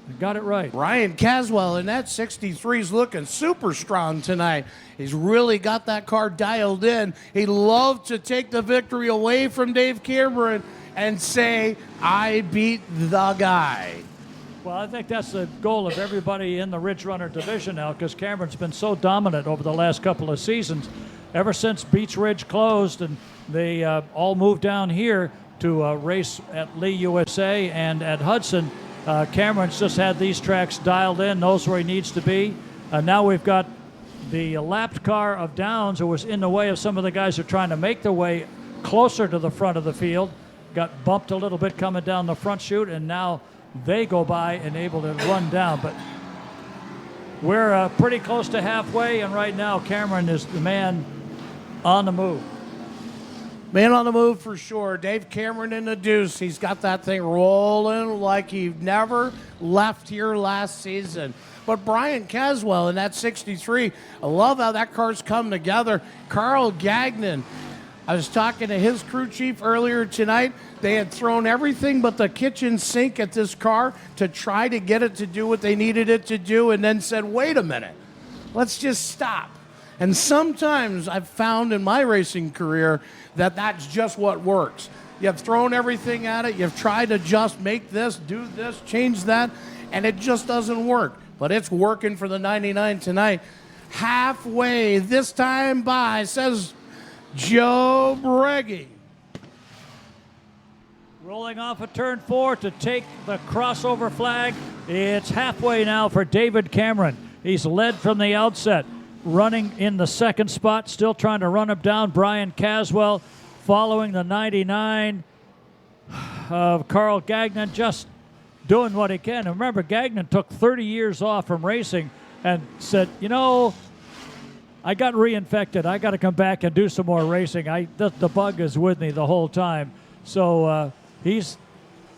B: I got it right.
A: Ryan Caswell in that 63 is looking super strong tonight. He's really got that car dialed in. He'd love to take the victory away from Dave Cameron and say, I beat the guy.
B: Well, I think that's the goal of everybody in the Ridge Runner division now because Cameron's been so dominant over the last couple of seasons. Ever since Beach Ridge closed and they all moved down here to race at Lee USA and at Hudson, Cameron's just had these tracks dialed in, knows where he needs to be. Now we've got the lapped car of Downs, who was in the way of some of the guys who are trying to make their way closer to the front of the field. Got bumped a little bit coming down the front chute, and now they go by and able to run down. But we're pretty close to halfway, and right now Cameron is the man on the move.
A: Man on the move for sure. Dave Cameron in the deuce. He's got that thing rolling like he never left here last season. But Brian Caswell in that 63, I love how that car's come together. Carl Gagnon, I was talking to his crew chief earlier tonight. They had thrown everything but the kitchen sink at this car to try to get it to do what they needed it to do, and then said, wait a minute, let's just stop. And sometimes I've found in my racing career that that's just what works. You've thrown everything at it. You've tried to just make this, do this, change that, and it just doesn't work. But it's working for the 99 tonight. Halfway this time by, says Joe Breggy.
B: Rolling off of turn 4 to take the crossover flag. It's halfway now for David Cameron. He's led from the outset. Running in the second spot, still trying to run him down. Brian Caswell following the 99 of Carl Gagnon, just doing what he can. And remember, Gagnon took 30 years off from racing and said, you know, I got reinfected. I got to come back and do some more racing. The bug is with me the whole time. So he's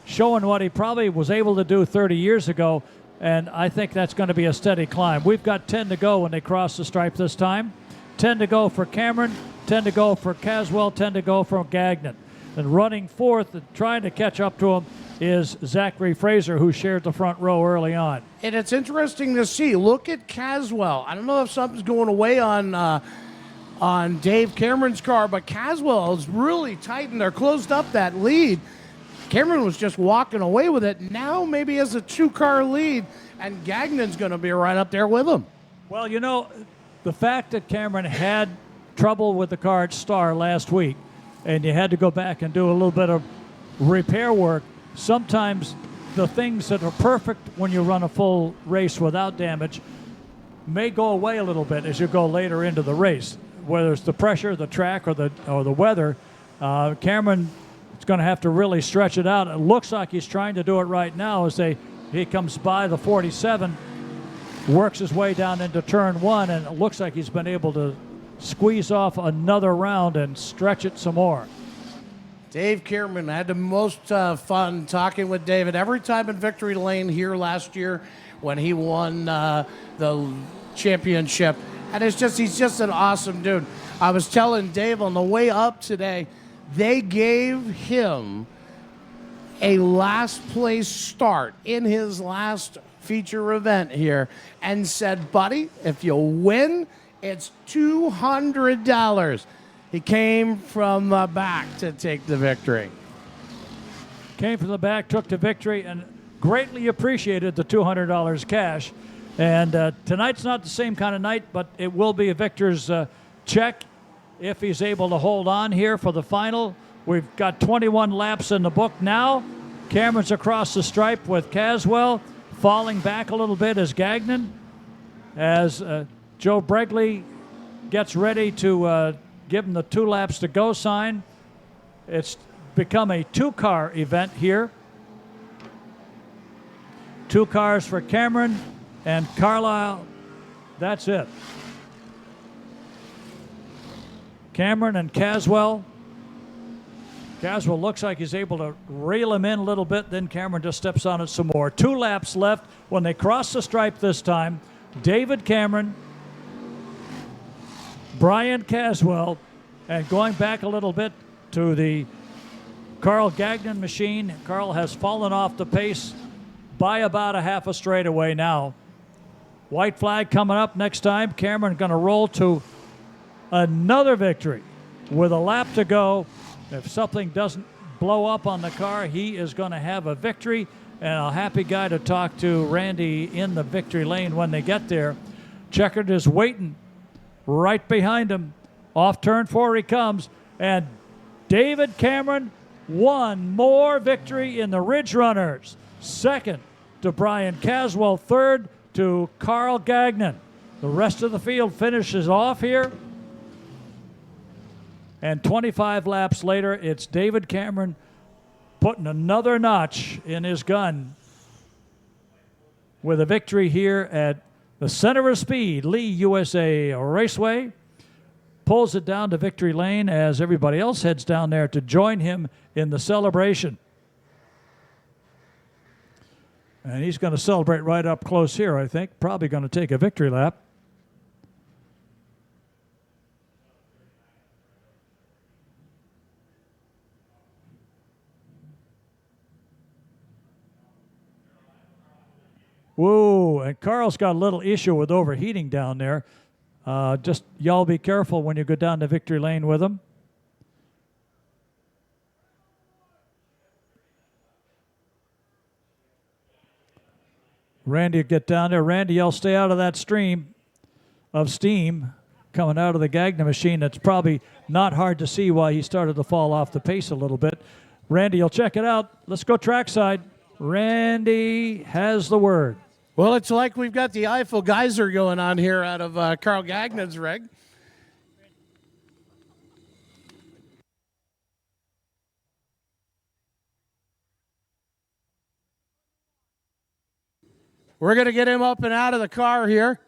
B: showing what he probably was able to do 30 years ago. and I think that's going to be a steady climb. We've got 10 to go when they cross the stripe this time. 10 to go for Cameron, 10 to go for Caswell, 10 to go for Gagnon. And running fourth and trying to catch up to him is Zachary Fraser, who shared the front row early on.
A: And it's interesting to see. Look at Caswell. I don't know if something's going away on Dave Cameron's car, but Caswell is really tightened. They're closed up that lead. Cameron was just walking away with it. Now maybe has a two-car lead, and Gagnon's going to be right up there with him.
B: Well, you know, the fact that Cameron had trouble with the car at Star last week, and you had to go back and do a little bit of repair work, sometimes the things that are perfect when you run a full race without damage may go away a little bit as you go later into the race. Whether it's the pressure, the track, or the weather, Cameron is going to have to really stretch it out. It looks like he's trying to do it right now as he comes by the 47, works his way down into turn one, and it looks like he's been able to squeeze off another round and stretch it some more.
A: Dave Cameron had the most fun talking with David every time in Victory Lane here last year when he won the championship. And he's just an awesome dude. I was telling Dave on the way up today, they gave him a last place start in his last feature event here and said, buddy, if you win, it's $200. He came from the back to take the victory.
B: Came from the back, took the victory, and greatly appreciated the $200 cash. And tonight's not the same kind of night, but it will be a victor's check if he's able to hold on here for the final. We've got 21 laps in the book now. Cameron's across the stripe with Caswell, falling back a little bit as Gagnon, as Joe Bregley gets ready to give him the 2 laps to go sign. It's become a 2-car event here. 2 cars for Cameron and Carlisle. That's it. Cameron and Caswell. Caswell looks like he's able to reel him in a little bit, then Cameron just steps on it some more. 2 laps left when they cross the stripe this time. David Cameron, Brian Caswell, and going back a little bit to the Carl Gagnon machine. Carl has fallen off the pace by about a half a straightaway now. White flag coming up next time. Cameron going to roll to another victory with a lap to go. If something doesn't blow up on the car, he is going to have a victory and a happy guy to talk to Randy in the victory lane when they get there. Checkered is waiting right behind him. Off turn 4 he comes, and David Cameron, one more victory in the Ridge Runners. Second to Brian Caswell, third to Carl Gagnon. The rest of the field finishes off here. And 25 laps later, it's David Cameron putting another notch in his gun with a victory here at the center of speed, Lee USA Raceway. Pulls it down to victory lane as everybody else heads down there to join him in the celebration. And he's going to celebrate right up close here, I think. Probably going to take a victory lap. Whoa, and Carl's got a little issue with overheating down there. Just y'all be careful when you go down to victory lane with him. Randy will get down there. Randy, y'all stay out of that stream of steam coming out of the Gagnon machine. That's probably not hard to see why he started to fall off the pace a little bit. Randy, you'll check it out. Let's go trackside. Randy has the word.
A: Well, it's like we've got the Eiffel Geyser going on here out of Carl Gagnon's rig. We're going to get him up and out of the car here.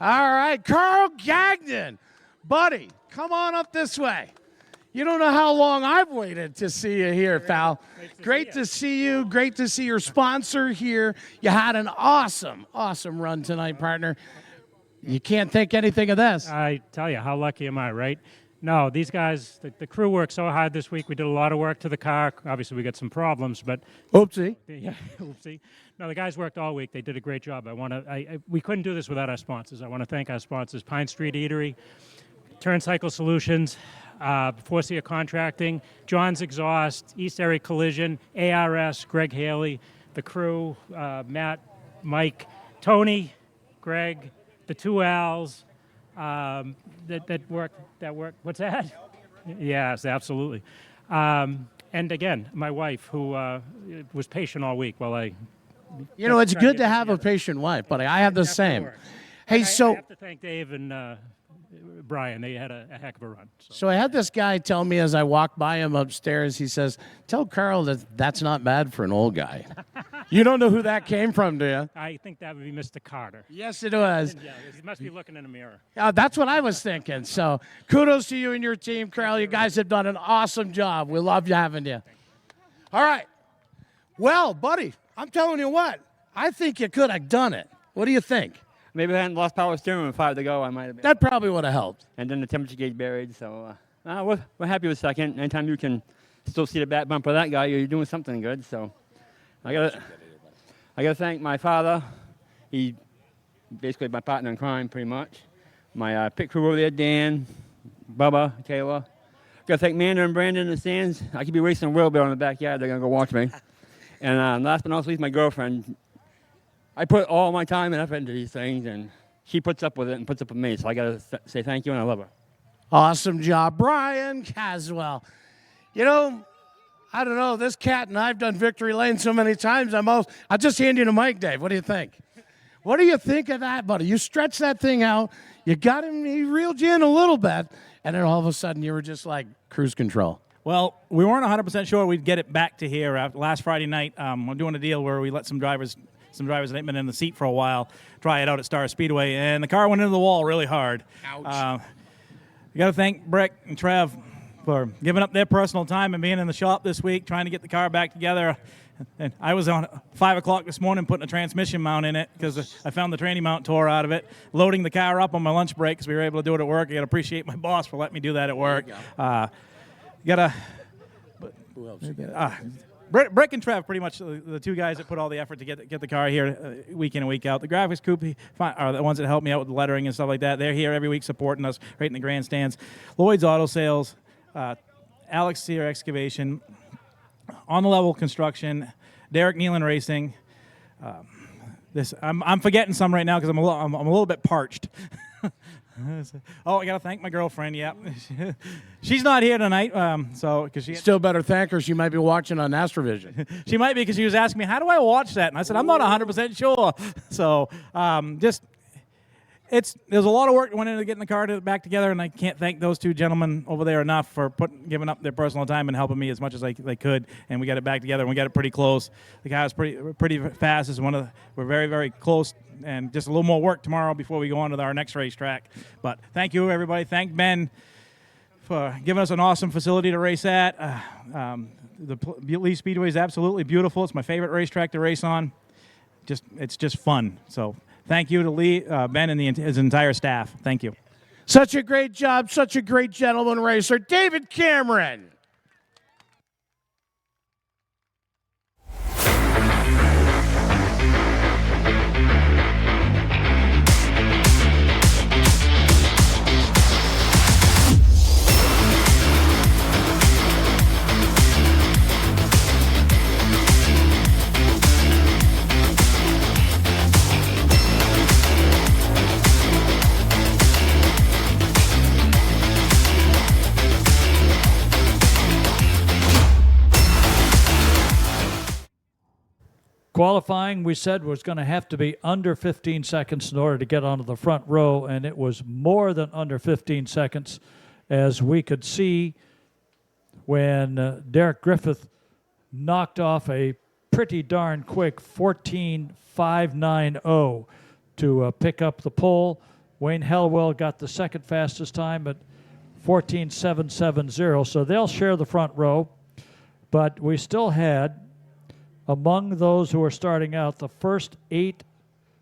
A: All right, Carl Gagnon. Buddy, come on up this way. You don't know how long I've waited to see you here, pal. Great to see you. Great to see your sponsor here. You had an awesome, awesome run tonight, partner. You can't think anything of this.
P: I tell you, how lucky am I, right? No, these guys, the crew worked so hard this week. We did a lot of work to the car. Obviously, we got some problems, but
A: oopsie.
P: Yeah, oopsie. No, the guys worked all week. They did a great job. We couldn't do this without our sponsors. I want to thank our sponsors: Pine Street Eatery, Turncycle Solutions, Forcia Contracting, John's Exhaust, East Area Collision, ARS, Greg Haley, the crew, Matt, Mike, Tony, Greg, the two Al's. That work. What's that? Yes, absolutely. And again, my wife, who was patient all week while I.
A: You know, it's good to have a patient wife, buddy. I have the same. Hey,
P: I have to thank Dave and Brian. They had a heck of a run.
A: So I had this guy tell me as I walked by him upstairs, he says, "Tell Carl that that's not bad for an old guy." You don't know who that came from, do you?
P: I think that would be Mr. Carter.
A: Yes, it was.
P: Yeah, he must be looking in a mirror.
A: That's what I was thinking. So kudos to you and your team, Carl. You guys have done an awesome job. We love having you. All right. Well, buddy, I'm telling you what. I think you could have done it. What do you think?
Q: Maybe if I hadn't lost power steering with 5 to go, I might have been.
A: That probably would have helped.
Q: And then the temperature gauge buried, so we're happy with second. Anytime you can still see the back bumper of that guy, you're doing something good. So I gotta thank my father. He basically my partner in crime, pretty much. My pit crew over there, Dan, Bubba, Kayla. Gotta thank Manda and Brandon in the stands. I could be racing a wheelbarrow in the backyard. They're gonna go watch me. And last but not least, my girlfriend. I put all my time and effort into these things, and she puts up with it and puts up with me. So I got to say thank you, and I love her.
A: Awesome job, Brian Caswell. You know, I don't know. This cat and I've done victory lane so many times. I'll just hand you the mic, Dave. What do you think? What do you think of that, buddy? You stretched that thing out. You got him. He reeled you in a little bit, and then all of a sudden you were just like cruise control.
R: Well, we weren't 100% sure we'd get it back to here. Last Friday night, I'm doing a deal where we let some drivers that ain't been in the seat for a while try it out at Star Speedway, and the car went into the wall really hard.
A: Ouch.
R: You got to thank Brick and Trev for giving up their personal time and being in the shop this week trying to get the car back together. And I was on 5 o'clock this morning putting a transmission mount in it because I found the training mount tore out of it, loading the car up on my lunch break because we were able to do it at work. I got to appreciate my boss for letting me do that at work. Who else? Brick and Trev, pretty much the two guys that put all the effort to get the car here week in and week out. The graphics group are the ones that help me out with the lettering and stuff like that. They're here every week supporting us right in the grandstands. Lloyd's Auto Sales, Alex Sear Excavation, On the Level Construction, Derek Nealon Racing. I'm forgetting some right now because I'm a little bit parched. Oh, I got to thank my girlfriend. Yeah, she's not here tonight. Because she
A: still better thank her. She might be watching on Astrovision.
R: She might be because she was asking me, "How do I watch that?" And I said, "I'm not 100% sure." So there's a lot of work that went into getting the car back together, and I can't thank those two gentlemen over there enough for giving up their personal time and helping me as much as they could. And we got it back together, and we got it pretty close. The car was pretty fast. We're very, very close, and just a little more work tomorrow before we go on to our next racetrack. But thank you, everybody. Thank Ben for giving us an awesome facility to race at. The Lee Speedway is absolutely beautiful. It's my favorite racetrack to race on. It's just fun. So thank you to Lee, Ben, and his entire staff. Thank you.
A: Such a great job. Such a great gentleman racer. David Cameron.
B: Qualifying, we said, was going to have to be under 15 seconds in order to get onto the front row, and it was more than under 15 seconds, as we could see when Derek Griffith knocked off a pretty darn quick 14.590 to pick up the pole. Wayne Hellwell got the second fastest time at 14.770. So they'll share the front row. But we still had, among those who are starting out, the first 8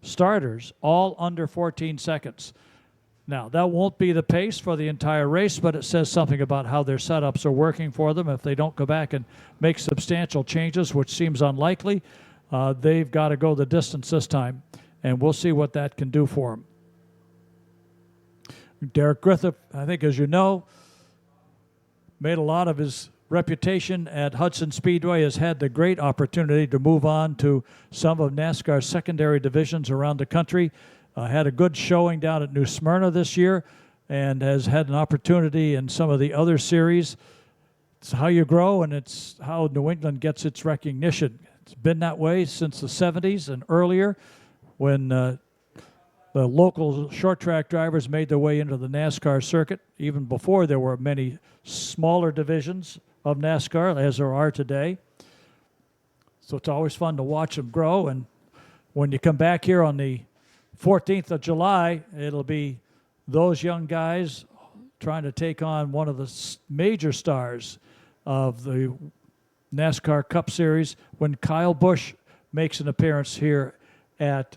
B: starters, all under 14 seconds. Now, that won't be the pace for the entire race, but it says something about how their setups are working for them. If they don't go back and make substantial changes, which seems unlikely, they've got to go the distance this time, and we'll see what that can do for them. Derek Griffith, I think, as you know, made a lot of his reputation at Hudson Speedway, has had the great opportunity to move on to some of NASCAR's secondary divisions around the country. Had a good showing down at New Smyrna this year and has had an opportunity in some of the other series. It's how you grow, and it's how New England gets its recognition. It's been that way since the 70s and earlier when the local short track drivers made their way into the NASCAR circuit, even before there were many smaller divisions of NASCAR as there are today. So it's always fun to watch them grow. And when you come back here on the 14th of July, it'll be those young guys trying to take on one of the major stars of the NASCAR Cup Series when Kyle Busch makes an appearance here at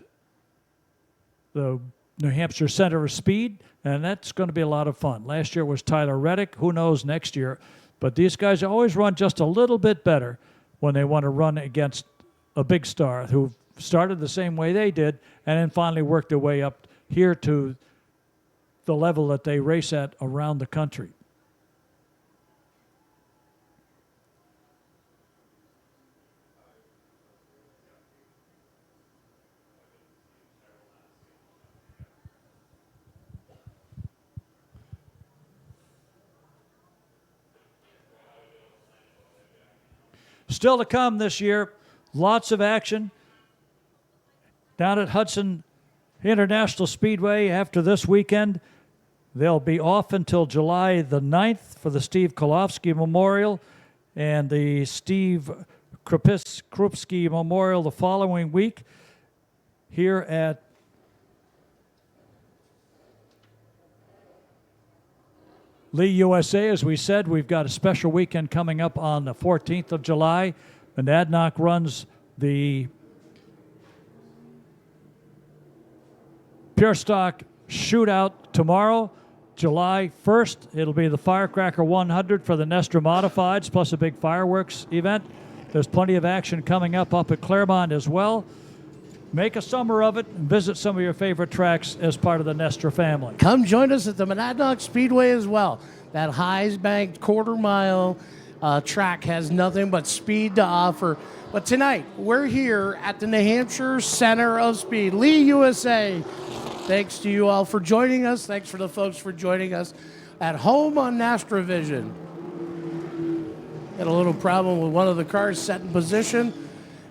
B: the New Hampshire Center of Speed, and that's going to be a lot of fun. Last year was Tyler Reddick. Who knows next year? But these guys always run just a little bit better when they want to run against a big star who started the same way they did and then finally worked their way up here to the level that they race at around the country. Still to come this year, lots of action down at Hudson International Speedway after this weekend. They'll be off until July the 9th for the Steve Kolofsky Memorial and the Steve Krupski Memorial the following week here at Lee USA. As we said, we've got a special weekend coming up on the 14th of July. Monadnock runs the Pure Stock Shootout tomorrow, July 1st. It'll be the Firecracker 100 for the Nestor Modifieds, plus a big fireworks event. There's plenty of action coming up at Claremont as well. Make a summer of it and visit some of your favorite tracks as part of the Nestor family.
A: Come join us at the Monadnock Speedway as well. That highs-banked quarter-mile track has nothing but speed to offer. But tonight, we're here at the New Hampshire Center of Speed, Lee USA. Thanks to you all for joining us. Thanks for the folks for joining us at home on Nastrovision. Had a little problem with one of the cars set in position.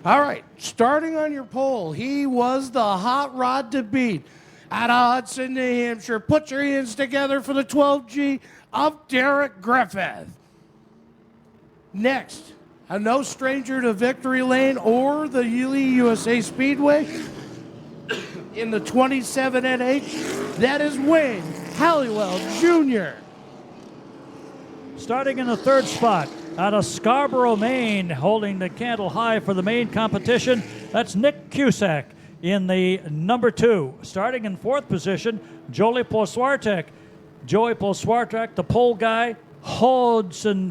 A: All right, starting on your pole, he was the hot rod to beat out of Hudson, New Hampshire. Put your hands together for the 12G of Derek Griffith. Next, a no stranger to victory lane or the Lee USA Speedway in the 27 NH, that is Wayne Halliwell Jr.
B: Starting in the third spot, out of Scarborough, Maine, holding the candle high for the main competition, that's Nick Cusack in the number 2. Starting in fourth position, Joey Polswartek. Joey Polswartek, the pole guy, Hudson,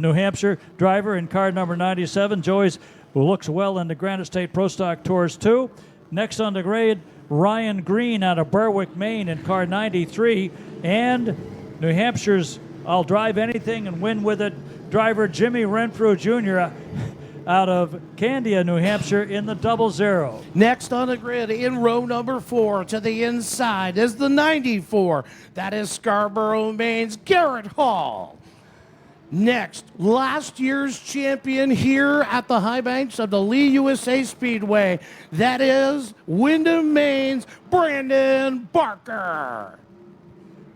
B: New Hampshire driver in car number 97. Joey's who looks well in the Granite State Pro Stock Tours 2. Next on the grade, Ryan Green out of Berwick, Maine in car 93. And New Hampshire's I'll drive anything and win with it driver Jimmy Renfrew Jr. out of Candia, New Hampshire in the 00.
A: Next on the grid in row number 4 to the inside is the 94. That is Scarborough, Maine's Garrett Hall. Next, last year's champion here at the high banks of the Lee USA Speedway. That is Windham, Maine's Brandon Barker.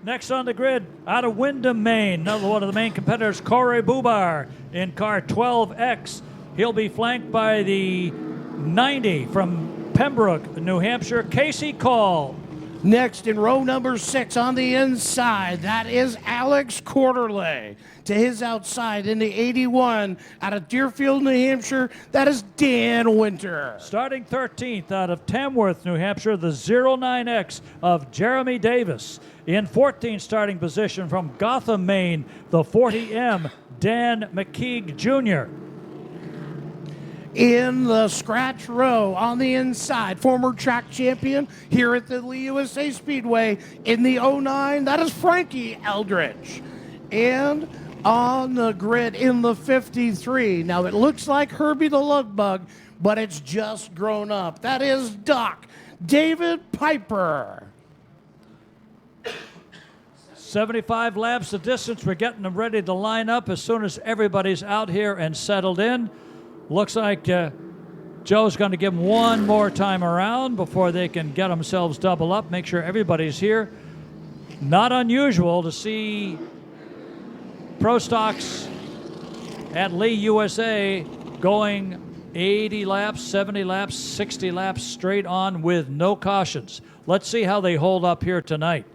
B: Next on the grid, out of Windham, Maine, another one of the main competitors, Corey Bubar in car 12X. He'll be flanked by the 90 from Pembroke, New Hampshire, Casey Call.
A: Next in row number 6 on the inside, that is Alex Quarterley. To his outside in the 81 out of Deerfield, New Hampshire, that is Dan Winter.
B: Starting 13th out of Tamworth, New Hampshire, the 09X of Jeremy Davis. In 14th starting position from Gotham, Maine, the 40M, Dan McKeague Jr.
A: In the scratch row on the inside, former track champion here at the Lee USA Speedway in the 09, that is Frankie Eldridge. And on the grid in the 53, now it looks like Herbie the Lug Bug, but it's just grown up. That is Doc David Piper.
B: 75 laps the distance. We're getting them ready to line up as soon as everybody's out here and settled in. Looks like Joe's going to give them one more time around before they can get themselves double up, make sure everybody's here. Not unusual to see Pro Stocks at Lee USA going 80 laps, 70 laps, 60 laps straight on with no cautions. Let's see how they hold up here tonight.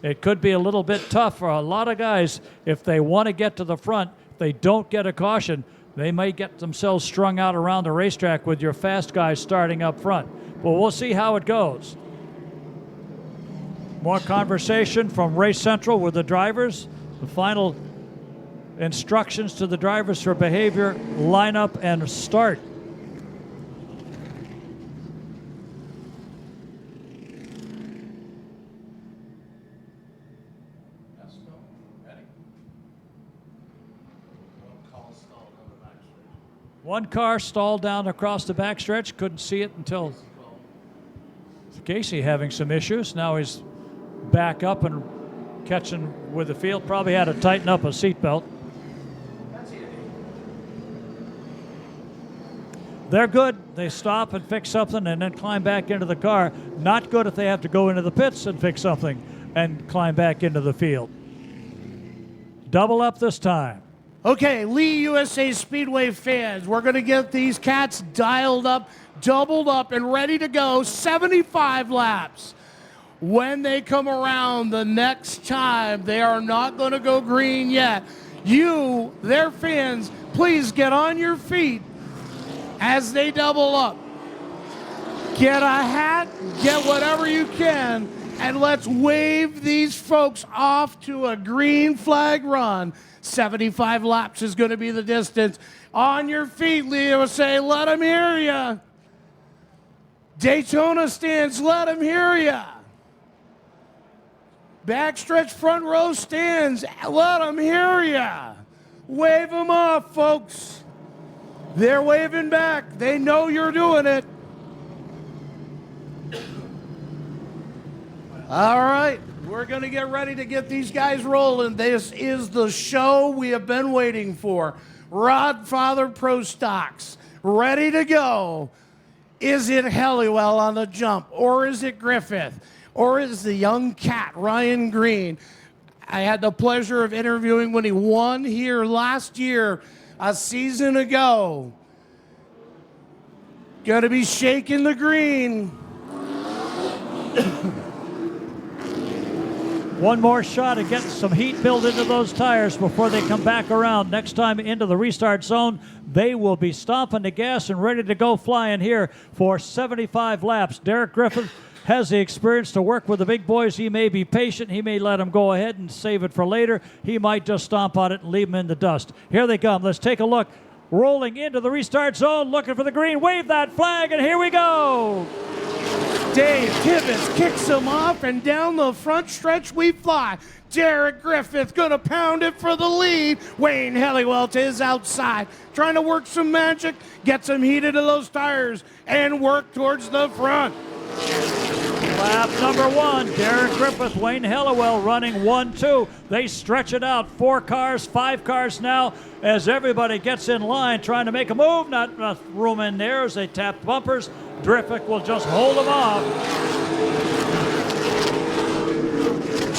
B: It could be a little bit tough for a lot of guys if they want to get to the front. If they don't get a caution, they may get themselves strung out around the racetrack with your fast guys starting up front. But we'll see how it goes. More conversation from Race Central with the drivers. The final instructions to the drivers for behavior, lineup, and start. One car stalled down across the backstretch. Couldn't see it until Casey having some issues. Now he's back up and catching with the field. Probably had to tighten up a seatbelt. They're good. They stop and fix something and then climb back into the car. Not good if they have to go into the pits and fix something and climb back into the field. Double up this time.
A: Okay, Lee USA Speedway fans, we're going to get these cats dialed up, doubled up, and ready to go. 75 laps. When they come around the next time, they are not going to go green yet. You, their fans, please get on your feet as they double up. Get a hat, get whatever you can, and let's wave these folks off to a green flag run. 75 laps is going to be the distance. On your feet, Lee USA, let them hear ya. Daytona stands, let them hear ya. Backstretch front row stands, let them hear ya. Wave them off, folks. They're waving back. They know you're doing it. All right. We're going to get ready to get these guys rolling. This is the show we have been waiting for. Rodfather Pro Stocks, ready to go. Is it Helliwell on the jump, or is it Griffith, or is the young cat, Ryan Green? I had the pleasure of interviewing when he won here last year, a season ago. Going to be shaking the green.
B: One more shot at getting some heat built into those tires before they come back around. Next time into the restart zone, they will be stomping the gas and ready to go flying here for 75 laps. Derek Griffith has the experience to work with the big boys. He may be patient. He may let them go ahead and save it for later. He might just stomp on it and leave them in the dust. Here they come. Let's take a look. Rolling into the restart zone, looking for the green. Wave that flag, and here we go.
A: Dave Tibbetts kicks him off, and down the front stretch we fly. Derek Griffith gonna pound it for the lead. Wayne Helliwell to his outside, trying to work some magic, get some heat into those tires, and work towards the front.
B: Lap number 1, Derek Griffith, Wayne Helliwell running 1-2. They stretch it out, 4 cars, 5 cars now, as everybody gets in line, trying to make a move. Not enough room in there as they tap bumpers. Griffith will just hold them off.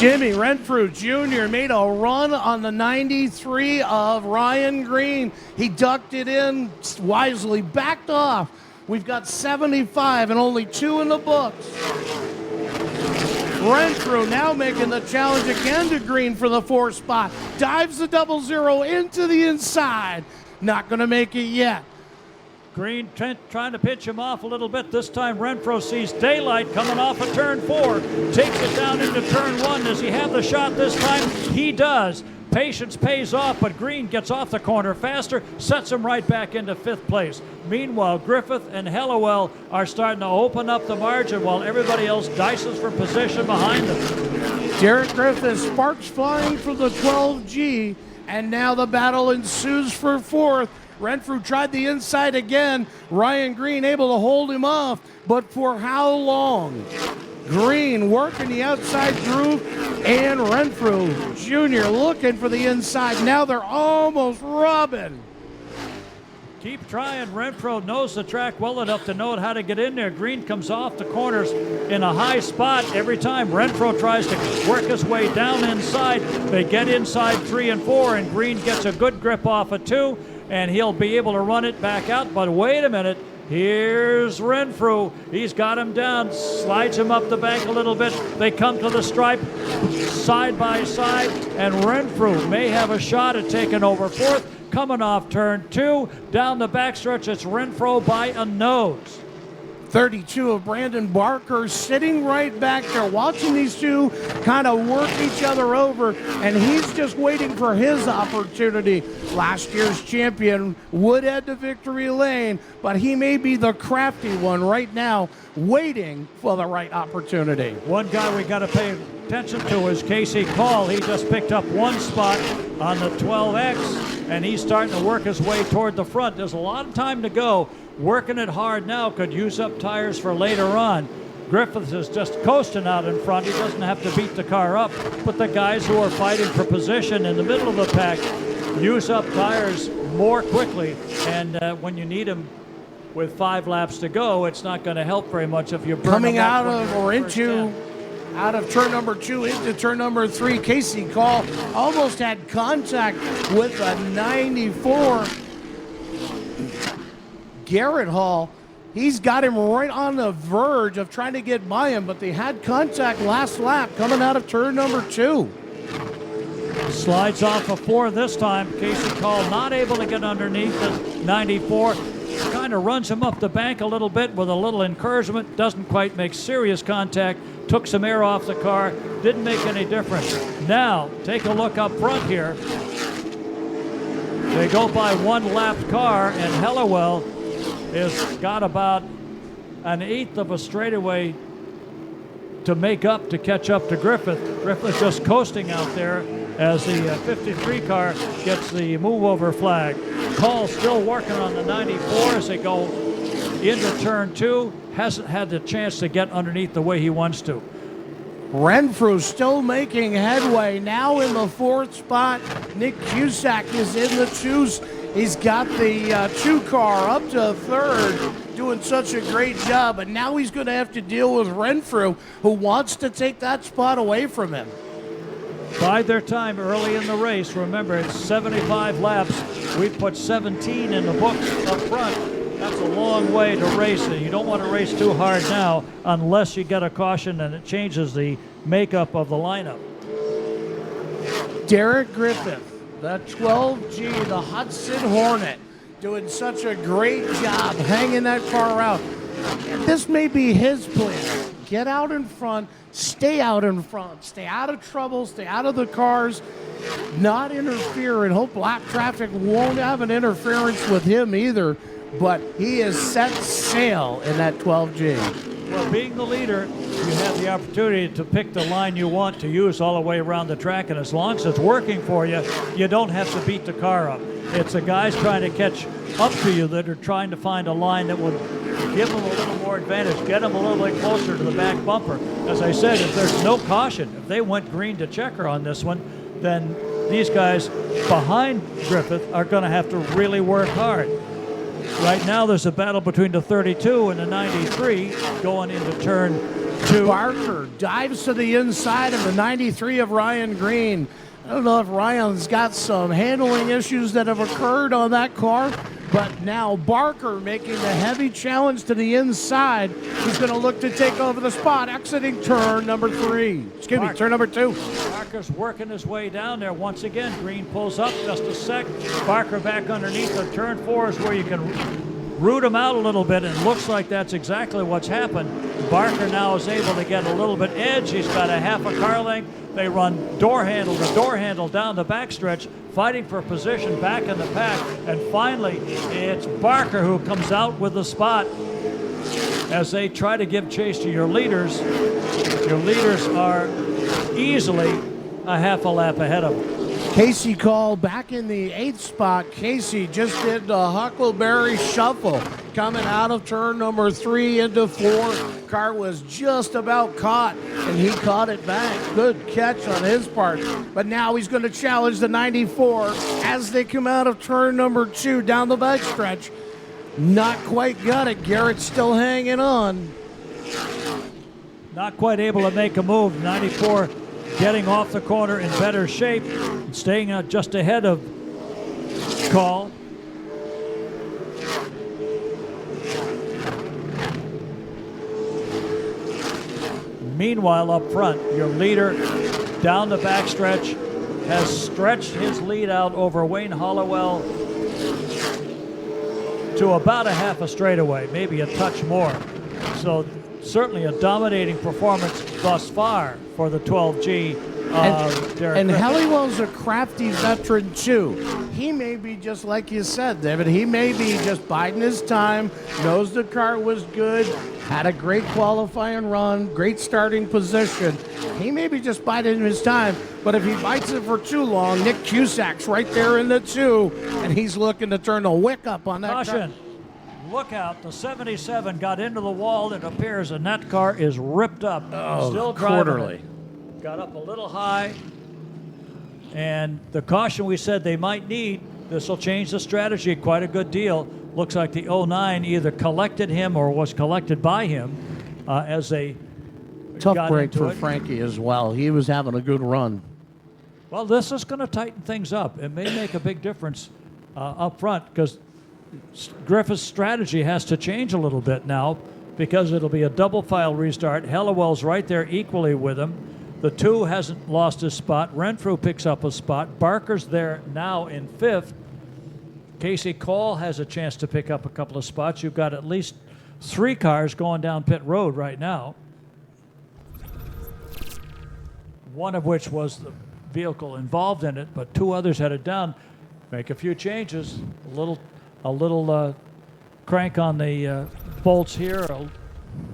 A: Jimmy Renfrew Jr. made a run on the 93 of Ryan Green. He ducked it in wisely, backed off. We've got 75 and only 2 in the books. Renfrew now making the challenge again to Green for the 4th spot. Dives the 0-0 into the inside. Not going to make it yet.
B: Green trying to pitch him off a little bit. This time Renfro sees daylight coming off of turn 4. Takes it down into turn 1. Does he have the shot this time? He does. Patience pays off, but Green gets off the corner faster, sets him right back into 5th place. Meanwhile, Griffith and Hellawell are starting to open up the margin while everybody else dices for position behind them.
A: Derek Griffith, sparks flying for the 12G, and now the battle ensues for 4th. Renfrew tried the inside again. Ryan Green able to hold him off, but for how long? Green working the outside groove, and Renfrew Jr. looking for the inside. Now they're almost rubbing.
B: Keep trying. Renfro knows the track well enough to know how to get in there. Green comes off the corners in a high spot every time. Renfro tries to work his way down inside. They get inside 3 and 4, and Green gets a good grip off of 2, and he'll be able to run it back out. But wait a minute. Here's Renfrew. He's got him down, slides him up the bank a little bit. They come to the stripe side by side, and Renfrew may have a shot at taking over 4th. Coming off turn 2, down the backstretch, it's Renfro by a nose.
A: 32 of Brandon Barker sitting right back there watching these two kind of work each other over, and he's just waiting for his opportunity. Last year's champion would head to victory lane, but he may be the crafty one right now, waiting for the right opportunity.
B: One guy we got to pay attention to is Casey Call. He just picked up 1 spot on the 12X, and he's starting to work his way toward the front. There's a lot of time to go. Working it hard now, could use up tires for later on. Griffith is just coasting out in front. He doesn't have to beat the car up, but the guys who are fighting for position in the middle of the pack use up tires more quickly, and when you need them with 5 laps to go, it's not going to help very much if you burn
A: coming
B: them
A: out of or into out of turn number 2 into turn number 3. Casey Call almost had contact with a 94 Garrett Hall. He's got him right on the verge of trying to get by him, but they had contact last lap coming out of turn number 2.
B: Slides off of 4 this time. Casey Call not able to get underneath the 94. Kind of runs him up the bank a little bit with a little encouragement. Doesn't quite make serious contact. Took some air off the car. Didn't make any difference. Now, take a look up front here. They go by 1 lapped car, and Hellawell has got about an 1/8 of a straightaway to make up to catch up to Griffith. Griffith just coasting out there as the 53 car gets the move over flag. Call still working on the 94 as they go into turn 2. Hasn't had the chance to get underneath the way he wants to.
A: Renfrew still making headway. Now in the 4th spot, Nick Cusack is in the 2s. He's got the 2 car up to 3rd, doing such a great job. And now he's going to have to deal with Renfrew, who wants to take that spot away from him.
B: Bide their time early in the race. Remember, it's 75 laps. We put 17 in the books up front. That's a long way to race, and you don't want to race too hard now unless you get a caution and it changes the makeup of the lineup.
A: Derek Griffith, the 12G, the Hudson Hornet, doing such a great job hanging that car out. This may be his plan. Get out in front, stay out in front, stay out of trouble, stay out of the cars, not interfere, and hope lap traffic won't have an interference with him either. But he has set sail in that 12G.
B: Well, being the leader, you have the opportunity to pick the line you want to use all the way around the track, and as long as it's working for you, you don't have to beat the car up. It's the guys trying to catch up to you that are trying to find a line that would give them a little more advantage, get them a little bit closer to the back bumper. As I said, if there's no caution, if they went green to checker on this one, then these guys behind Griffith are going to have to really work hard. Right now, there's a battle between the 32 and the 93 going into turn 2.
A: Barker dives to the inside of the 93 of Ryan Green. I don't know if Ryan's got some handling issues that have occurred on that car, But now Barker making the heavy challenge to the inside. He's going to look to take over the spot, exiting turn number 3. Excuse me, turn number 2.
B: Barker's working his way down there once again. Green pulls up just a sec. Barker back underneath. The turn 4 is where you can root him out a little bit, and it looks like that's exactly what's happened. Barker now is able to get a little bit edge. He's got a half a car length. They run door handle to door handle down the backstretch, fighting for position back in the pack. And finally, it's Barker who comes out with the spot as they try to give chase to your leaders. Your leaders are easily a half a lap ahead of them.
A: Casey Call back in the 8th spot. Casey just did the Huckleberry Shuffle coming out of turn number 3 into 4. Car was just about caught, and he caught it back. Good catch on his part. But now he's going to challenge the 94 as they come out of turn number 2 down the backstretch. Not quite got it. Garrett's still hanging on.
B: Not quite able to make a move. 94 getting off the corner in better shape, staying out just ahead of Call. Meanwhile, up front, your leader down the backstretch has stretched his lead out over Wayne Hollowell to about a half a straightaway, maybe a touch more. So certainly a dominating performance thus far for the 12G.
A: And Helliwell's a crafty veteran too. He may be just like you said, David. He may be just biding his time, knows the car was good, had a great qualifying run, great starting position. He may be just biding his time, but if he bites it for too long, Nick Cusack's right there in the 2, and he's looking to turn the wick up on that
B: Caution.
A: car.
B: Look out, the 77 got into the wall, it appears, and that car is ripped up. Still driving
A: quarterly.
B: it. Got up a little high, and the caution we said they might need, this will change the strategy quite a good deal. Looks like the 09 either collected him or was collected by him as they
A: Tough
B: got
A: break
B: into
A: for
B: it.
A: Frankie as well. He was having a good run.
B: Well, this is going to tighten things up. It may make a big difference up front because Griffith's strategy has to change a little bit now because it'll be a double file restart. Hellawell's right there equally with him. The 2 hasn't lost his spot. Renfrew picks up a spot. Barker's there now in 5th. Casey Call has a chance to pick up a couple of spots. You've got at least 3 cars going down pit road right now. One of which was the vehicle involved in it, but 2 others headed down. Make a few changes. A little crank on the bolts here. A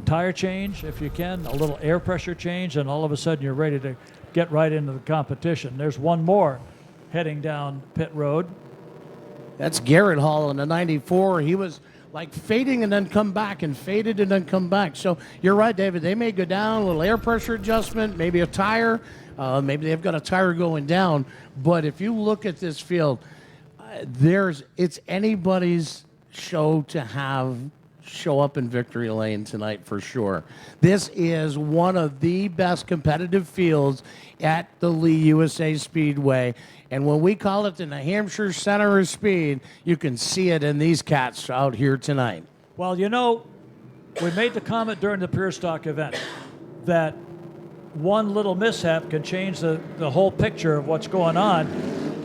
B: tire change, if you can, a little air pressure change, and all of a sudden you're ready to get right into the competition. There's one more heading down pit road.
A: That's Garrett Hall in the 94. He was like fading and then come back and faded and then come back. So you're right, David. They may go down, a little air pressure adjustment, maybe a tire. Maybe they've got a tire going down. But if you look at this field, it's anybody's show to show up in victory lane tonight for sure. This is one of the best competitive fields at the Lee USA Speedway. And when we call it the New Hampshire Center of Speed, you can see it in these cats out here tonight.
B: Well, you know, we made the comment during the Pure Stock event that one little mishap can change the whole picture of what's going on.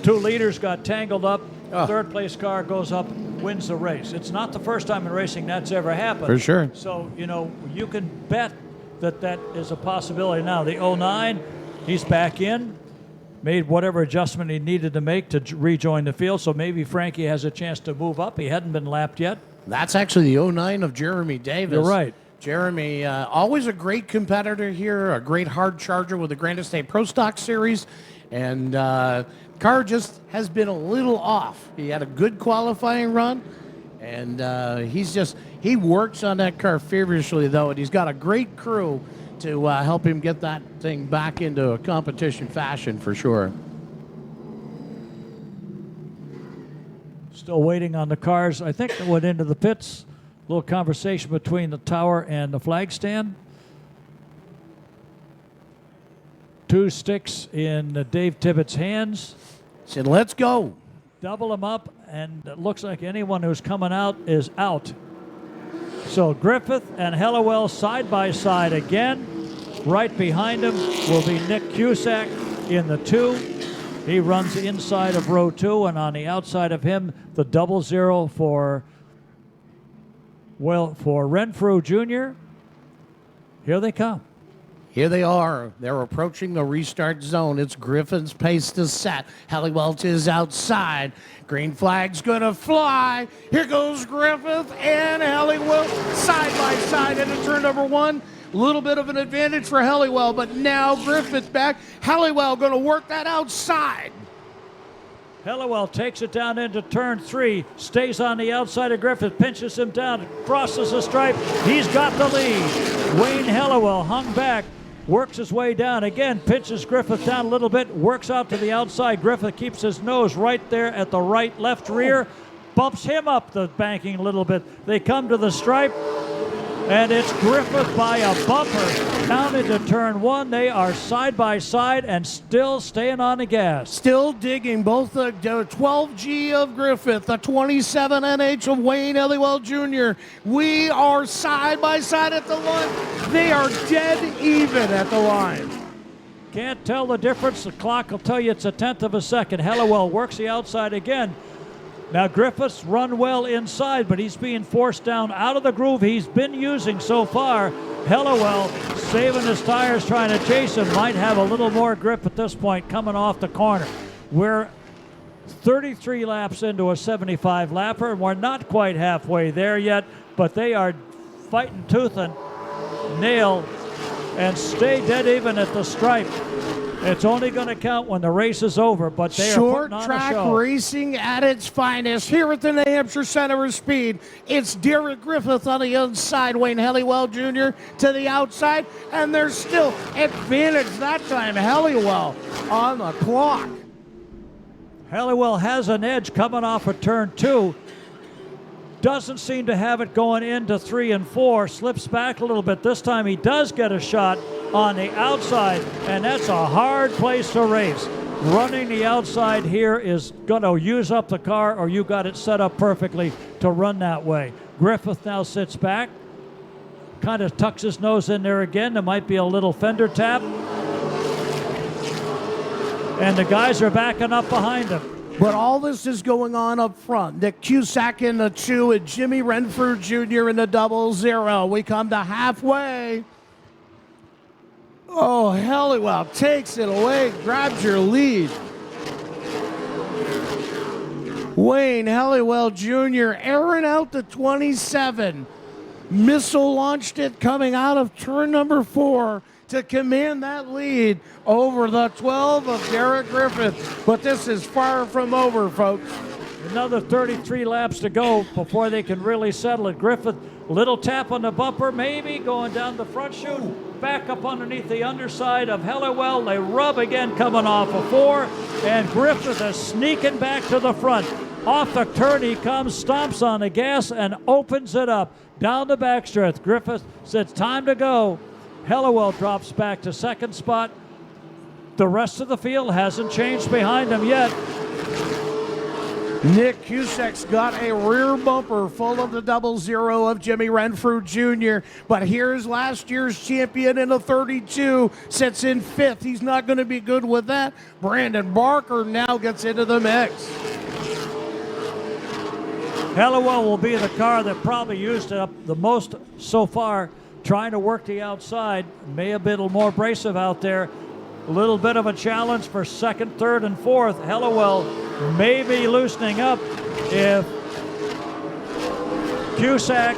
B: 2 leaders got tangled up. Third place car goes up, wins the race. It's not the first time in racing that's ever happened.
A: For sure.
B: So, you know, you can bet that is a possibility now. The 09, he's back in, made whatever adjustment he needed to make to rejoin the field. So maybe Frankie has a chance to move up. He hadn't been lapped yet.
A: That's actually the 09 of Jeremy Davis.
B: You're right.
A: Jeremy, always a great competitor here, a great hard charger with the Grand Estate Pro Stock Series. And car just has been a little off. He had a good qualifying run, and he works on that car feverishly, though, and he's got a great crew to help him get that thing back into a competition fashion for sure.
B: Still waiting on the cars. I think that went into the pits. A little conversation between the tower and the flag stand. 2 sticks in Dave Tibbetts' hands.
A: Said, let's go.
B: double them up, and it looks like anyone who's coming out is out. So Griffith and Helliwell side by side again. Right behind him will be Nick Cusack in the 2. He runs inside of row 2, and on the outside of him, the 00 for Renfrew Jr. Here they come.
A: Here they are. They're approaching the restart zone. It's Griffin's pace to set. Halliwell is outside. Green flag's gonna fly. Here goes Griffith and Halliwell side by side into turn number 1. A little bit of an advantage for Halliwell, but now Griffith back. Halliwell gonna work that outside.
B: Helliwell takes it down into turn 3, stays on the outside of Griffith, pinches him down, crosses the stripe. He's got the lead. Wayne Helliwell hung back, works his way down again, pinches Griffith down a little bit, works out to the outside. Griffith keeps his nose right there at the left rear, bumps him up the banking a little bit. They come to the stripe, and it's Griffith by a bumper down into turn 1. They are side by side and still staying on the gas.
A: Still digging both the 12G of Griffith, the 27 NH of Wayne Helliwell Jr. We are side by side at the line. They are dead even at the line.
B: Can't tell the difference. The clock will tell you it's a 1/10 of a second. Helliwell works the outside again. Now Griffith's run well inside, but he's being forced down out of the groove he's been using so far. Helliwell saving his tires, trying to chase him. Might have a little more grip at this point coming off the corner. We're 33 laps into a 75 lapper, and we're not quite halfway there yet, but they are fighting tooth and nail and stay dead even at the stripe. It's only going to count when the race is over, but they are
A: Short
B: putting on
A: track
B: a show.
A: racing at its finest here at the New Hampshire Center of Speed. It's Derek Griffith on the inside, Wayne Helliwell Jr. to the outside, and there's still advantage that time. Helliwell on the clock.
B: Helliwell has an edge coming off of turn 2. Doesn't seem to have it going into 3 and 4. Slips back a little bit. This time he does get a shot on the outside, and that's a hard place to race. Running the outside here is going to use up the car, or you got it set up perfectly to run that way. Griffith now sits back, kind of tucks his nose in there again. There might be a little fender tap. And the guys are backing up behind him.
A: But all this is going on up front. Nick Cusack in the 2 and Jimmy Renfrew Jr. in the 00. We come to halfway. Oh, Helliwell takes it away, grabs your lead. Wayne Helliwell Jr. airing out the 27. Missile launched it coming out of turn number 4 to command that lead over the 12 of Derek Griffith. But this is far from over, folks.
B: Another 33 laps to go before they can really settle it. Griffith, little tap on the bumper, maybe going down the front chute, back up underneath the underside of Helliwell. They rub again coming off of 4, and Griffith is sneaking back to the front. Off the turn he comes, stomps on the gas, and opens it up. Down the backstretch, Griffith says, time to go. Helliwell drops back to second spot. The rest of the field hasn't changed behind him yet.
A: Nick Cusack's got a rear bumper full of the 00 of Jimmy Renfrew Jr. But here's last year's champion in the 32, sits in 5th. He's not going to be good with that. Brandon Barker now gets into the mix.
B: Helliwell will be the car that probably used it up the most so far, trying to work the outside. May have been a little more abrasive out there. A little bit of a challenge for 2nd, 3rd, and 4th. Helliwell may be loosening up if Cusack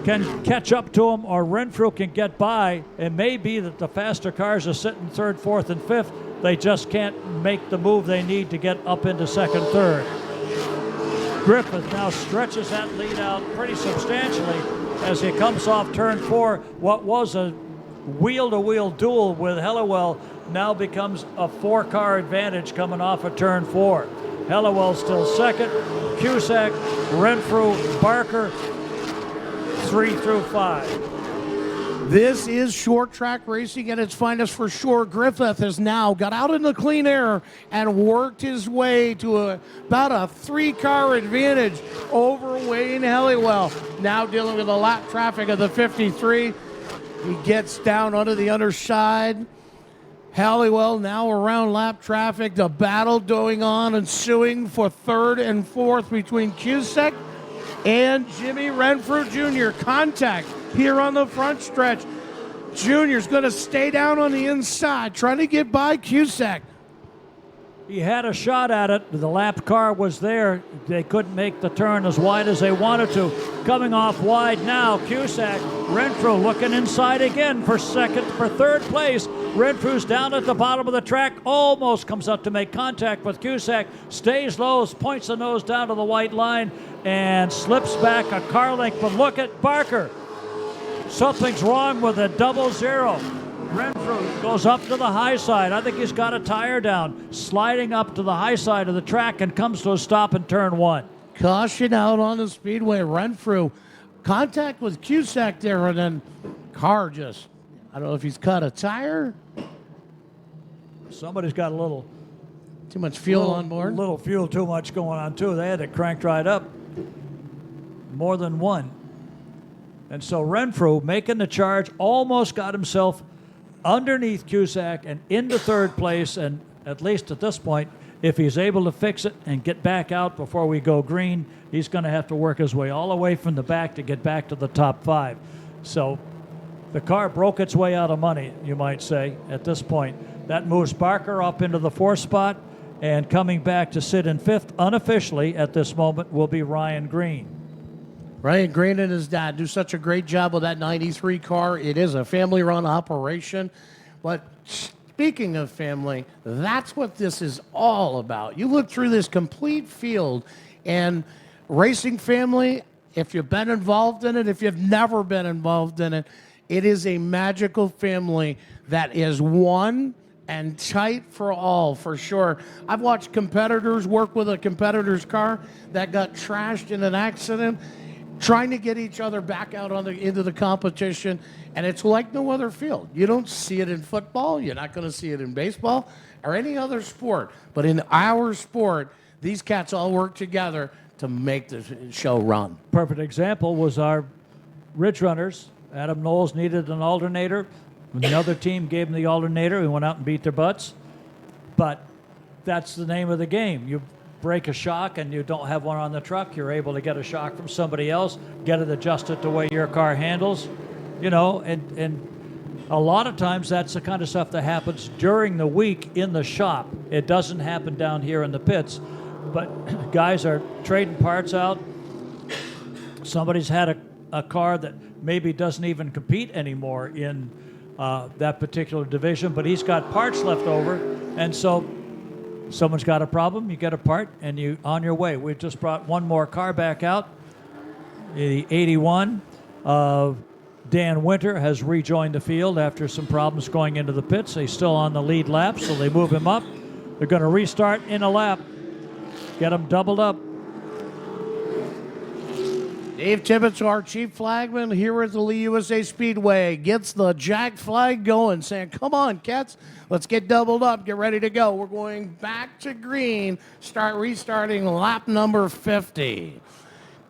B: can catch up to him or Renfrew can get by. It may be that the faster cars are sitting 3rd, 4th, and 5th. They just can't make the move they need to get up into 2nd, 3rd. Griffith now stretches that lead out pretty substantially as he comes off turn 4. What was a wheel-to-wheel duel with Helliwell now becomes a 4-car advantage coming off of turn 4. Helliwell still 2nd, Cusack, Renfrew, Barker, 3 through 5.
A: This is short track racing at its finest for sure. Griffith has now got out in the clean air and worked his way to about a 3-car advantage over Wayne Helliwell. Now dealing with the lap traffic of the 53. He gets down under the underside. Halliwell now around lap traffic. The battle going on, ensuing for third and fourth between Cusack and Jimmy Renfrew Jr. Contact here on the front stretch. Junior's going to stay down on the inside, trying to get by Cusack.
B: He had a shot at it. The lap car was there. They couldn't make the turn as wide as they wanted to. Coming off wide now, Cusack. Renfrew looking inside again for third place. Renfrew's down at the bottom of the track, almost comes up to make contact with Cusack. Stays low, points the nose down to the white line, and slips back a car length. But look at Barker. Something's wrong with the 00. Renfrew goes up to the high side. I think he's got a tire down, sliding up to the high side of the track and comes to a stop in turn 1.
A: Caution out on the speedway. Renfrew contact with Cusack there, and then car just, I don't know if he's cut a tire.
B: Somebody's got a little
A: too much fuel on board.
B: Little fuel too much going on too. They had it cranked right up. More than one. And so Renfrew making the charge, almost got himself underneath Cusack and into third place, and at least at this point, if he's able to fix it and get back out before we go green, he's going to have to work his way all the way from the back to get back to the top 5. So the car broke its way out of money, you might say, at this point. That moves Barker up into the 4th spot, and coming back to sit in 5th unofficially at this moment will be Ryan Green.
A: Ryan Green and his dad do such a great job with that 93 car. It is a family-run operation. But speaking of family, that's what this is all about. You look through this complete field, and racing family, if you've been involved in it, if you've never been involved in it, it is a magical family that is one and tight for all, for sure. I've watched competitors work with a competitor's car that got trashed in an accident, trying to get each other back out into the competition, and it's like no other field. You don't see it in football. You're not going to see it in baseball or any other sport. But in our sport, these cats all work together to make the show run.
B: Perfect example was our Ridge Runners. Adam Knowles needed an alternator. When the other team gave him the alternator, he went out and beat their butts. But that's the name of the game. You break a shock and you don't have one on the truck, you're able to get a shock from somebody else, get it adjusted the way your car handles, you know, and a lot of times that's the kind of stuff that happens during the week in the shop. It doesn't happen down here in the pits, but guys are trading parts out. Somebody's had a car that maybe doesn't even compete anymore in that particular division, but he's got parts left over, and so someone's got a problem, you get a part, and you on your way. We've just brought one more car back out. The 81 of Dan Winter has rejoined the field after some problems going into the pits. He's still on the lead lap, so they move him up. They're going to restart in a lap, get him doubled up.
A: Dave Tibbetts, our chief flagman here at the Lee USA Speedway, gets the jack flag going, saying, come on, cats, let's get doubled up, get ready to go. We're going back to green, restarting lap number 50.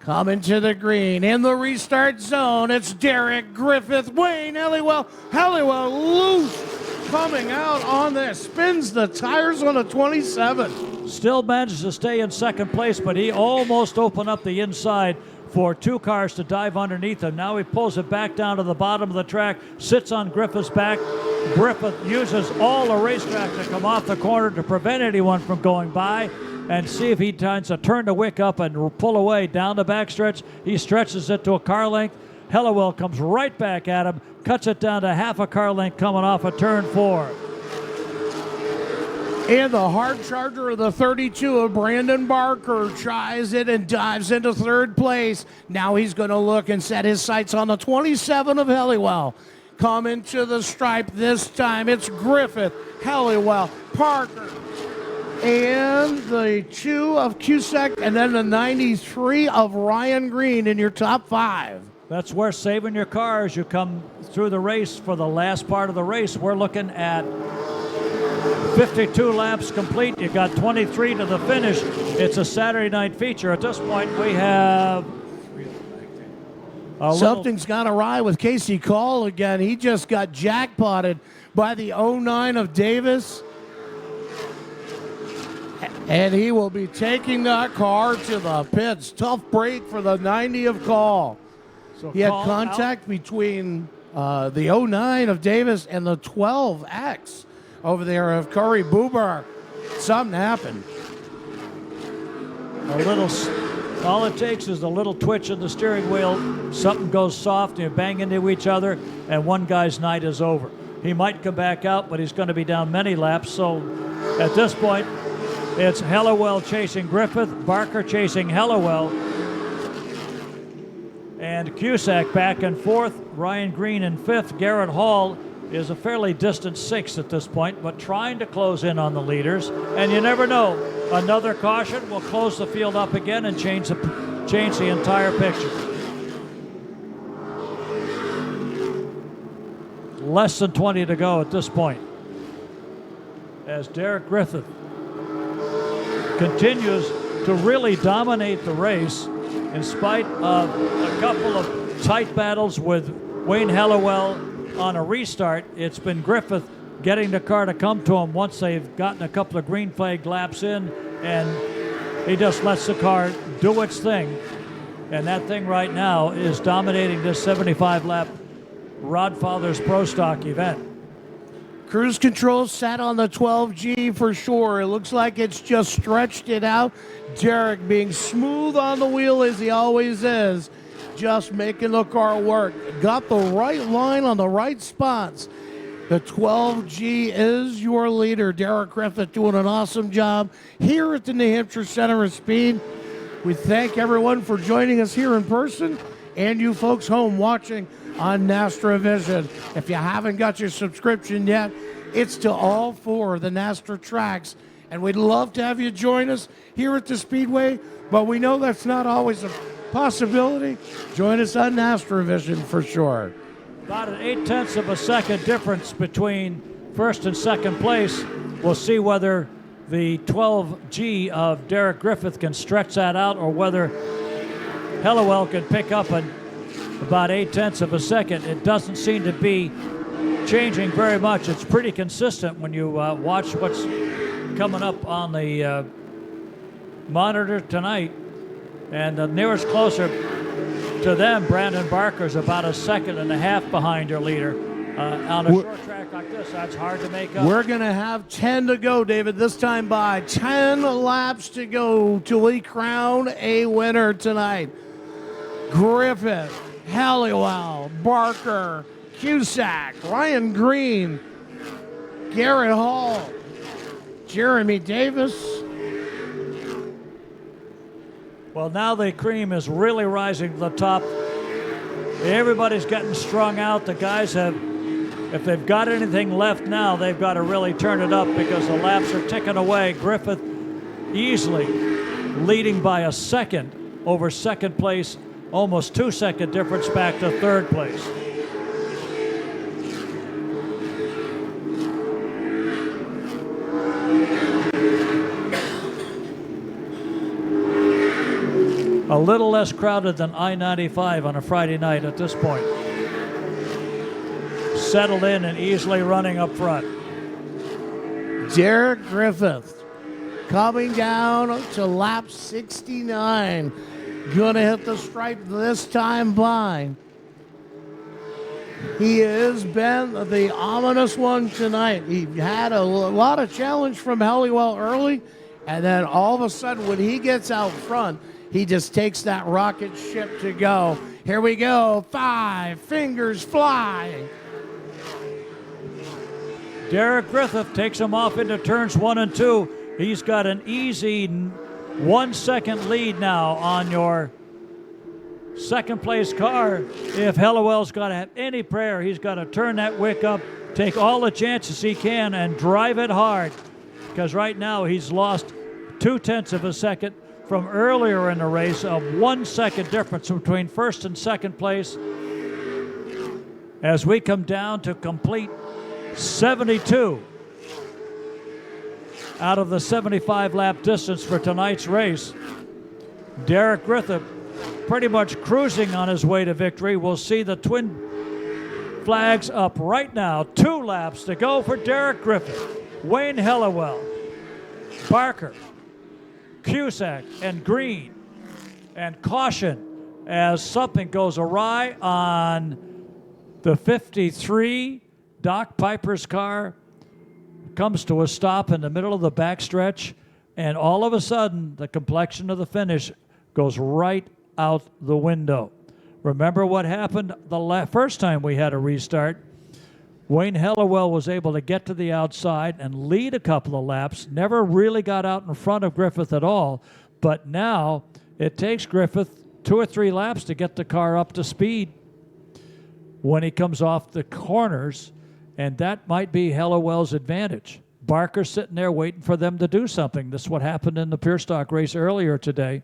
A: Coming to the green, in the restart zone, it's Derek Griffith, Wayne Helliwell loose, coming out on this, spins the tires on a 27.
B: Still manages to stay in second place, but he almost opened up the inside for 2 cars to dive underneath him. Now he pulls it back down to the bottom of the track, sits on Griffith's back. Griffith uses all the racetrack to come off the corner to prevent anyone from going by, and see if he tries to turn the wick up and pull away down the backstretch. He stretches it to a car length. Helliwell comes right back at him, cuts it down to half a car length coming off of turn 4.
A: And the hard charger of the 32 of Brandon Barker tries it and dives into third place. Now he's going to look and set his sights on the 27 of Helliwell. Coming to the stripe this time, it's Griffith, Helliwell, Parker, and the 2 of Cusack, and then the 93 of Ryan Green in your top 5.
B: That's where saving your car as you come through the race for the last part of the race. We're looking at 52 laps complete. You got 23 to the finish. It's a Saturday night feature. At this point, we have
A: something's gone awry with Casey Call again. He just got jackpotted by the 09 of Davis. And he will be taking that car to the pits. Tough break for the 90 of Call.
B: So
A: he had
B: Call
A: contact between the 09 of Davis and the 12X over there of Corey Bubar. Something happened.
B: All it takes is a little twitch in the steering wheel. Something goes soft, and you bang into each other, and one guy's night is over. He might come back out, but he's going to be down many laps. So at this point, it's Hellawell chasing Griffith, Barker chasing Hellawell, and Cusack back and forth. Ryan Green in fifth. Garrett Hall is a fairly distant sixth at this point, but trying to close in on the leaders. And you never know. Another caution will close the field up again and change the entire picture. Less than 20 to go at this point, as Derek Griffith continues to really dominate the race in spite of a couple of tight battles with Wayne Hellawell on a restart. It's been Griffith getting the car to come to him once they've gotten a couple of green flag laps in, and he just lets the car do its thing. And that thing right now is dominating this 75-lap Rod Fathers Pro Stock event.
A: Cruise control sat on the 12G for sure. It looks like it's just stretched it out. Derek being smooth on the wheel as he always is, just making the car work. Got the right line on the right spots. The 12G is your leader. Derek Griffith doing an awesome job here at the New Hampshire Center of Speed. We thank everyone for joining us here in person and you folks home watching on Nastra Vision. If you haven't got your subscription yet, it's to all four of the Nastra tracks. And we'd love to have you join us here at the Speedway, but we know that's not always a possibility. Join us on Nastra Vision for sure.
B: About an 0.8 of a second difference between first and second place. We'll see whether the 12G of Derek Griffith can stretch that out or whether Hellawell can pick up about 0.8 of a second. It doesn't seem to be changing very much. It's pretty consistent when you watch what's coming up on the monitor tonight. And the nearest closer to them, Brandon Barker, is about 1.5 seconds behind your leader. On a short track like this, that's hard to make up.
A: We're going to have 10 to go, David, this time by 10 laps to go till we crown a winner tonight. Griffith, Hellawell, Barker, Cusack, Ryan Green, Garrett Hall, Jeremy Davis.
B: Well, now the cream is really rising to the top. Everybody's getting strung out. The guys have, if they've got anything left now, they've got to really turn it up because the laps are ticking away. Griffith easily leading by 1 second over second place, almost 2 second difference back to third place. A little less crowded than I-95 on a Friday night at this point. Settled in and easily running up front.
A: Derek Griffith coming down to lap 69. Gonna hit the stripe this time by. He has been the ominous one tonight. He had a lot of challenge from Hellawell early, and then all of a sudden when he gets out front, he just takes that rocket ship to go. Here we go. 5 fingers fly.
B: Derek Griffith takes him off into turns 1 and 2. He's got an easy 1 second lead now on your second place car. If Hellawell's got to have any prayer, he's got to turn that wick up, take all the chances he can, and drive it hard. Because right now he's lost 0.2 of a second from earlier in the race of 1 second difference between first and second place as we come down to complete 72 out of the 75 lap distance for tonight's race. Derek Griffith pretty much cruising on his way to victory. We'll see the twin flags up right now. 2 laps to go for Derek Griffith, Wayne Hellawell, Barker, Cusack, and Green. And caution as something goes awry on the 53. Doc Piper's car comes to a stop in the middle of the backstretch, and all of a sudden the complexion of the finish goes right out the window. Remember what happened the first time we had a restart? Wayne Hellawell was able to get to the outside and lead a couple of laps, never really got out in front of Griffith at all, but now it takes Griffith 2 or 3 laps to get the car up to speed when he comes off the corners, and that might be Hellawell's advantage. Barker sitting there waiting for them to do something. This is what happened in the pure stock race earlier today.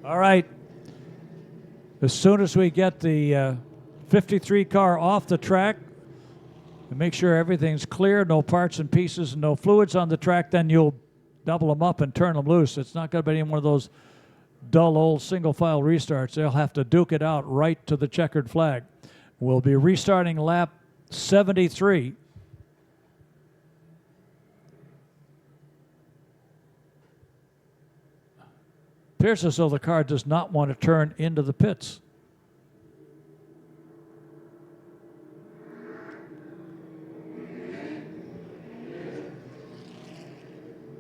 B: All right. As soon as we get the 53 car off the track and make sure everything's clear, no parts and pieces, and no fluids on the track, then you'll double them up and turn them loose. It's not going to be any one of those dull old single file restarts. They'll have to duke it out right to the checkered flag. We'll be restarting lap 73. Appears as though the car does not want to turn into the pits.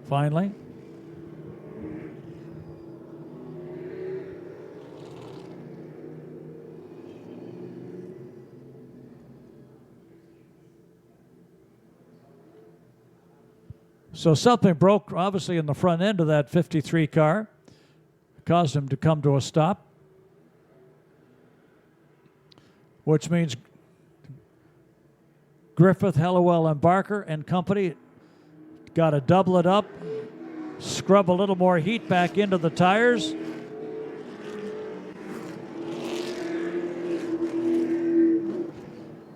B: Finally. So something broke, obviously, in the front end of that 53 car. Caused him to come to a stop, which means Griffith, Hellawell, and Barker and company got to double it up, scrub a little more heat back into the tires.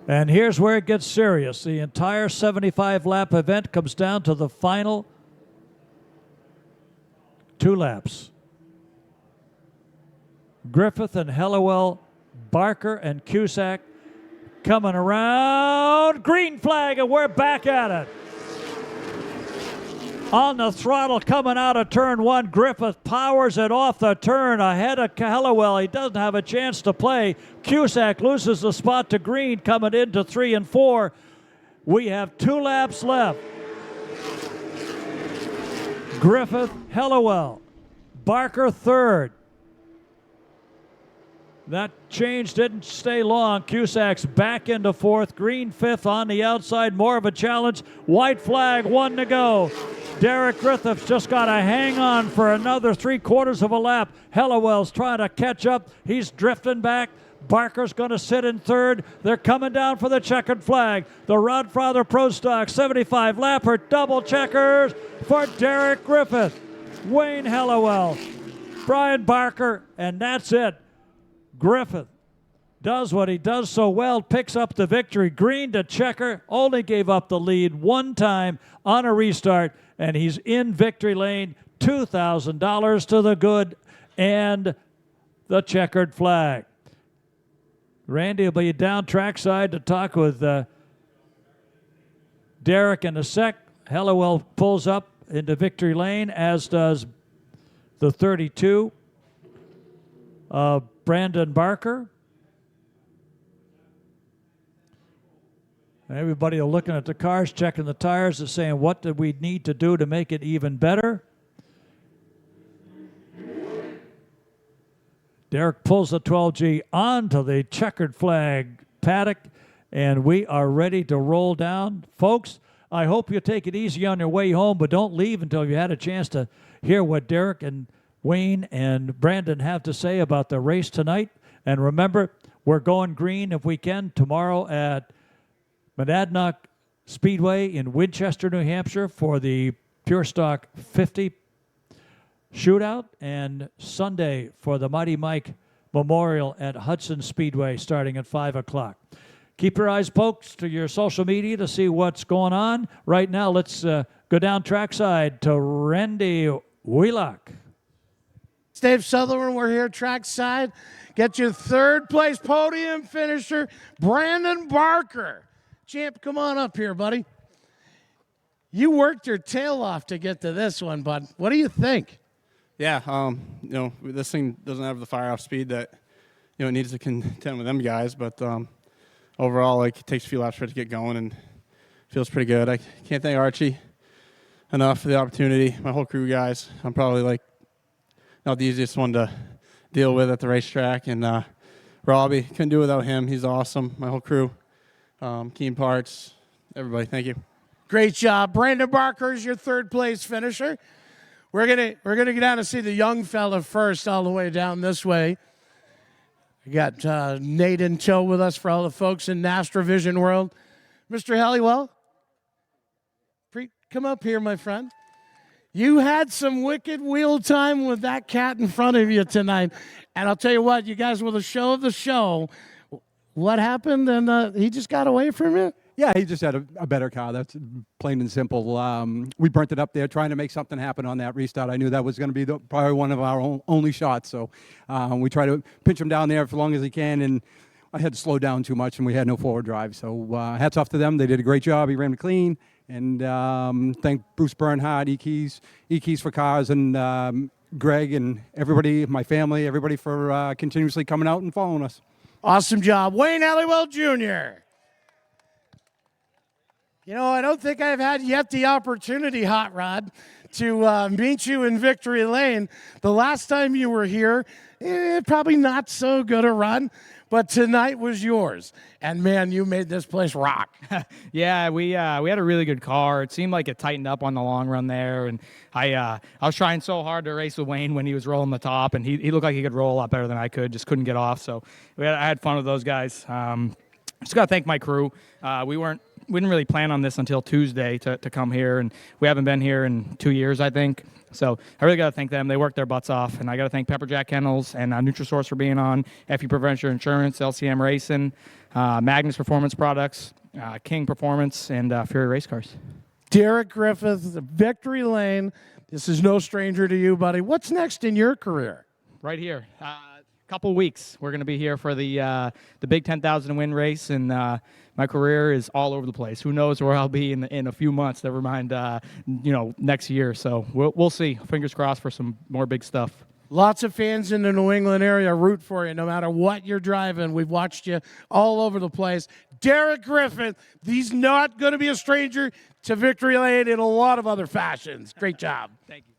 B: And here's where it gets serious. The entire 75-lap event comes down to the final 2 laps. Griffith and Hellawell, Barker and Cusack coming around. Green flag, and we're back at it. On the throttle coming out of turn 1, Griffith powers it off the turn ahead of Hellawell. He doesn't have a chance to play. Cusack loses the spot to Green coming into 3 and 4. We have 2 laps left. Griffith, Hellawell, Barker third. That change didn't stay long. Cusack's back into 4th. Green 5th on the outside. More of a challenge. White flag, 1 to go. Derek Griffith's just got to hang on for another 3/4 of a lap. Hellawell's trying to catch up. He's drifting back. Barker's going to sit in 3rd. They're coming down for the checkered flag. The Rodfather Pro Stock 75 lapper double checkers for Derek Griffith, Wayne Hellawell, Brian Barker, and that's it. Griffith does what he does so well, picks up the victory. Green to checker, only gave up the lead 1 time on a restart, and he's in victory lane. $2,000 to the good and the checkered flag. Randy will be down trackside to talk with Derek in a sec. Hellawell pulls up into victory lane, as does the 32. Brandon Barker. Everybody are looking at the cars, checking the tires, and saying, what do we need to do to make it even better? Derek pulls the 12G onto the checkered flag paddock, and we are ready to roll down. Folks, I hope you take it easy on your way home, but don't leave until you had a chance to hear what Derek and Wayne and Brandon have to say about the race tonight. And remember, we're going green if we can tomorrow at Monadnock Speedway in Winchester, New Hampshire for the Pure Stock 50 shootout, and Sunday for the Mighty Mike Memorial at Hudson Speedway starting at 5 o'clock. Keep your eyes poked to your social media to see what's going on. Right now, let's go down trackside to Randy Wheelock.
A: Dave Sutherland, we're here trackside. Get your third place podium finisher, Brandon Barker. Champ, come on up here, buddy. You worked your tail off to get to this one, bud. What do you think?
S: Yeah, this thing doesn't have the fire off speed that, it needs to contend with them guys, but overall, it takes a few laps for it to get going and feels pretty good. I can't thank Archie enough for the opportunity. My whole crew guys, I'm probably not the easiest one to deal with at the racetrack, and Robbie, couldn't do it without him. He's awesome. My whole crew, Keen Parts, everybody, thank you.
A: Great job. Brandon Barker is your third place finisher. We're gonna get down to see the young fella first, all the way down this way. We got Nate in tow with us for all the folks in NASTRA Vision World. Mr. Halliwell, come up here, my friend. You had some wicked wheel time with that cat in front of you tonight. And I'll tell you what, you guys were the show of the show. What happened? And he just got away from you?
T: Yeah, he just had a better car. That's plain and simple. We burnt it up there trying to make something happen on that restart. I knew that was going to be probably one of our only shots. So we try to pinch him down there for as long as he can. And I had to slow down too much, and we had no forward drive. So hats off to them. They did a great job. He ran me clean. And thank Bruce Bernhardt, E-Keys for Cars, and Greg and everybody, my family, everybody for continuously coming out and following us.
A: Awesome job. Wayne Halliwell Jr. I don't think I've had yet the opportunity, Hot Rod, to meet you in Victory Lane. The last time you were here, probably not so good a run, but tonight was yours. And, man, you made this place rock.
O: Yeah, we had a really good car. It seemed like it tightened up on the long run there. And I was trying so hard to race with Wayne when he was rolling the top, and he looked like he could roll a lot better than I could, just couldn't get off. So I had fun with those guys. Just got to thank my crew. We didn't really plan on this until Tuesday to come here, and we haven't been here in 2 years, I think. So I really got to thank them. They worked their butts off, and I got to thank Pepperjack Kennels and Nutrisource for being on, FE Prevention Insurance, LCM Racing, Magnus Performance Products, King Performance, and Fury Race Cars.
A: Derek Griffith, Victory Lane. This is no stranger to you, buddy. What's next in your career?
O: Right here. Couple weeks. We're going to be here for the big 10,000 win race, and my career is all over the place. Who knows where I'll be in a few months? Never mind, next year. So we'll see. Fingers crossed for some more big stuff.
A: Lots of fans in the New England area root for you no matter what you're driving. We've watched you all over the place. Derek Griffith, he's not going to be a stranger to Victory Lane in a lot of other fashions. Great job.
O: Thank you.